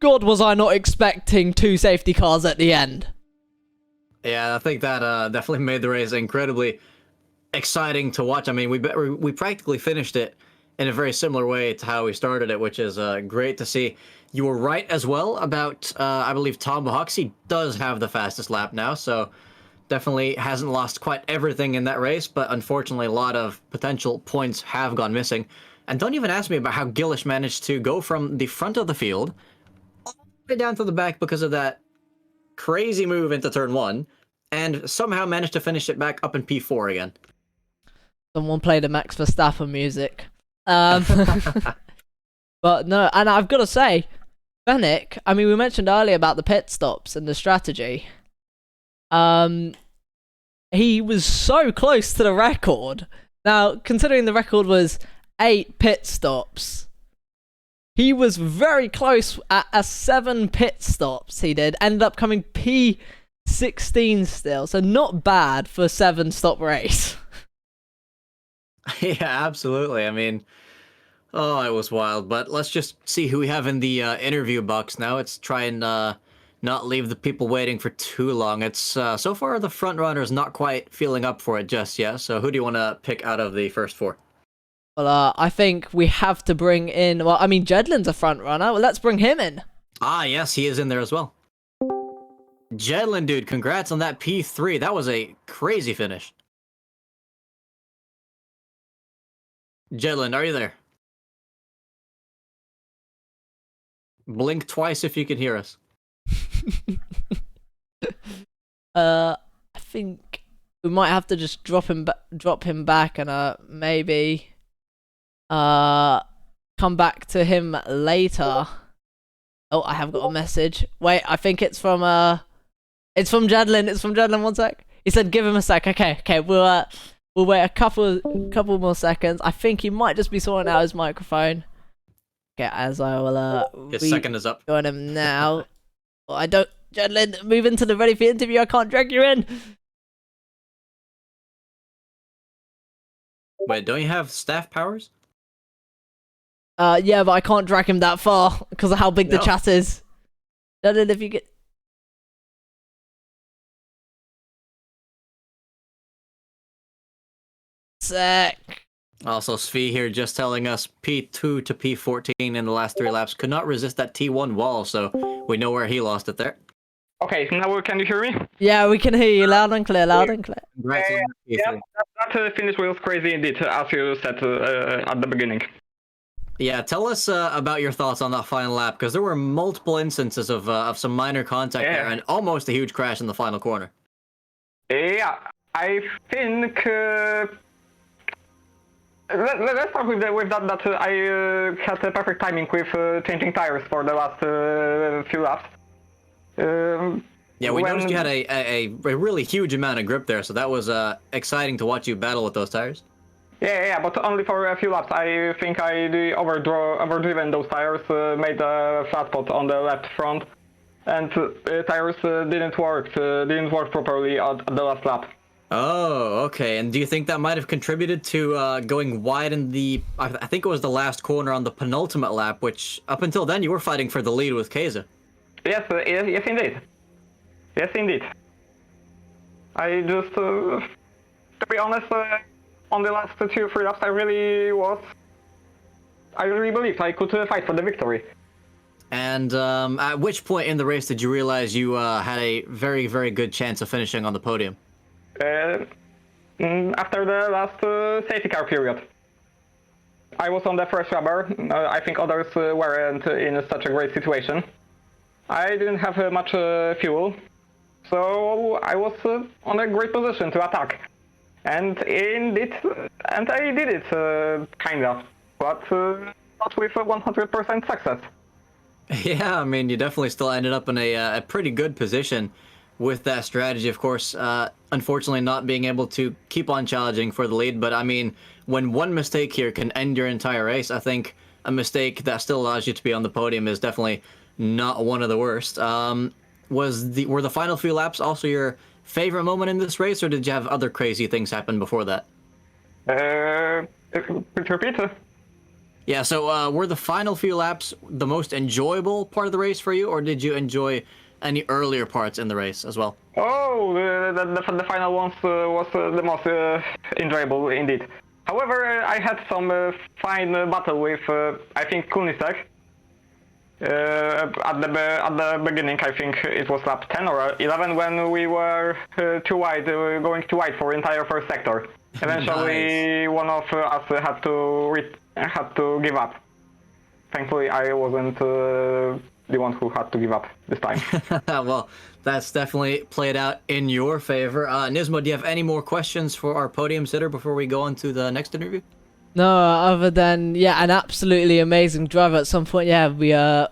God, was I not expecting 2 safety cars at the end. Yeah, I think that definitely made the race incredibly exciting to watch. I mean, we practically finished it in a very similar way to how we started it, which is great to see. You were right as well about, I believe, Tom Bucks. He does have the fastest lap now, so definitely hasn't lost quite everything in that race, but unfortunately a lot of potential points have gone missing. And don't even ask me about how Gillish managed to go from the front of the field all the way down to the back because of that crazy move into turn 1, and somehow managed to finish it back up in P4 again. Someone played the Max Verstappen music. But no, and I've got to say, Fennec, I mean, we mentioned earlier about the pit stops and the strategy. He was so close to the record. Now, considering the record was 8 pit stops, he was very close at 7 pit stops. He did ended up coming P16 still, so not bad for a 7-stop race. Yeah, absolutely. I mean, oh, it was wild. But let's just see who we have in the interview box now. Let's try and not leave the people waiting for too long. It's so far the front runner is not quite feeling up for it just yet. So who do you want to pick out of the first 4? Well, I think we have to bring in. Well, I mean, Jedlin's a front runner. Well, let's bring him in. Ah, yes, he is in there as well. Jedlin, dude, congrats on that P3. That was a crazy finish. Jedlin, are you there? Blink twice if you can hear us. I think we might have to just drop him back, and maybe come back to him later. Oh, I have got a message. Wait, I think it's from Jedlin. It's from Jedlin. 1 sec. He said give him a sec. Okay. We'll wait a couple more seconds. I think he might just be sorting out his microphone. Okay, as I will his second is up. Join him now. Oh, I don't. Jedlin, move into the ready for interview. I can't drag you in. Wait, don't you have staff powers? Yeah, but I can't drag him that far because of how big the chat is. Jedlin, if you get. Sec. Also, Svi here just telling us P2 to P14 in the last 3 laps could not resist that T1 wall, so we know where he lost it there. Okay, now can you hear me? Yeah, we can hear you loud and clear, Congrats on Yeah, that finish was crazy indeed, as you said at the beginning. Yeah, tell us about your thoughts on that final lap, because there were multiple instances of some minor contact there, and almost a huge crash in the final corner. Yeah, I think... let's start with that I had a perfect timing with changing tires for the last few laps. Yeah, we noticed you had a really huge amount of grip there, so that was exciting to watch you battle with those tires. Yeah, but only for a few laps. I think I overdriven those tires, made a flat spot on the left front, and tires didn't work properly at the last lap. Oh, okay. And do you think that might have contributed to going wide in the... I think it was the last corner on the penultimate lap, which up until then you were fighting for the lead with Keza. Yes, indeed. Yes, indeed. I just, to be honest, on the last 2 or 3 laps, I really believed I could fight for the victory. And at which point in the race did you realize you had a very, very good chance of finishing on the podium? After the last safety car period. I was on the first rubber. I think others weren't in such a great situation. I didn't have much fuel, so I was on a great position to attack. And I did it, kind of, but not with 100% success. Yeah, I mean, you definitely still ended up in a pretty good position with that strategy. Of course, unfortunately, not being able to keep on challenging for the lead. But I mean, when one mistake here can end your entire race, I think a mistake that still allows you to be on the podium is definitely not one of the worst. Were the final few laps also your favorite moment in this race, or did you have other crazy things happen before that? Could you repeat? Yeah, so were the final few laps the most enjoyable part of the race for you, or did you enjoy any earlier parts in the race as well? Oh, the final ones was the most enjoyable indeed. However, I had some fine battle with I think Kunisek. At the beginning, I think it was lap 10 or 11 when we were too wide, going too wide for entire first sector. Eventually, one of us had to give up. Thankfully, I wasn't the one who had to give up this time. Well, that's definitely played out in your favor. Nismo, do you have any more questions for our podium sitter before we go on to the next interview? No, other than yeah, an absolutely amazing driver. At some point, yeah, we well,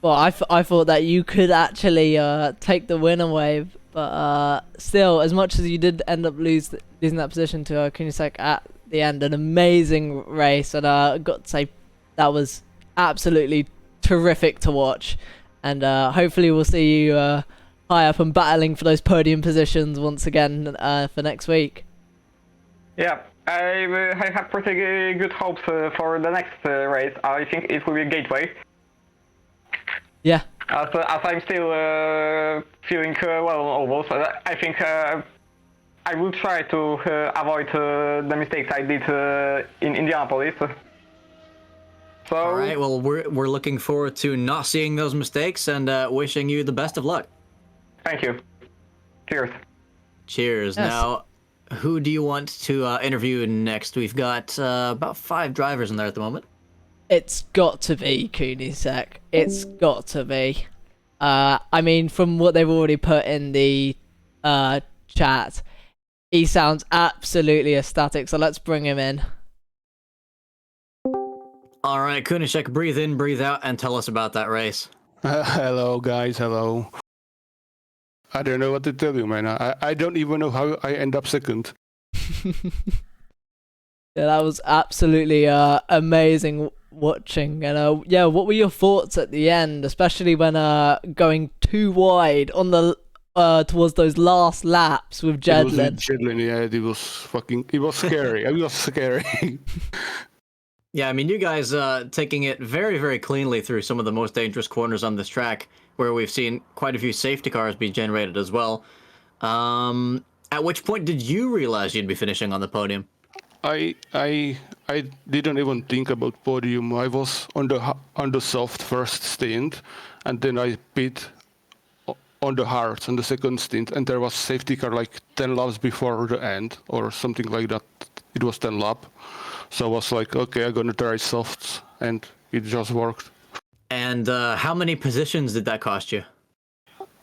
I thought that you could actually take the win away, but still, as much as you did end up losing that position to Kunisek at the end, an amazing race, and got to say that was absolutely terrific to watch, and hopefully we'll see you high up and battling for those podium positions once again for next week. Yeah, I have pretty good hopes for the next race. I think it will be Gateway. Yeah. As I'm still feeling well on ovals, I think I will try to avoid the mistakes I did in Indianapolis. So, All right, well, we're looking forward to not seeing those mistakes and wishing you the best of luck. thank you. Cheers. Cheers. Yes. Now, who do you want to interview next? We've got about 5 drivers in there at the moment. It's got to be Kunisek. It's got to be. I mean, from what they've already put in the chat, he sounds absolutely ecstatic. So let's bring him in. All right, Kunishek, breathe in, breathe out, and tell us about that race. Hello, guys. Hello. I don't know what to tell you, man. I don't even know how I end up second. Yeah, that was absolutely amazing watching. And yeah, what were your thoughts at the end, especially when going too wide on the towards those last laps with Jedlin? Jedlin, yeah, it was scary. It was scary. Yeah, I mean, you guys taking it very, very cleanly through some of the most dangerous corners on this track, where we've seen quite a few safety cars be generated as well. At which point did you realize you'd be finishing on the podium? I didn't even think about podium. I was on the soft first stint, and then I pit on the hard on the second stint, and there was safety car like 10 laps before the end or something like that. It was 10 lap. So I was like, okay, I'm gonna try softs, and it just worked. And how many positions did that cost you?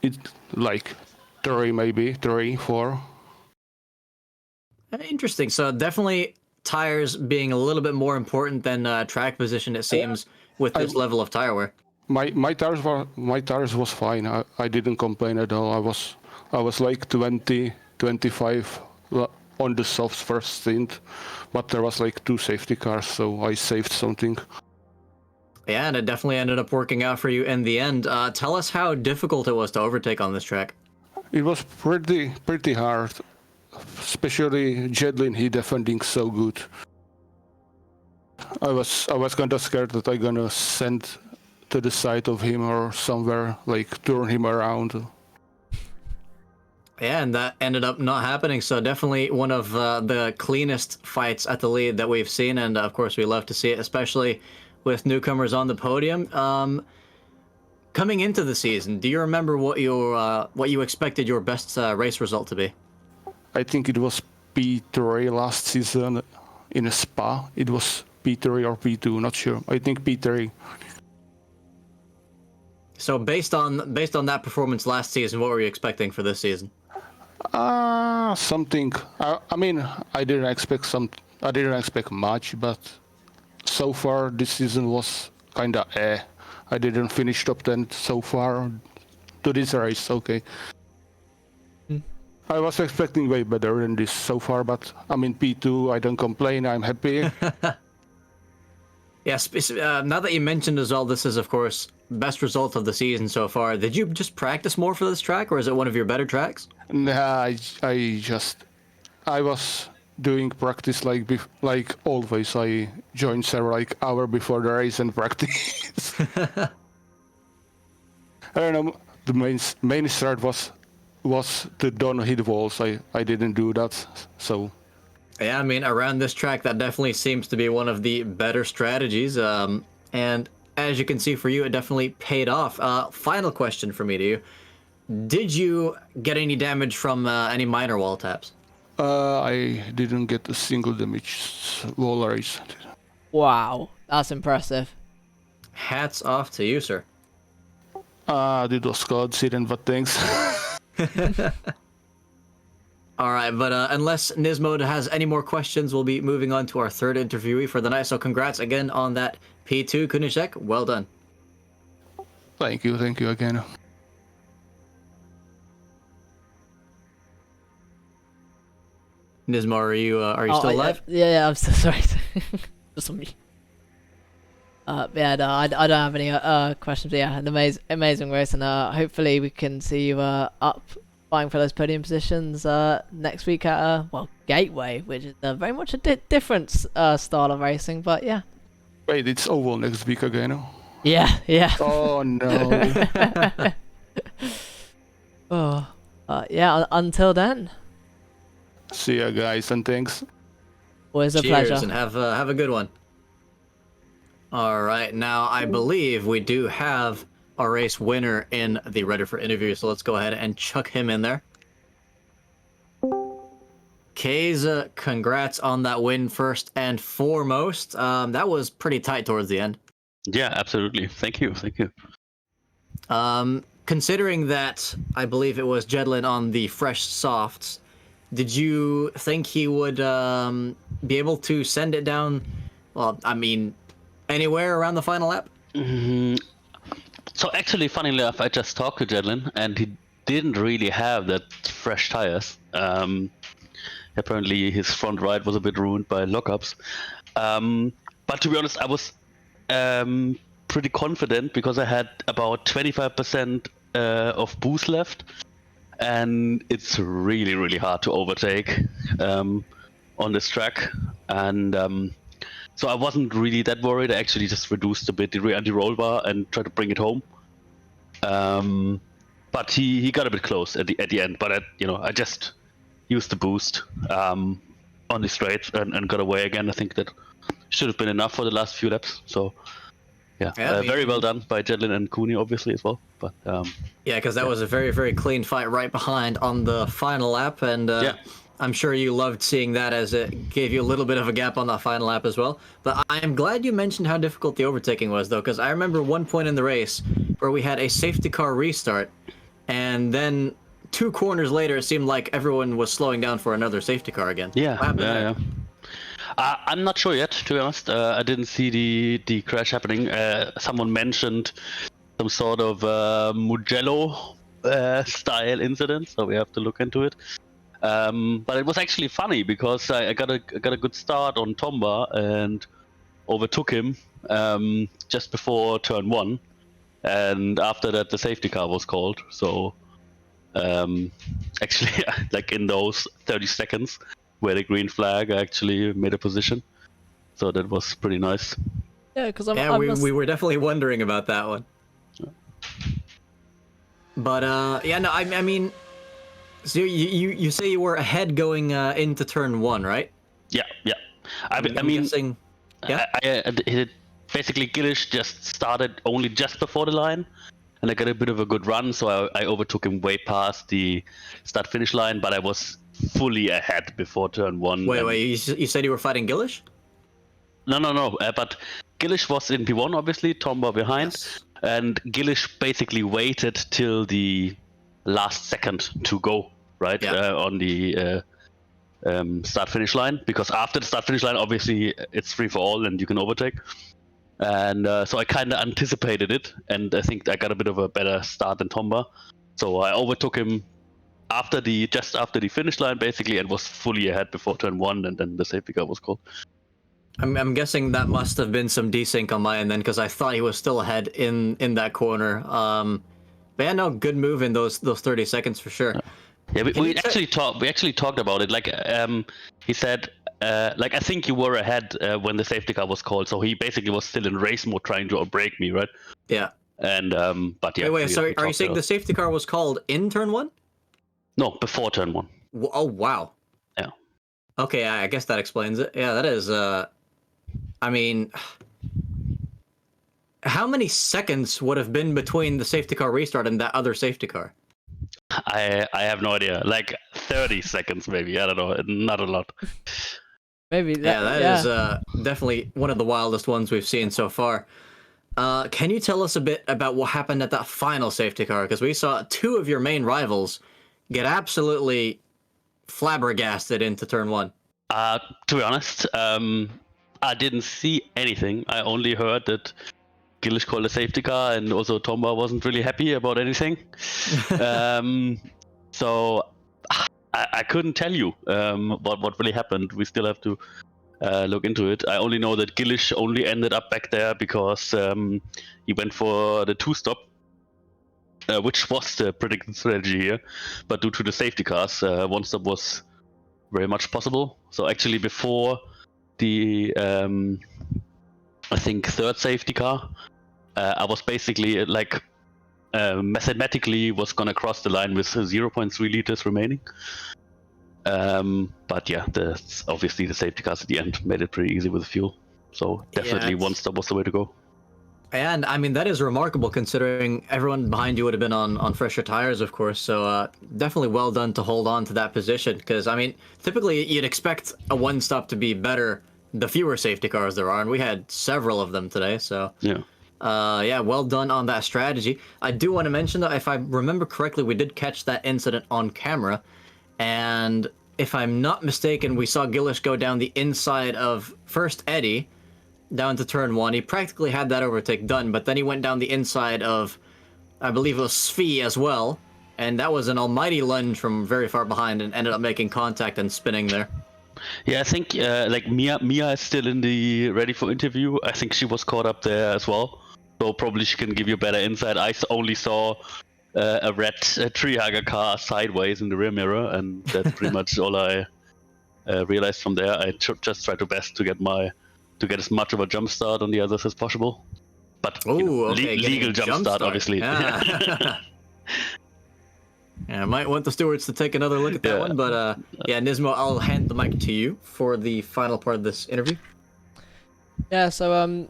It like 3, maybe 3, 4. Interesting. So definitely tires being a little bit more important than track position, it seems, with this level of tire wear. My tires was fine. I didn't complain at all. I was like 20, 25 on the softs first stint, but there was like 2 safety cars, so I saved something. Yeah, and it definitely ended up working out for you in the end. Tell us how difficult it was to overtake on this track. It was pretty hard, especially Jedlin. He defending so good. I was kind of scared that I'm gonna send to the side of him or somewhere, like turn him around. Yeah, and that ended up not happening. So definitely one of the cleanest fights at the lead that we've seen, and of course we love to see it, especially with newcomers on the podium. Coming into the season, do you remember what you expected your best race result to be? I think it was P3 last season in a Spa. It was P3 or P2, not sure. I think P3. So based on that performance last season, what were you expecting for this season? Something. I mean, I didn't expect much, but so far this season was kinda I didn't finish top 10 so far to this race. Okay. I was expecting way better than this so far, but I'm in P2. I don't complain. I'm happy. Yeah, now that you mentioned as well, this is, of course, best result of the season so far. Did you just practice more for this track, or is it one of your better tracks? Nah, I was doing practice like always. I joined several like hour before the race and practice. I don't know. The main start was to don't hit walls. I didn't do that, so. Yeah, I mean, around this track, that definitely seems to be one of the better strategies. And as you can see, for you, it definitely paid off. Final question for me to you. Did you get any damage from any minor wall taps? I didn't get a single damage wall race. Wow, that's impressive. Hats off to you, sir. Dit was coincident, but thanks. All right, but unless Nismo has any more questions, we'll be moving on to our third interviewee for the night. So congrats again on that P2, Kunishek. Well done. Thank you again. Nismo, are you still alive? Yeah, I'm so sorry. Just on me. Yeah, no, I don't have any questions. Yeah, an amazing race, and hopefully we can see you up vying for those podium positions next week at Gateway, which is very much a different style of racing. But yeah. Wait, it's oval next week again. Yeah. Oh no. Yeah. Until then. See ya, guys, and thanks. Always a Cheers, pleasure. and have a good one. All right, now I believe we do have a race winner in the Ready for interview, so let's go ahead and chuck him in there. Keza, congrats on that win first and foremost. That was pretty tight towards the end. Yeah, absolutely. Thank you. Considering that I believe it was Jedlin on the fresh softs, did you think he would be able to send it down, well, I mean, anywhere around the final lap? So actually, funny enough, I just talked to Jedlin, and he didn't really have that fresh tires. Apparently, his front right was a bit ruined by lockups. But to be honest, I was pretty confident because I had about 25% of boost left, and it's really, really hard to overtake on this track. And so I wasn't really that worried. I actually just reduced a bit the anti-roll bar and tried to bring it home. But he got a bit close at the end. But I just used the boost on the straights and got away again. I think that should have been enough for the last few laps. So yeah, very well done by Jedlin and Cooney, obviously, as well. But yeah, because that was a very, very clean fight right behind on the final lap, and I'm sure you loved seeing that, as it gave you a little bit of a gap on that final lap as well. But I'm glad you mentioned how difficult the overtaking was, though, because I remember one point in the race where we had a safety car restart, and then 2 corners later, it seemed like everyone was slowing down for another safety car again. Yeah. I'm not sure yet, to be honest. I didn't see the crash happening. Someone mentioned some sort of Mugello style incident, so we have to look into it. But it was actually funny because I got a good start on Tomba and overtook him just before turn 1, and after that the safety car was called. So actually, like in those 30 seconds where the green flag, I actually made a position. So that was pretty nice. Yeah, because we were definitely wondering about that one. But yeah, no, I mean, so you say you were ahead going into turn 1, right? Yeah. I mean, guessing, yeah. Basically, Gillish just started only just before the line, and I got a bit of a good run, so I overtook him way past the start-finish line, but I was fully ahead before turn 1. Wait, you said you were fighting Gillish? No. But Gillish was in P1, obviously, Tomba behind, Yes. and Gillish basically waited till the last second to go, right, on the start-finish line, because after the start-finish line, obviously, it's free for all and you can overtake. and so I kind of anticipated it, and I think I got a bit of a better start than Tomba. So I overtook him just after the finish line, basically, and was fully ahead before turn 1, and then the safety car was called. I'm guessing that must have been some desync on my end then, because I thought he was still ahead in that corner. But yeah, no, good move in those 30 seconds for sure. Yeah, we actually talked about it. Like, he said, like, I think you were ahead when the safety car was called, so he basically was still in race mode trying to outbrake me, right? Yeah. And but yeah. Wait, sorry, are you saying the safety car was called in turn 1? No, before turn 1. Oh wow. Yeah. Okay, I guess that explains it. Yeah, that is. I mean, how many seconds would have been between the safety car restart and that other safety car? I have no idea. Like 30 seconds, maybe. I don't know. Not a lot. Maybe. That is definitely one of the wildest ones we've seen so far. Can you tell us a bit about what happened at that final safety car? Because we saw 2 of your main rivals get absolutely flabbergasted into turn 1. To be honest, I didn't see anything. I only heard that Gillish called a safety car, and also Tomba wasn't really happy about anything. So I couldn't tell you what really happened. We still have to look into it. I only know that Gillish only ended up back there because he went for the 2-stop, which was the predicted strategy here. But due to the safety cars, 1-stop was very much possible. So actually before the I think 3rd safety car, I was basically like mathematically was gonna cross the line with 0.3 liters remaining. But yeah, obviously the safety cars at the end made it pretty easy with the fuel. So definitely 1-stop was the way to go. And I mean, that is remarkable considering everyone behind you would have been on fresher tires, of course. So definitely well done to hold on to that position. Because I mean, typically you'd expect a 1-stop to be better the fewer safety cars there are, and we had several of them today. So yeah, well done on that strategy. I do want to mention that if I remember correctly, we did catch that incident on camera, and if I'm not mistaken, we saw Gillish go down the inside of first Eddie down to turn 1. He practically had that overtake done, but then he went down the inside of, I believe it was Svi as well, and that was an almighty lunge from very far behind and ended up making contact and spinning there. Yeah, I think like Mia is still in the ready for interview. I think she was caught up there as well, so probably she can give you better insight. I only saw a red tree hugger car sideways in the rear mirror, and that's pretty much all I realized from there. I just tried to best to get as much of a jump start on the others as possible, but legal jump start, obviously. Yeah. Yeah, I might want the stewards to take another look at that one, but yeah, Nismo, I'll hand the mic to you for the final part of this interview. Yeah, so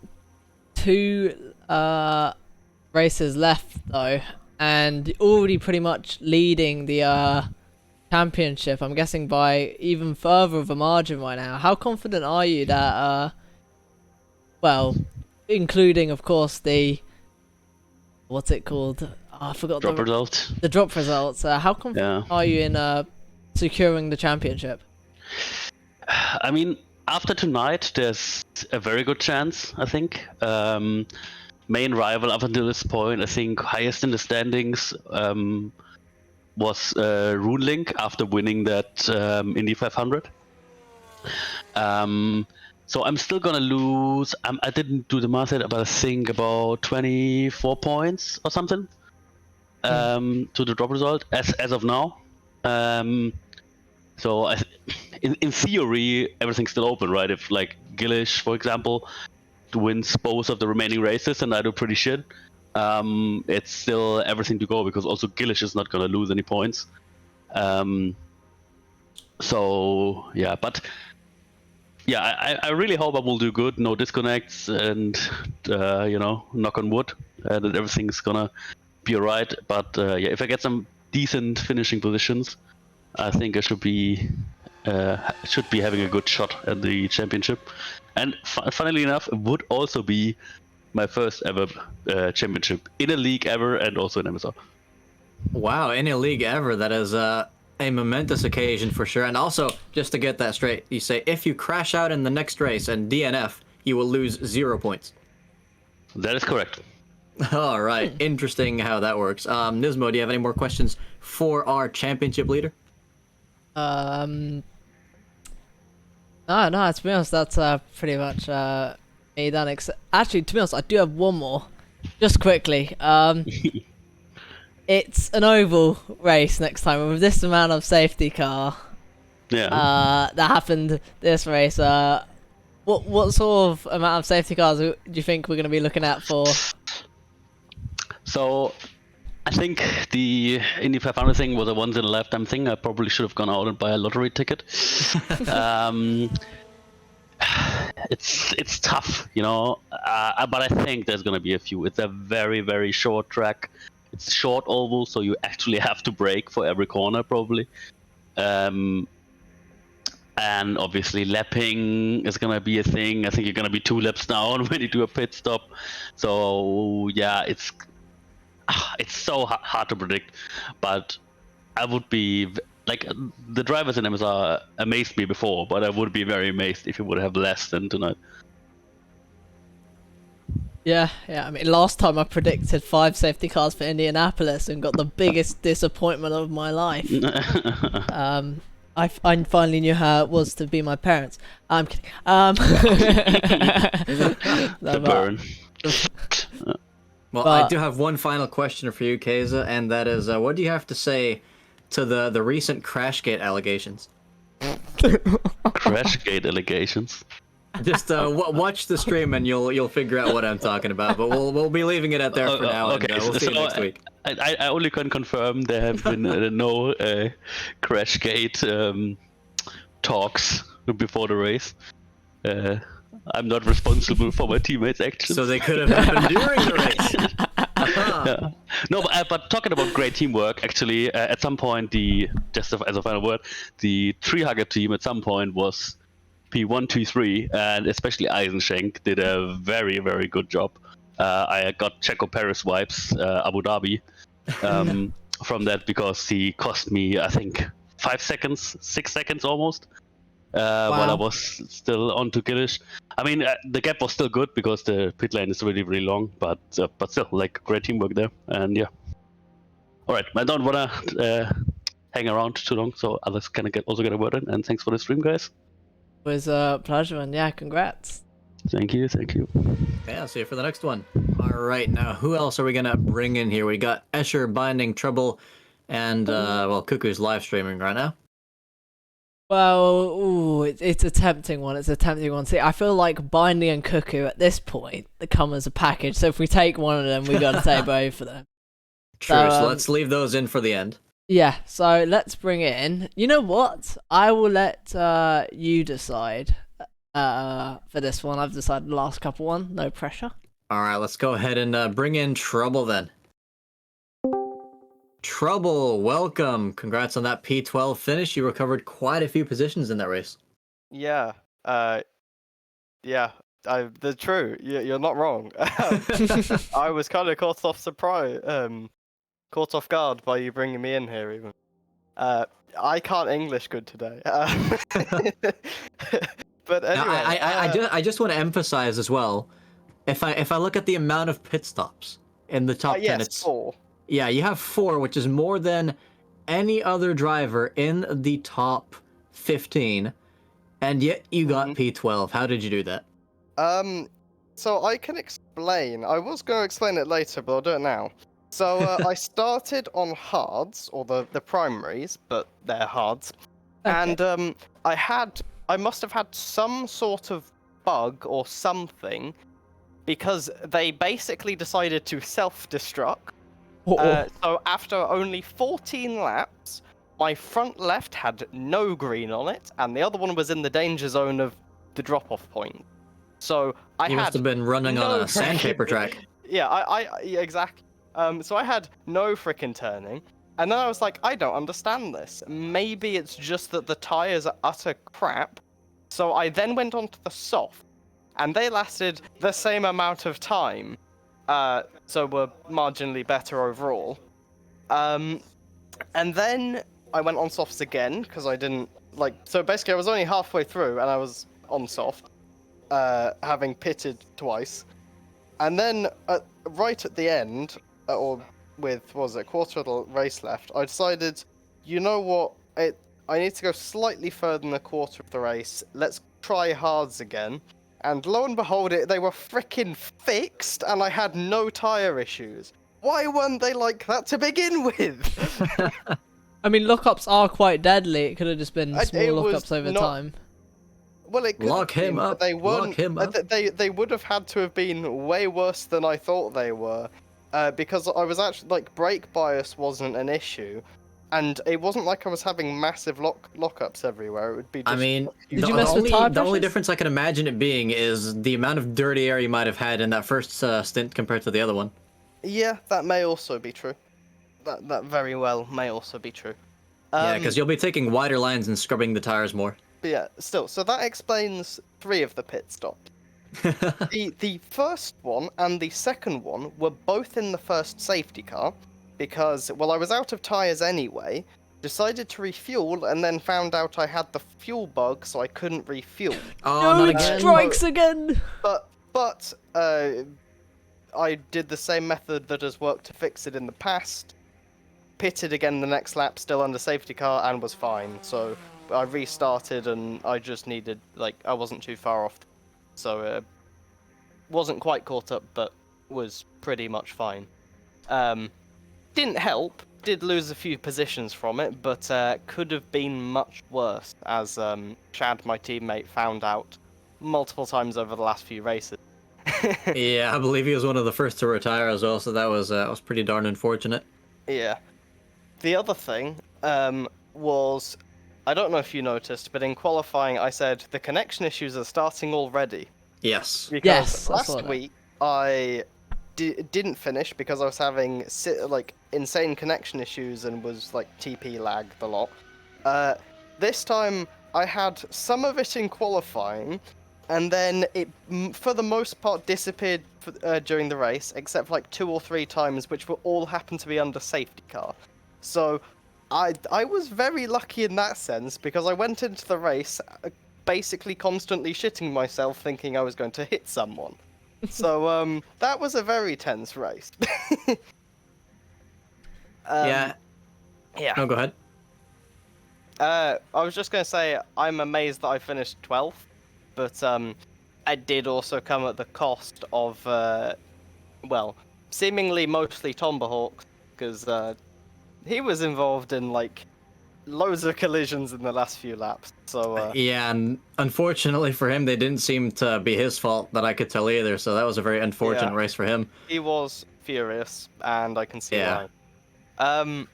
2 races left though, and already pretty much leading the championship. I'm guessing by even further of a margin right now. How confident are you that well, including of course the what's it called? I forgot drop results. The drop results. How confident are you in securing the championship? I mean, after tonight, there's a very good chance, I think. Main rival up until this point, I think highest in the standings was RuneLink after winning that Indy 500. So I'm still gonna lose. I didn't do the math yet, but I think about 24 points or something. To the drop result as of now. So in theory, everything's still open, right? If like Gillish, for example, wins both of the remaining races and I do pretty shit, it's still everything to go because also Gillish is not gonna lose any points. So yeah, but yeah, I really hope I will do good. No disconnects and knock on wood that everything's gonna be alright. But yeah, if I get some decent finishing positions, I think I should be having a good shot at the championship. And funnily enough, it would also be my first ever championship in a league ever, and also in MSR. Wow, in a league ever, that is a momentous occasion for sure. And also, just to get that straight, you say if you crash out in the next race and DNF, you will lose 0 points. That is correct. All right, interesting how that works. Nismo, do you have any more questions for our championship leader? No, to be honest, that's pretty much me done. Actually, to be honest, I do have one more. Just quickly. It's an oval race next time with this amount of safety car. Yeah. That happened this race. What sort of amount of safety cars do you think we're going to be looking at for? So, I think the Indy 500 thing was a once in a lifetime thing. I probably should have gone out and buy a lottery ticket. It's tough, you know. But I think there's gonna be a few. It's a very, very short track. It's short oval, so you actually have to brake for every corner probably. And obviously lapping is gonna be a thing. I think you're gonna be 2 laps down when you do a pit stop. So yeah, it's so hard to predict. But I would be like, the drivers in MSR amazed me before, but I would be very amazed if you would have less than tonight. Yeah. I mean, last time I predicted 5 safety cars for Indianapolis and got the biggest disappointment of my life. I finally knew how it was to be my parents. I'm kidding. The burn. Well, I do have one final question for you, Keza, and that is, what do you have to say to the recent Crashgate allegations? Crashgate allegations. Just watch the stream and you'll figure out what I'm talking about. But we'll be leaving it at there for now. Okay, and we'll see you next week. I only can confirm there have been no Crashgate talks before the race. I'm not responsible for my teammates' actions. So they could have happened during the race. Yeah. No, but talking about great teamwork, actually, at some point, as a final word, the tree hugger team at some point was P1, 2, 3, and especially Eisenschenk did a very, very good job. I got Checo Perez vibes, Abu Dhabi, from that, because he cost me, I think, 5 seconds, 6 seconds almost, while I was still on to Gillish. I mean, the gap was still good because the pit lane is really, really long, but still, like, great teamwork there, and yeah. All right, I don't want to hang around too long, so others can also get a word in, and thanks for the stream, guys. It was a pleasure, and yeah, congrats. Thank you. Yeah, see you for the next one. All right, now who else are we gonna bring in here? We got Escher, Binding, Trouble, and well, Cuckoo's live streaming right now. Well, it's a tempting one. See, I feel like Binding and Cuckoo at this point, they come as a package. So if we take one of them, we got to take both of them. True. So let's leave those in for the end. Yeah, so let's bring it in. You know what? I will let you decide for this one. I've decided the last couple one. No pressure. All right, let's go ahead and bring in Trouble then. Trouble, welcome. Congrats on that P12 finish. You recovered quite a few positions in that race. Yeah. They're true. You're not wrong. I was kind of caught off guard by you bringing me in here, even. I can't English good today. But anyway, I just want to emphasize as well. If I look at the amount of pit stops in the top 10, it's 4. Yeah, you have 4, which is more than any other driver in the top 15, and yet you got P12. How did you do that? So I can explain. I was going to explain it later, but I'll do it now. So I started on hards, or the primaries, but they're hards. Okay. And I must have had some sort of bug or something, because they basically decided to self-destruct. So after only 14 laps, my front left had no green on it, and the other one was in the danger zone of the drop-off point. So you must have been running on a sandpaper track. Yeah, yeah, exactly. So I had no frickin' turning, and then I was like, I don't understand this. Maybe it's just that the tires are utter crap. So I then went on to the soft, and they lasted the same amount of time. So were marginally better overall. And then I went on softs again, because I didn't, so basically I was only halfway through, and I was on soft, having pitted twice. And then right at the end, or with what was it, a quarter of the race left, I decided, you know what, I need to go slightly further than a quarter of the race. Let's try hards again. And lo and behold, they were freaking fixed, and I had no tire issues. Why weren't they like that to begin with? I mean, lockups are quite deadly. It could have just been small it was lockups over not- time. Well, it could Lock have him been, up, but they weren't. lock him up. They would have had to have been way worse than I thought they were, because I was actually like brake bias wasn't an issue, and it wasn't like I was having massive lockups everywhere. It would be. Just I mean, Did the, you mess the with only, tire the only pressures? difference I can imagine it being is the amount of dirty air you might have had in that first stint compared to the other one. Yeah, that may also be true. That very well may also be true. Yeah, because you'll be taking wider lines and scrubbing the tires more. But yeah, still, so that explains 3 of the pit stops. The first one and the second one were both in the first safety car, because, well, I was out of tyres anyway, decided to refuel, and then found out I had the fuel bug, so I couldn't refuel. Oh, No, not it again. strikes again! But I did the same method that has worked to fix it in the past, pitted again the next lap, still under safety car, and was fine, so I restarted, and I just needed, like, I wasn't too far off, so wasn't quite caught up, but was pretty much fine. Didn't help, did lose a few positions from it, but could have been much worse, as Chad, my teammate, found out multiple times over the last few races. Yeah, I believe he was one of the first to retire as well, so that was pretty darn unfortunate. Yeah. The other thing was, I don't know if you noticed, but in qualifying I said the connection issues are starting already. Yes. Because Yes, I saw last that. week I didn't finish because I was having like insane connection issues and was like TP lagged a lot. This time I had some of it in qualifying, and then it for the most part disappeared during the race, except like 2 or 3 times, which will all happen to be under safety car. So I was very lucky in that sense, because I went into the race basically constantly shitting myself thinking I was going to hit someone. So that was a very tense race. Yeah. Yeah. No, go ahead. I was just going to say, I'm amazed that I finished 12th, but it did also come at the cost of, well, seemingly mostly Tomahawk, because he was involved in, like, loads of collisions in the last few laps, so... Yeah, and unfortunately for him, they didn't seem to be his fault that I could tell either, so that was a very unfortunate Yeah. race for him. He was furious, and I can see Yeah. why.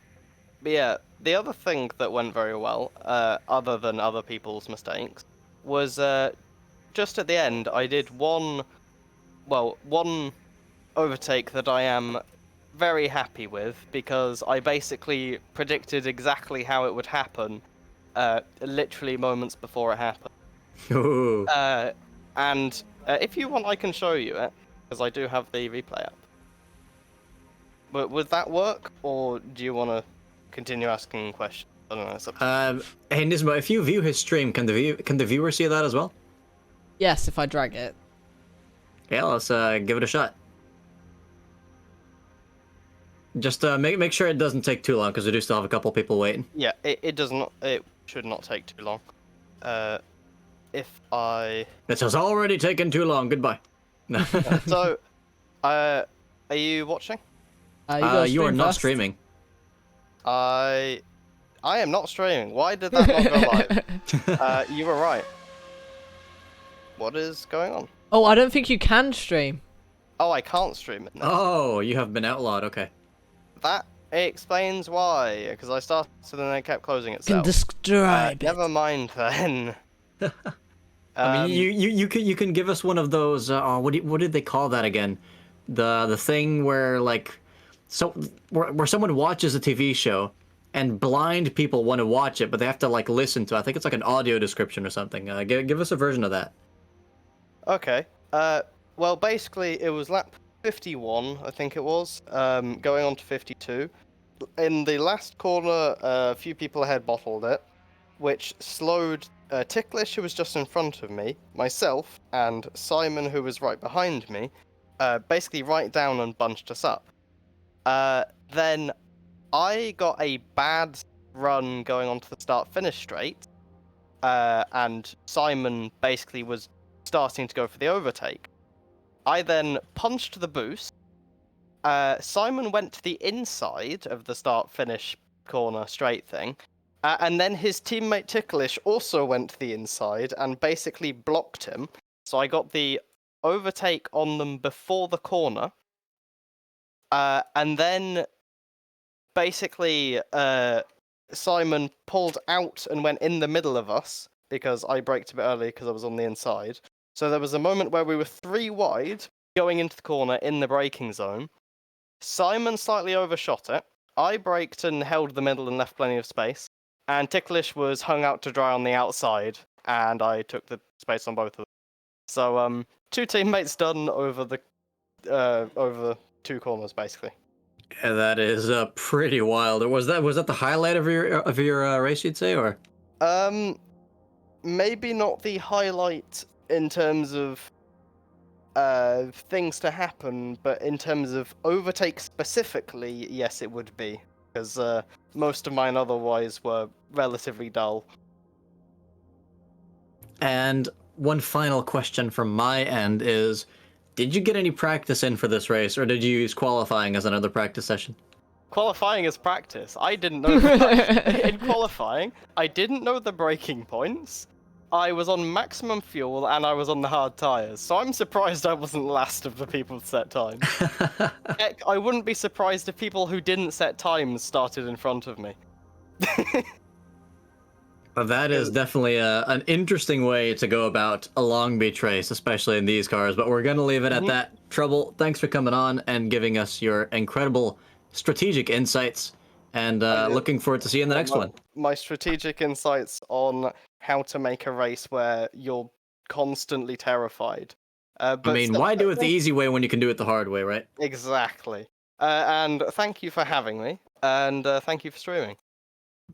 But yeah, the other thing that went very well, other than other people's mistakes, was just at the end, I did one overtake that I am very happy with, because I basically predicted exactly how it would happen, literally moments before it happened. Ooh. And if you want, I can show you it, because I do have the replay up. But would that work, or do you want to continue asking questions? I don't know. It's up to Hey Nismo, if you view his stream, can the viewer see that as well? Yes, if I drag it. Yeah, let's give it a shot. Just make sure it doesn't take too long, because we do still have a couple people waiting. Yeah, it does not. It should not take too long. If I This has already taken too long. Goodbye. No. so, are you watching? gotta You are stream not first. streaming. I am not streaming. Why did that not go live? You were right. What is going on? Oh, I don't think you can stream. Oh, I can't stream it now. Oh, you have been outlawed. Okay. That explains why. Because I started and then it kept closing Can itself. describe it. Never mind then. I mean, you can give us one of those. What did they call that again? The thing where like, where someone watches a TV show, and blind people want to watch it, but they have to like listen to. I think it's like an audio description or something. Give us a version of that. Okay. Well, basically, it was lap 51, I think it was, going on to 52. In the last corner, a few ahead ahead bottled it, which slowed Ticklish, who was just in front of me, myself, and Simon, who was right behind me, basically right down and bunched us up. Then I got a bad run going onto the start-finish straight, and Simon basically was starting to go for the overtake. I then punched the boost. Simon went to the inside of the start-finish corner straight thing, and then his teammate Ticklish also went to the inside and basically blocked him. So I got the overtake on them before the corner, and then basically Simon pulled out and went in the middle of us because I braked a bit early because I was on the inside. So there was a moment where we were 3 wide going into the corner in the braking zone. Simon slightly overshot it. I braked and held the middle and left plenty of space. And Ticklish was hung out to dry on the outside, and I took the space on both of them. So 2 teammates done over the 2 corners basically. Yeah, that is pretty wild. Was that the highlight of your race, you'd say, or? Maybe not the highlight in terms of things to happen, but in terms of overtake specifically, yes, it would be, because most of mine otherwise were relatively dull. And one final question from my end is, did you get any practice in for this race, or did you use qualifying as another practice session? Qualifying is practice. I didn't know that. In qualifying, I didn't know the braking points. I was on maximum fuel and I was on the hard tires, so I'm surprised I wasn't last of the people to set times. Heck, I wouldn't be surprised if people who didn't set times started in front of me. Well, that is definitely an interesting way to go about a Long Beach race, especially in these cars, but we're going to leave it at that. Trouble, thanks for coming on and giving us your incredible strategic insights, and looking forward to seeing the next one. My strategic insights on how to make a race where you're constantly terrified. But I mean, why do it the easy way when you can do it the hard way, right? Exactly. And thank you for having me, and thank you for streaming.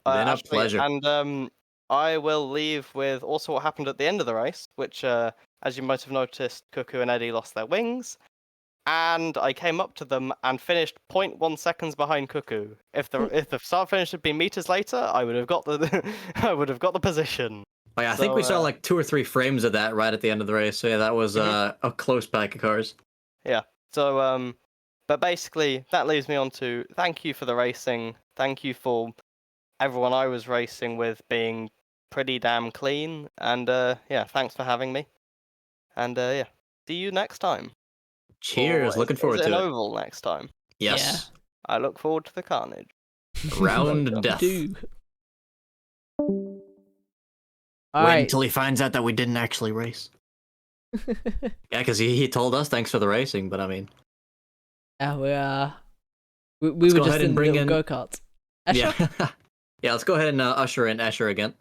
Been a pleasure. And I will leave with also what happened at the end of the race, which, as you might have noticed, Cuckoo and Eddie lost their wings. And I came up to them and finished 0.1 seconds behind Cuckoo. If the start finish had been meters later, I would have got the I would have got the position. Oh, yeah, I think we saw like 2 or 3 frames of that right at the end of the race. So yeah, that was a close pack of cars. Yeah. So but basically that leaves me on to thank you for the racing. Thank you for everyone I was racing with being pretty damn clean. And yeah, thanks for having me. And yeah, see you next time. Cheers, looking forward to it. An oval next time. Yes. Yeah. I look forward to the carnage. Round death. Wait until he finds out that we didn't actually race. Yeah, because he told us thanks for the racing, but I mean... Yeah, we were just in the go-karts. Yeah. Yeah, let's go ahead and usher in Escher again.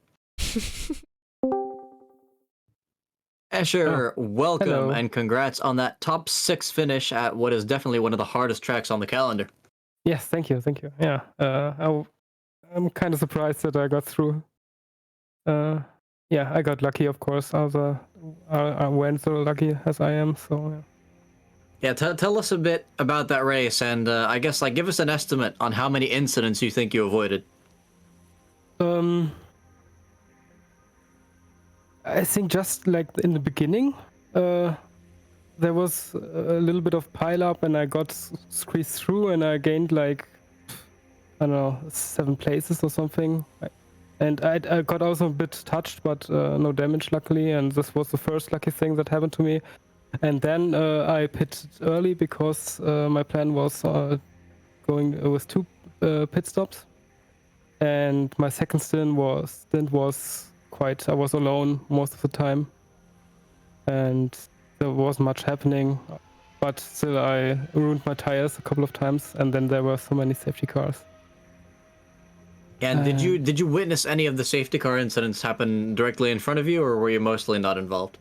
Escher, welcome, hello. And congrats on that top 6 finish at what is definitely one of the hardest tracks on the calendar. Yes, thank you. Yeah, I'm kind of surprised that I got through. Yeah, I got lucky, of course. I went so lucky as I am, so yeah. Yeah, tell us a bit about that race, and I guess give us an estimate on how many incidents you think you avoided. I think just like in the beginning, there was a little bit of pile up, and I got squeezed through, and I gained like, I don't know, 7 places or something. And I got also a bit touched, but no damage luckily, and this was the first lucky thing that happened to me. And then I pitted early because my plan was going with 2 pit stops. And my second stint was quite, I was alone most of the time. And there wasn't much happening, but still I ruined my tires a couple of times, and then there were so many safety cars. And did you witness any of the safety car incidents happen directly in front of you, or were you mostly not involved?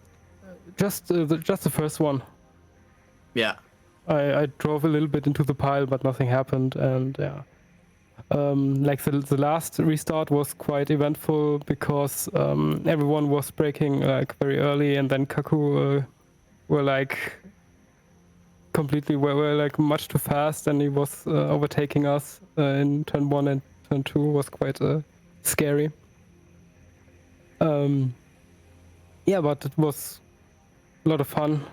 Just the first one. Yeah. I drove a little bit into the pile, but nothing happened, and yeah. Like the last restart was quite eventful because everyone was braking like very early, and then Kaku were like completely. Were like much too fast, and he was overtaking us in turn 1 and turn 2. Was quite scary. Yeah, but it was a lot of fun.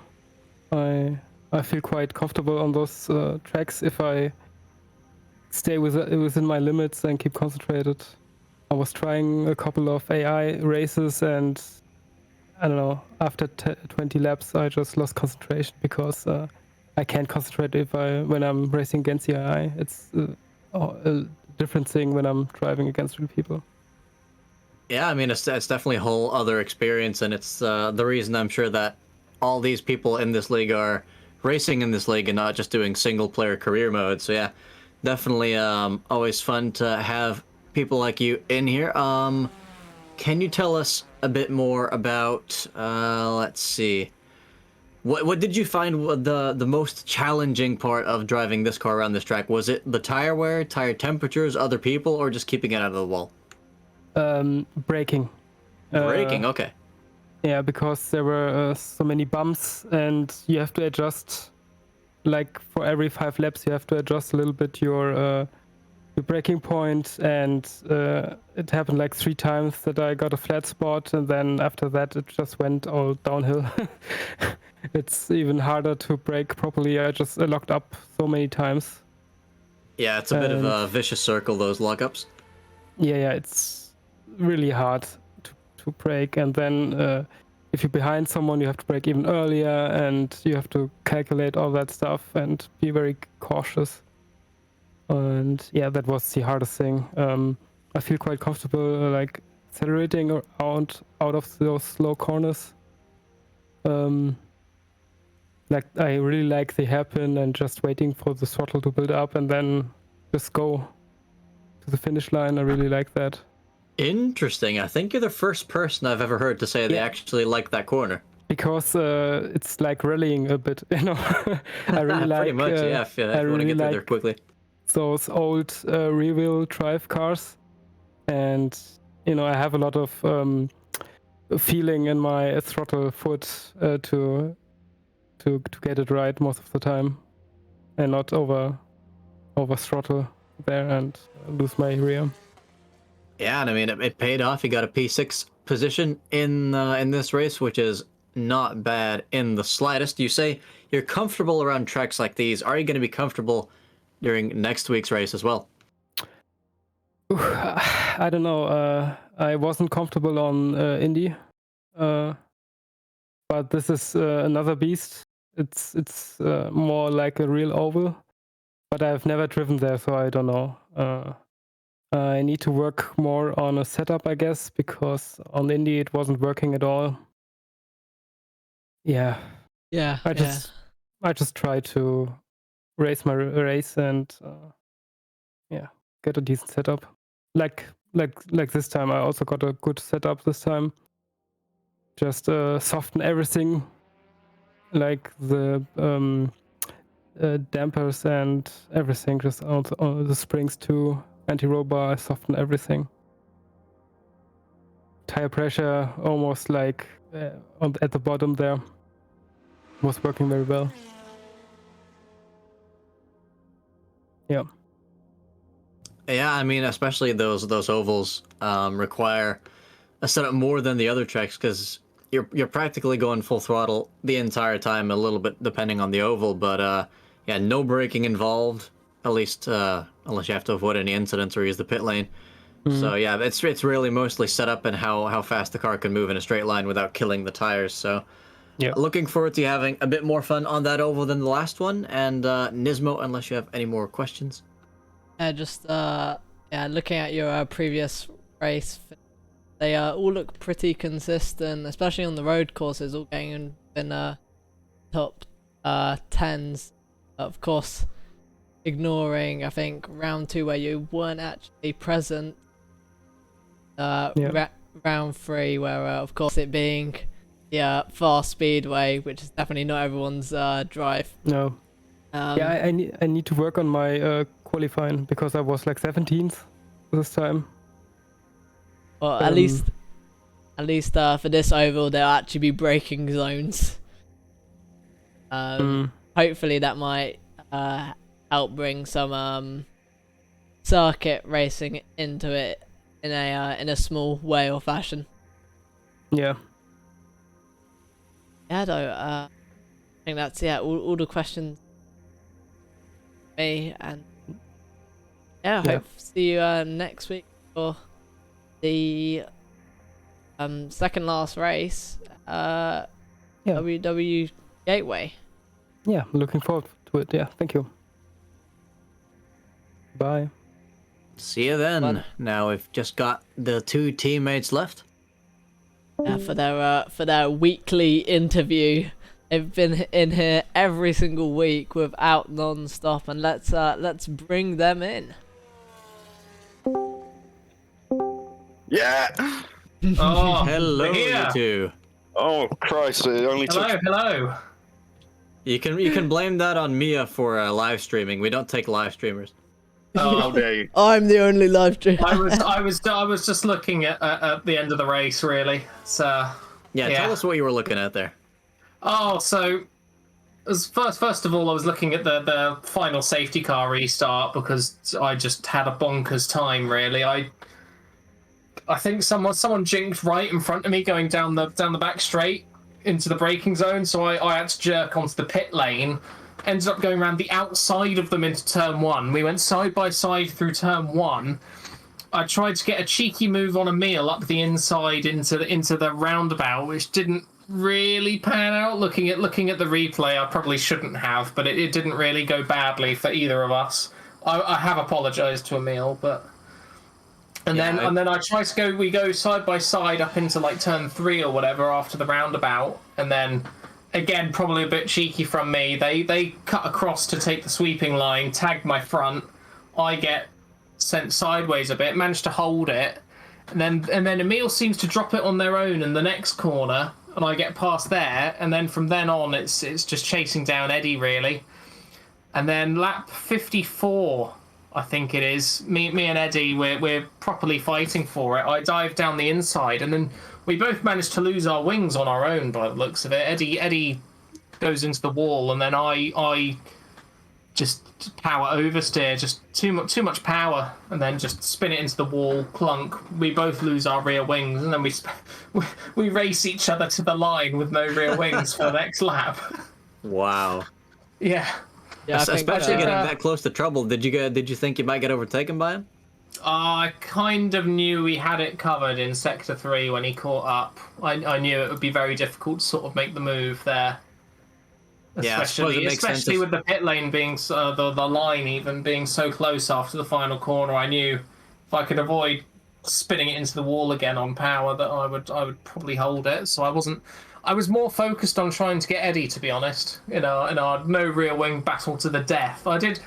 I feel quite comfortable on those tracks if I stay within my limits and keep concentrated. I was trying a couple of AI races, and I don't know, after 20 laps I just lost concentration because I can't concentrate when I'm racing against the AI. It's a different thing when I'm driving against real people. Yeah, I mean, it's definitely a whole other experience, and it's the reason I'm sure that all these people in this league are racing in this league and not just doing single-player career mode. So yeah, definitely always fun to have people like you in here. Can you tell us a bit more about, let's see, what did you find the most challenging part of driving this car around this track? Was it the tire wear, tire temperatures, other people, or just keeping it out of the wall? Braking. Braking, okay. Yeah, because there were so many bumps, and you have to adjust. Like for every 5 laps, you have to adjust a little bit your braking point, and it happened like 3 times that I got a flat spot, and then after that it just went all downhill. It's even harder to brake properly. I just locked up so many times. Yeah, it's a bit of a vicious circle, those lockups. Yeah, it's really hard to brake, and then if you're behind someone, you have to brake even earlier, and you have to calculate all that stuff and be very cautious. And yeah, that was the hardest thing. I feel quite comfortable like accelerating out of those slow corners. Like I really like the hairpin and just waiting for the throttle to build up and then just go to the finish line. I really like that. Interesting. I think you're the first person I've ever heard to say they actually like that corner. Because it's like rallying a bit, you know. I really like. Pretty much, yeah. If you want to get through there quickly. Those old rear-wheel drive cars, and you know, I have a lot of feeling in my throttle foot to get it right most of the time, and not over throttle there and lose my rear. Yeah, and I mean it paid off. You got a P6 position in this race, which is not bad in the slightest. You say you're comfortable around tracks like these. Are you going to be comfortable during next week's race as well? I don't know. I wasn't comfortable on Indy, but this is another beast. It's more like a real oval, but I've never driven there, so I don't know. I need to work more on a setup, I guess, because on Indy it wasn't working at all. Yeah. I just try to race my race and get a decent setup. Like this time, I also got a good setup this time. Just soften everything, like the dampers and everything. Just on the springs too. Anti-roll bar, I soften everything. Tire pressure almost like at the bottom there was working very well. Yeah. Yeah, I mean, especially those ovals require a setup more than the other tracks because you're practically going full throttle the entire time, a little bit depending on the oval, but yeah, no braking involved, at least unless you have to avoid any incidents or use the pit lane. So yeah, it's really mostly set up and how fast the car can move in a straight line without killing the tires. So yeah, looking forward to having a bit more fun on that oval than the last one. And Nismo, unless you have any more questions. Looking at your previous race, they all look pretty consistent, especially on the road courses, all getting in top 10s. Of course, ignoring, I think, round 2 where you weren't actually present. Round 3 where, of course, it being the fast speedway, which is definitely not everyone's drive. No. I need to work on my qualifying because I was like 17th this time. Well, at least for this oval, there'll actually be braking zones. hopefully that might help bring some circuit racing into it in a small way or fashion. Yeah. Yeah, though. I think that's all the questions. Me and yeah, Yeah. hope to see you next week for the second last race. WW Gateway. Yeah, looking forward to it. Yeah, thank you. Bye. See you then. Fun. Now we've just got the 2 teammates left. Yeah, for their weekly interview. They've been in here every single week without non-stop, and let's bring them in. Yeah. Oh, Hello, here. you two. Oh Christ! It only Hello, took. hello. You can blame that on Mia for live streaming. We don't take live streamers. How dare you? I'm the only live streamer. I was just looking at the end of the race, really. So Yeah, Yeah. tell us what you were looking at there. oh, so as first of all, I was looking at the final safety car restart because I just had a bonkers time. Really, I think someone jinked right in front of me going down the back straight into the braking zone, so I had to jerk onto the pit lane. Ended up going around the outside of them into turn 1. We went side by side through turn 1. I tried to get a cheeky move on Emil up the inside into the roundabout, which didn't really pan out. Looking at the replay, I probably shouldn't have, but it didn't really go badly for either of us. I have apologised to Emil, but and then I try to we go side by side up into like turn 3 or whatever after the roundabout, and then again probably a bit cheeky from me. They cut across to take the sweeping line, tagged my front. I get sent sideways a bit, managed to hold it, and then Emil seems to drop it on their own in the next corner, and I get past there, and then from then on it's just chasing down Eddie really. And then lap 54, I think it is, me and Eddie, we're properly fighting for it. I dive down the inside, and then we both managed to lose our wings on our own by the looks of it. Eddie goes into the wall, and then I just power oversteer, just too much power, and then just spin it into the wall, clunk. We both lose our rear wings, and then we race each other to the line with no rear wings for the next lap. Wow. Yeah. Yeah, I think, Especially getting that close to trouble. Did you think you might get overtaken by him? I kind of knew we had it covered in Sector 3 when he caught up. I knew it would be very difficult to sort of make the move there. Yeah, I suppose it makes sense Especially if- with the pit lane being, the line even being so close after the final corner, I knew if I could avoid spinning it into the wall again on power that I would probably hold it. So I was more focused on trying to get Eddie, to be honest, in our no rear wing battle to the death. I did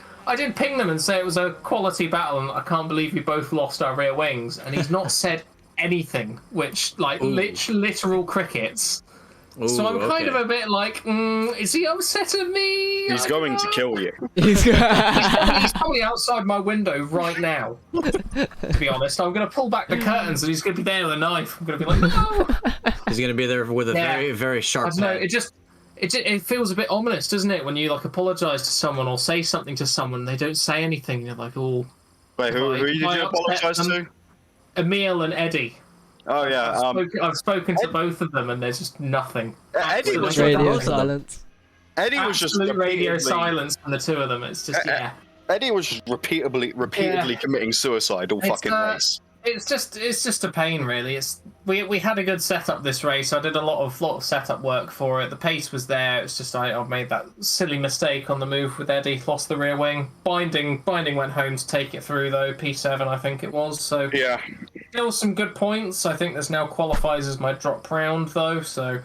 ping them and say it was a quality battle, and I can't believe we both lost our rear wings. And he's not said anything, which literal crickets. Ooh, So I'm kind okay. of a bit like, is he upset at me? He's going to kill you. He's probably outside my window right now. To be honest, I'm going to pull back the curtains and he's going to be there with a knife. I'm going to be like, no. He's gonna be there with a Yeah. very, very sharp. I don't know. knife. It feels a bit ominous, doesn't it, when you like apologise to someone or say something to someone, they don't say anything. You're like, oh. Wait, who did you apologise to? Emil and Eddie. Oh yeah. I've spoken to both of them and there's just nothing. Eddie was radio just silence. Eddie was just Absolute radio repeatedly- silence from the two of them. It's just Eddie was just repeatedly committing suicide all fucking race. It's just a pain, really. We had a good setup this race. I did a lot of setup work for it. The pace was there. It's just I made that silly mistake on the move with Eddie. Lost the rear wing. Binding went home to take it through though. P7 I think it was. So Yeah. still some good points. I think this now qualifies as my drop round though. So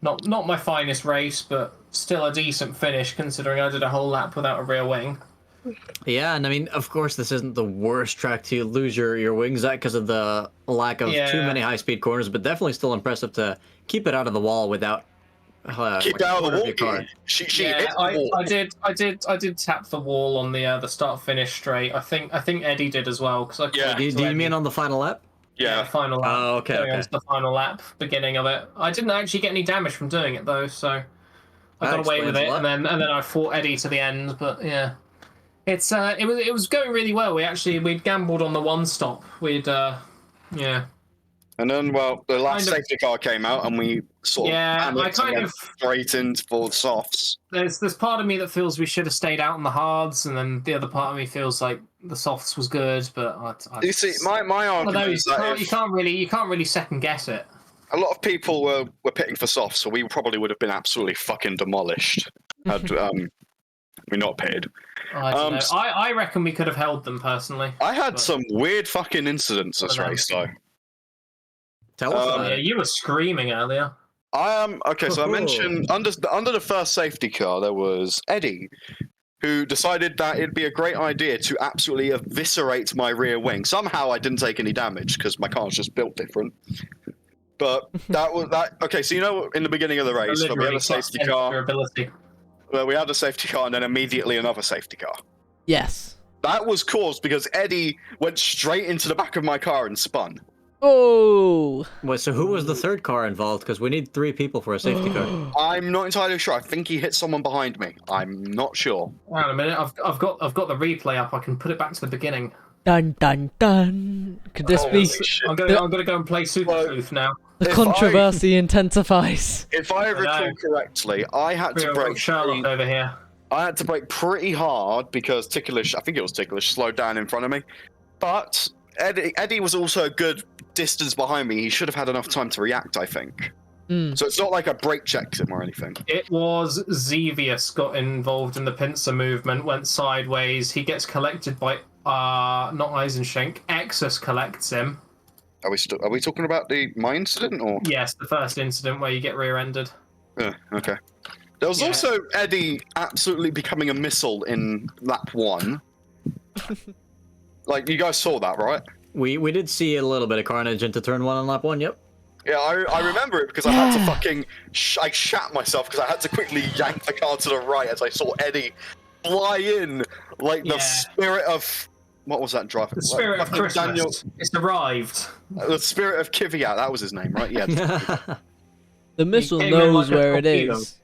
not my finest race, but still a decent finish considering I did a whole lap without a rear wing. Yeah, and I mean, of course, this isn't the worst track to lose your wings at because of the lack of too many high-speed corners, but definitely still impressive to keep it out of the wall without. Keep like, out of the quarter your wall. car. She hit the wall. I did tap the wall on the start finish straight. I think Eddie did as well because Yeah. Do you mean on the final lap? Yeah. final lap. Oh, okay, Going okay. into the final lap, beginning of it. I didn't actually get any damage from doing it though, so I got away with explains it, a lot. and then I fought Eddie to the end. But yeah, it was going really well. We'd gambled on the one stop. Yeah. And then, well, the last Kind of- safety car came out, and we sort of Yeah, I panicked and kind went of. straight into for the softs. There's part of me that feels we should have stayed out on the hards, and then the other part of me feels like the softs was good. But You see, my argument is that you can't really second guess it. a lot of people were pitting for softs, so we probably would have been absolutely fucking demolished had we not pitted. I don't know. I reckon we could have held them personally. I had but- some weird fucking incidents this I don't know. race, though. Tell us about Yeah, it. you were screaming earlier. I am okay. So I mentioned under the first safety car there was Eddie, who decided that it'd be a great idea to absolutely eviscerate my rear wing. Somehow I didn't take any damage because my car's just built different. But that was that. Okay, so you know, in the beginning of the race, we had a safety car. Ability. Well, we had a safety car and then immediately another safety car. Yes. That was caused because Eddie went straight into the back of my car and spun. Oh. Wait, so who was the third car involved? Because we need 3 people for a safety car. I'm not entirely sure. I think he hit someone behind me. I'm not sure. Hang on a minute. I've got the replay up. I can put it back to the beginning. Dun dun dun. Could this Holy be shit. I'm gonna go and play Super Truth now. the If controversy intensifies? If I recall know. correctly, I had to Real brake. Sherlock over here. I had to brake pretty hard because Ticklish, I think it was Ticklish, slowed down in front of me. But Eddie was also a good distance behind me. He should have had enough time to react, I think. So it's not like I brake checked him or anything. It was Xevious got involved in the pincer movement, went sideways. He gets collected by not Eisenschenk. Exus collects him. Are we talking about my incident or? Yes, the first incident where you get rear-ended. Yeah, okay. There was also Eddie absolutely becoming a missile in lap 1. Like, you guys saw that, right? We did see a little bit of carnage into turn 1 on lap 1, yep. Yeah, I remember it because I had to fucking... I shat myself because I had to quickly yank the car to the right as I saw Eddie fly in like the spirit of... What was that driver? The spirit of fucking Christmas. It's arrived. The spirit of Kvyat, that was his name, right? Yeah. The missile came in knows like a where it torpedo. is.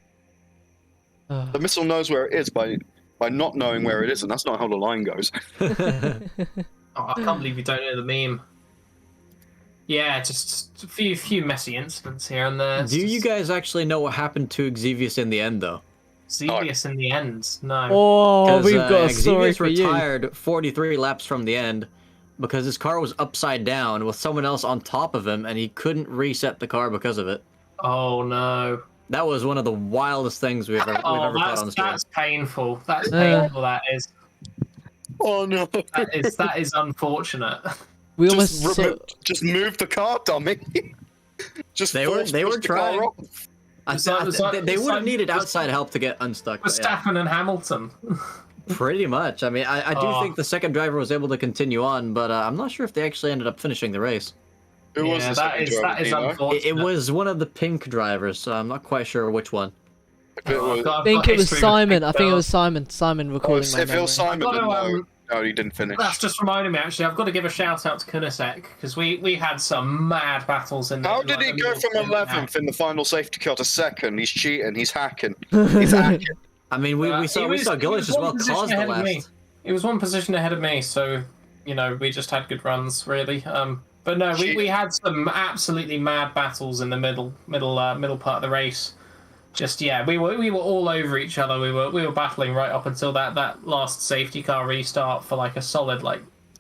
The missile knows where it is by not knowing where it is, and that's not how the line goes. Oh, I can't believe you don't know the meme. Yeah, just a few messy incidents here and there. Do you guys actually know what happened to Xevious in the end, though? Xevious in the end? No. Oh, we've got a story Xevious for you. retired 43 laps from the end because his car was upside down with someone else on top of him, and he couldn't reset the car because of it. Oh no. That was one of the wildest things we've ever caught on the stream. That's painful. That's painful. That is. Oh no. That is unfortunate. We Just, almost just move the car, dummy. Just They were push trying. the car off. They would have needed outside help to get unstuck. but yeah. Verstappen and Hamilton. Pretty much. I mean, I do Oh. think the second driver was able to continue on, but I'm not sure if they actually ended up finishing the race. Who was Yeah, the that second is driver, do you know? unfortunate. It was one of the pink drivers, so I'm not quite sure which one. If it was, I think it was Simon. I think it was Simon. Simon recording my if it was memory. Simon, then I've got no, he didn't finish. That's just reminded me. Actually, I've got to give a shout out to Kunisek because we had some mad battles in. How did he go from 11th in the final safety car to 2nd? He's cheating. He's hacking. He's hacking. I mean, we saw Gillish as well cause the last. It was one position ahead of me, so you know we just had good runs, really. But no, we had some absolutely mad battles in the middle part of the race. Just we were all over each other. We were battling right up until that last safety car restart for like a solid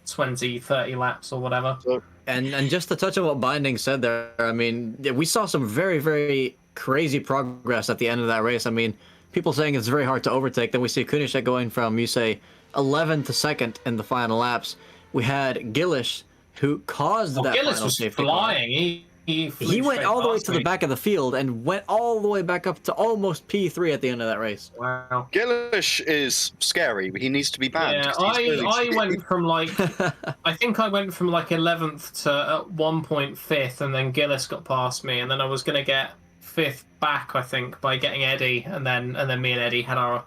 20, 30 laps or whatever. And just to touch on what Binding said there, I mean, we saw some very, very crazy progress at the end of that race. I mean, people saying it's very hard to overtake. Then we see Kunishek going from, you say, 11th to 2nd in the final laps. We had Gillish, who caused that Gillish final was safety flying. car. He went all the way to me. the back of the field and went all the way back up to almost P3 at the end of that race. Wow. Gillish is scary. He needs to be banned. Yeah, 'cause he's really I scary. went from I think I went from 11th to at one point 5th, and then Gillis got past me, and then I was gonna get 5th back, I think, by getting Eddie, and then me and Eddie had our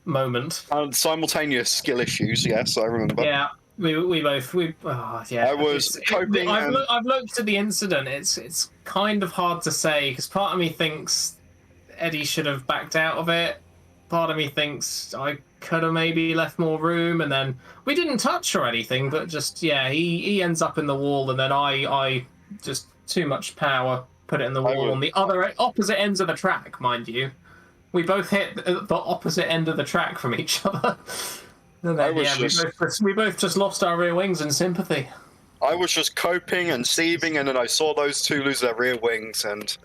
moment. Simultaneous skill issues. Yes, I remember. Yeah. We both. I was coping. I've looked at the incident. It's kind of hard to say because part of me thinks Eddie should have backed out of it. Part of me thinks I could have maybe left more room, and then we didn't touch or anything, but just he ends up in the wall, and then I just too much power, put it in the wall on the other opposite ends of the track, mind you. We both hit the opposite end of the track from each other. And then, we both just lost our rear wings in sympathy. I was just coping and sieving, and then I saw those two lose their rear wings, and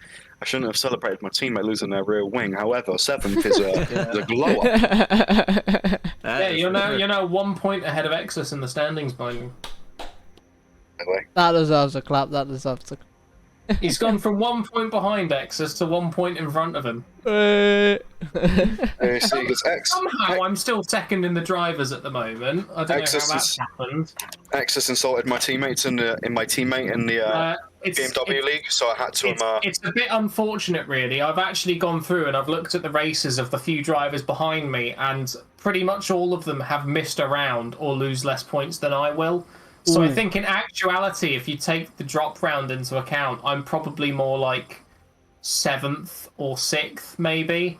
I shouldn't have celebrated my teammate losing their rear wing. However, 7th is a glow up. Yeah, you're now 1 point ahead of Exus in the standings, mind you. Anyway. That deserves a clap. That deserves a clap. He's gone from 1 point behind Exus to 1 point in front of him. Somehow I'm still second in the drivers at the moment. I don't know how that's happened. Exus insulted my teammates in my teammate in the BMW League, so I had to. It's a bit unfortunate, really. I've actually gone through and I've looked at the races of the few drivers behind me, and pretty much all of them have missed a round or lose less points than I will. So I think in actuality, if you take the drop round into account, I'm probably more like 7th or 6th, maybe.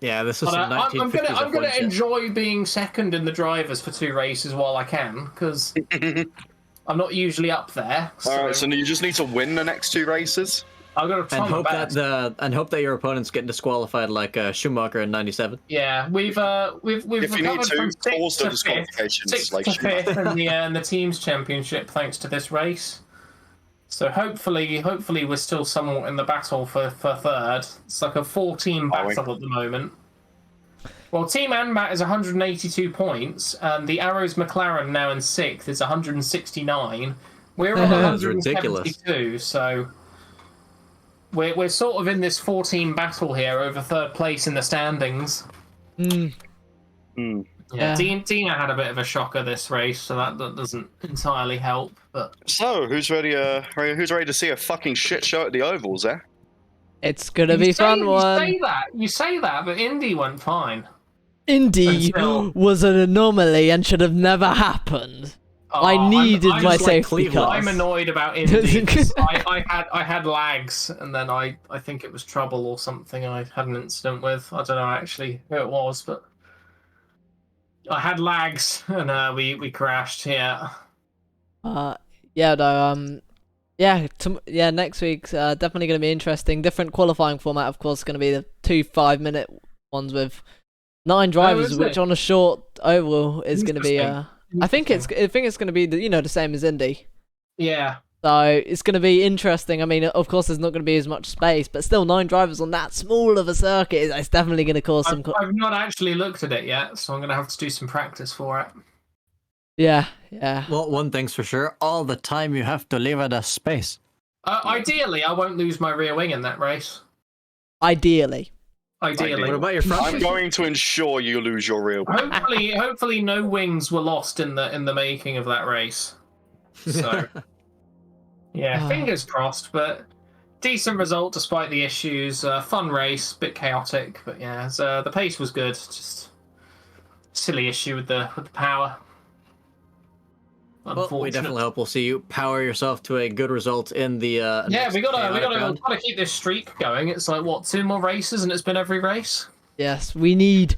Yeah, this is I'm gonna enjoy being second in the drivers for 2 races while I can, because I'm not usually up there. So. All right, so you just need to win the next 2 races. I'm gonna try hope that your opponents get disqualified like Schumacher in '97. Yeah, we've if recovered you need to, from 6th pause the to disqualifications 5th, 6th like to Schumacher. 5th in the teams championship thanks to this race. So hopefully we're still somewhat in the battle for 3rd. It's like a 4-team battle at the moment. Well, Team Anmat is 182 points, and the Arrows McLaren now in 6th is 169. We're on 172, so we're sort of in this 4-team battle here over 3rd place in the standings. Yeah, Dina had a bit of a shocker this race, so that doesn't entirely help. But so, who's ready to see a fucking shit show at the ovals, eh? It's gonna be fun one. You say that, but Indy went fine. Indy was an anomaly and should have never happened. I needed my safety car. I'm annoyed about Indy. I had lags, and then I think it was trouble or something I had an incident with. I don't know actually who it was, but I had lags, and we crashed. Yeah. Next week's definitely going to be interesting. Different qualifying format, of course, going to be the 2 5-minute ones with 9 drivers, which on a short oval is going to be. I think it's going to be the same as Indy. Yeah. So it's going to be interesting. I mean, of course, there's not going to be as much space, but still 9 drivers on that small of a circuit. It's definitely going to cause some. I've not actually looked at it yet, so I'm going to have to do some practice for it. Yeah. Well, one thing's for sure: all the time you have to leave the space. Ideally, I won't lose my rear wing in that race. Ideally. What about your front? I'm going to ensure you lose your rear wing. Hopefully, no wings were lost in the making of that race. So, yeah, fingers crossed. But decent result despite the issues. Fun race, bit chaotic, but yeah, the pace was good. Just silly issue with the power. Well, we definitely hope we'll see you power yourself to a good result in the. We gotta keep this streak going. It's like what, 2 more races, and it's been every race. Yes, we need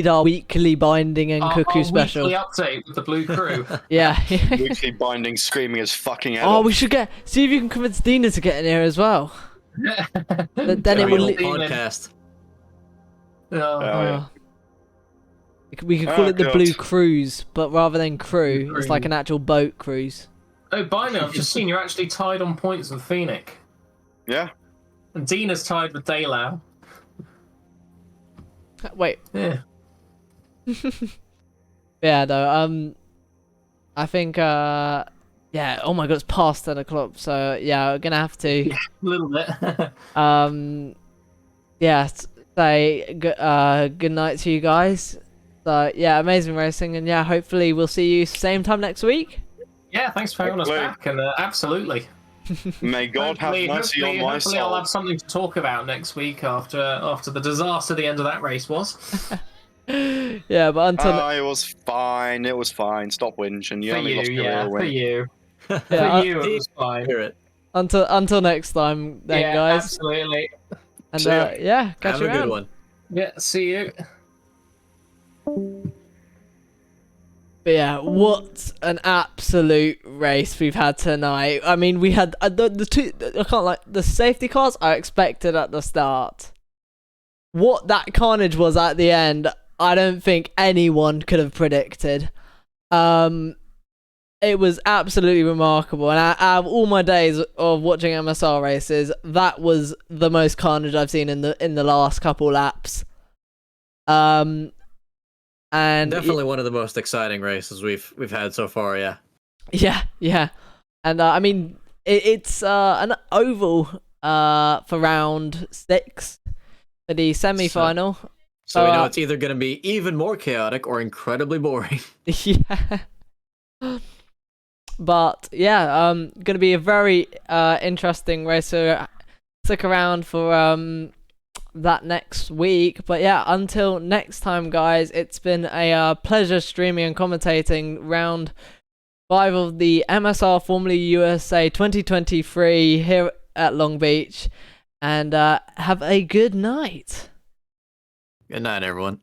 our weekly binding and cuckoo special. Weekly update with the Blue Crew. Yeah. Weekly binding, screaming his fucking head. We should see if you can convince Dina to get in here as well. Then it will podcast. We could call it the Blue Cruise, but rather than crew, it's like an actual boat cruise. Oh, Bino, I've just seen you're actually tied on points with Phoenix. Yeah. And Dina's tied with Daylau. Wait. Yeah. Yeah, though, I think, oh my god, it's past 10 o'clock, so, yeah, we're gonna have to... Yeah, a little bit. Say good night to you guys. So, yeah, amazing racing, and yeah, hopefully we'll see you same time next week. Yeah, thanks for having us back, and absolutely. May God have mercy on my soul. Hopefully I'll have something to talk about next week after the disaster the end of that race was. Yeah, but until... it was fine, Stop whinging. You only lost your rear wing. For you. Yeah, for you, it was fine. Until next time, then, guys. Absolutely. And See ya. yeah, catch Have you a around. good one. Yeah, see you. But yeah, what an absolute race we've had tonight. I mean, we had the two. I can't like the safety cars I expected at the start. What that carnage was at the end, I don't think anyone could have predicted. It was absolutely remarkable, and out of all my days of watching MSR races, that was the most carnage I've seen in the last couple laps. And Definitely one of the most exciting races we've had so far. Yeah. Yeah. And I mean, it's an oval for round 6 for the semi-final. So we know it's either going to be even more chaotic or incredibly boring. Yeah. But yeah, gonna be a very interesting race. So stick around for that next week. But yeah, until next time, guys, it's been a pleasure streaming and commentating round 5 of the MSR Formula USA 2023 here at Long Beach. And have a good night. Good night, everyone.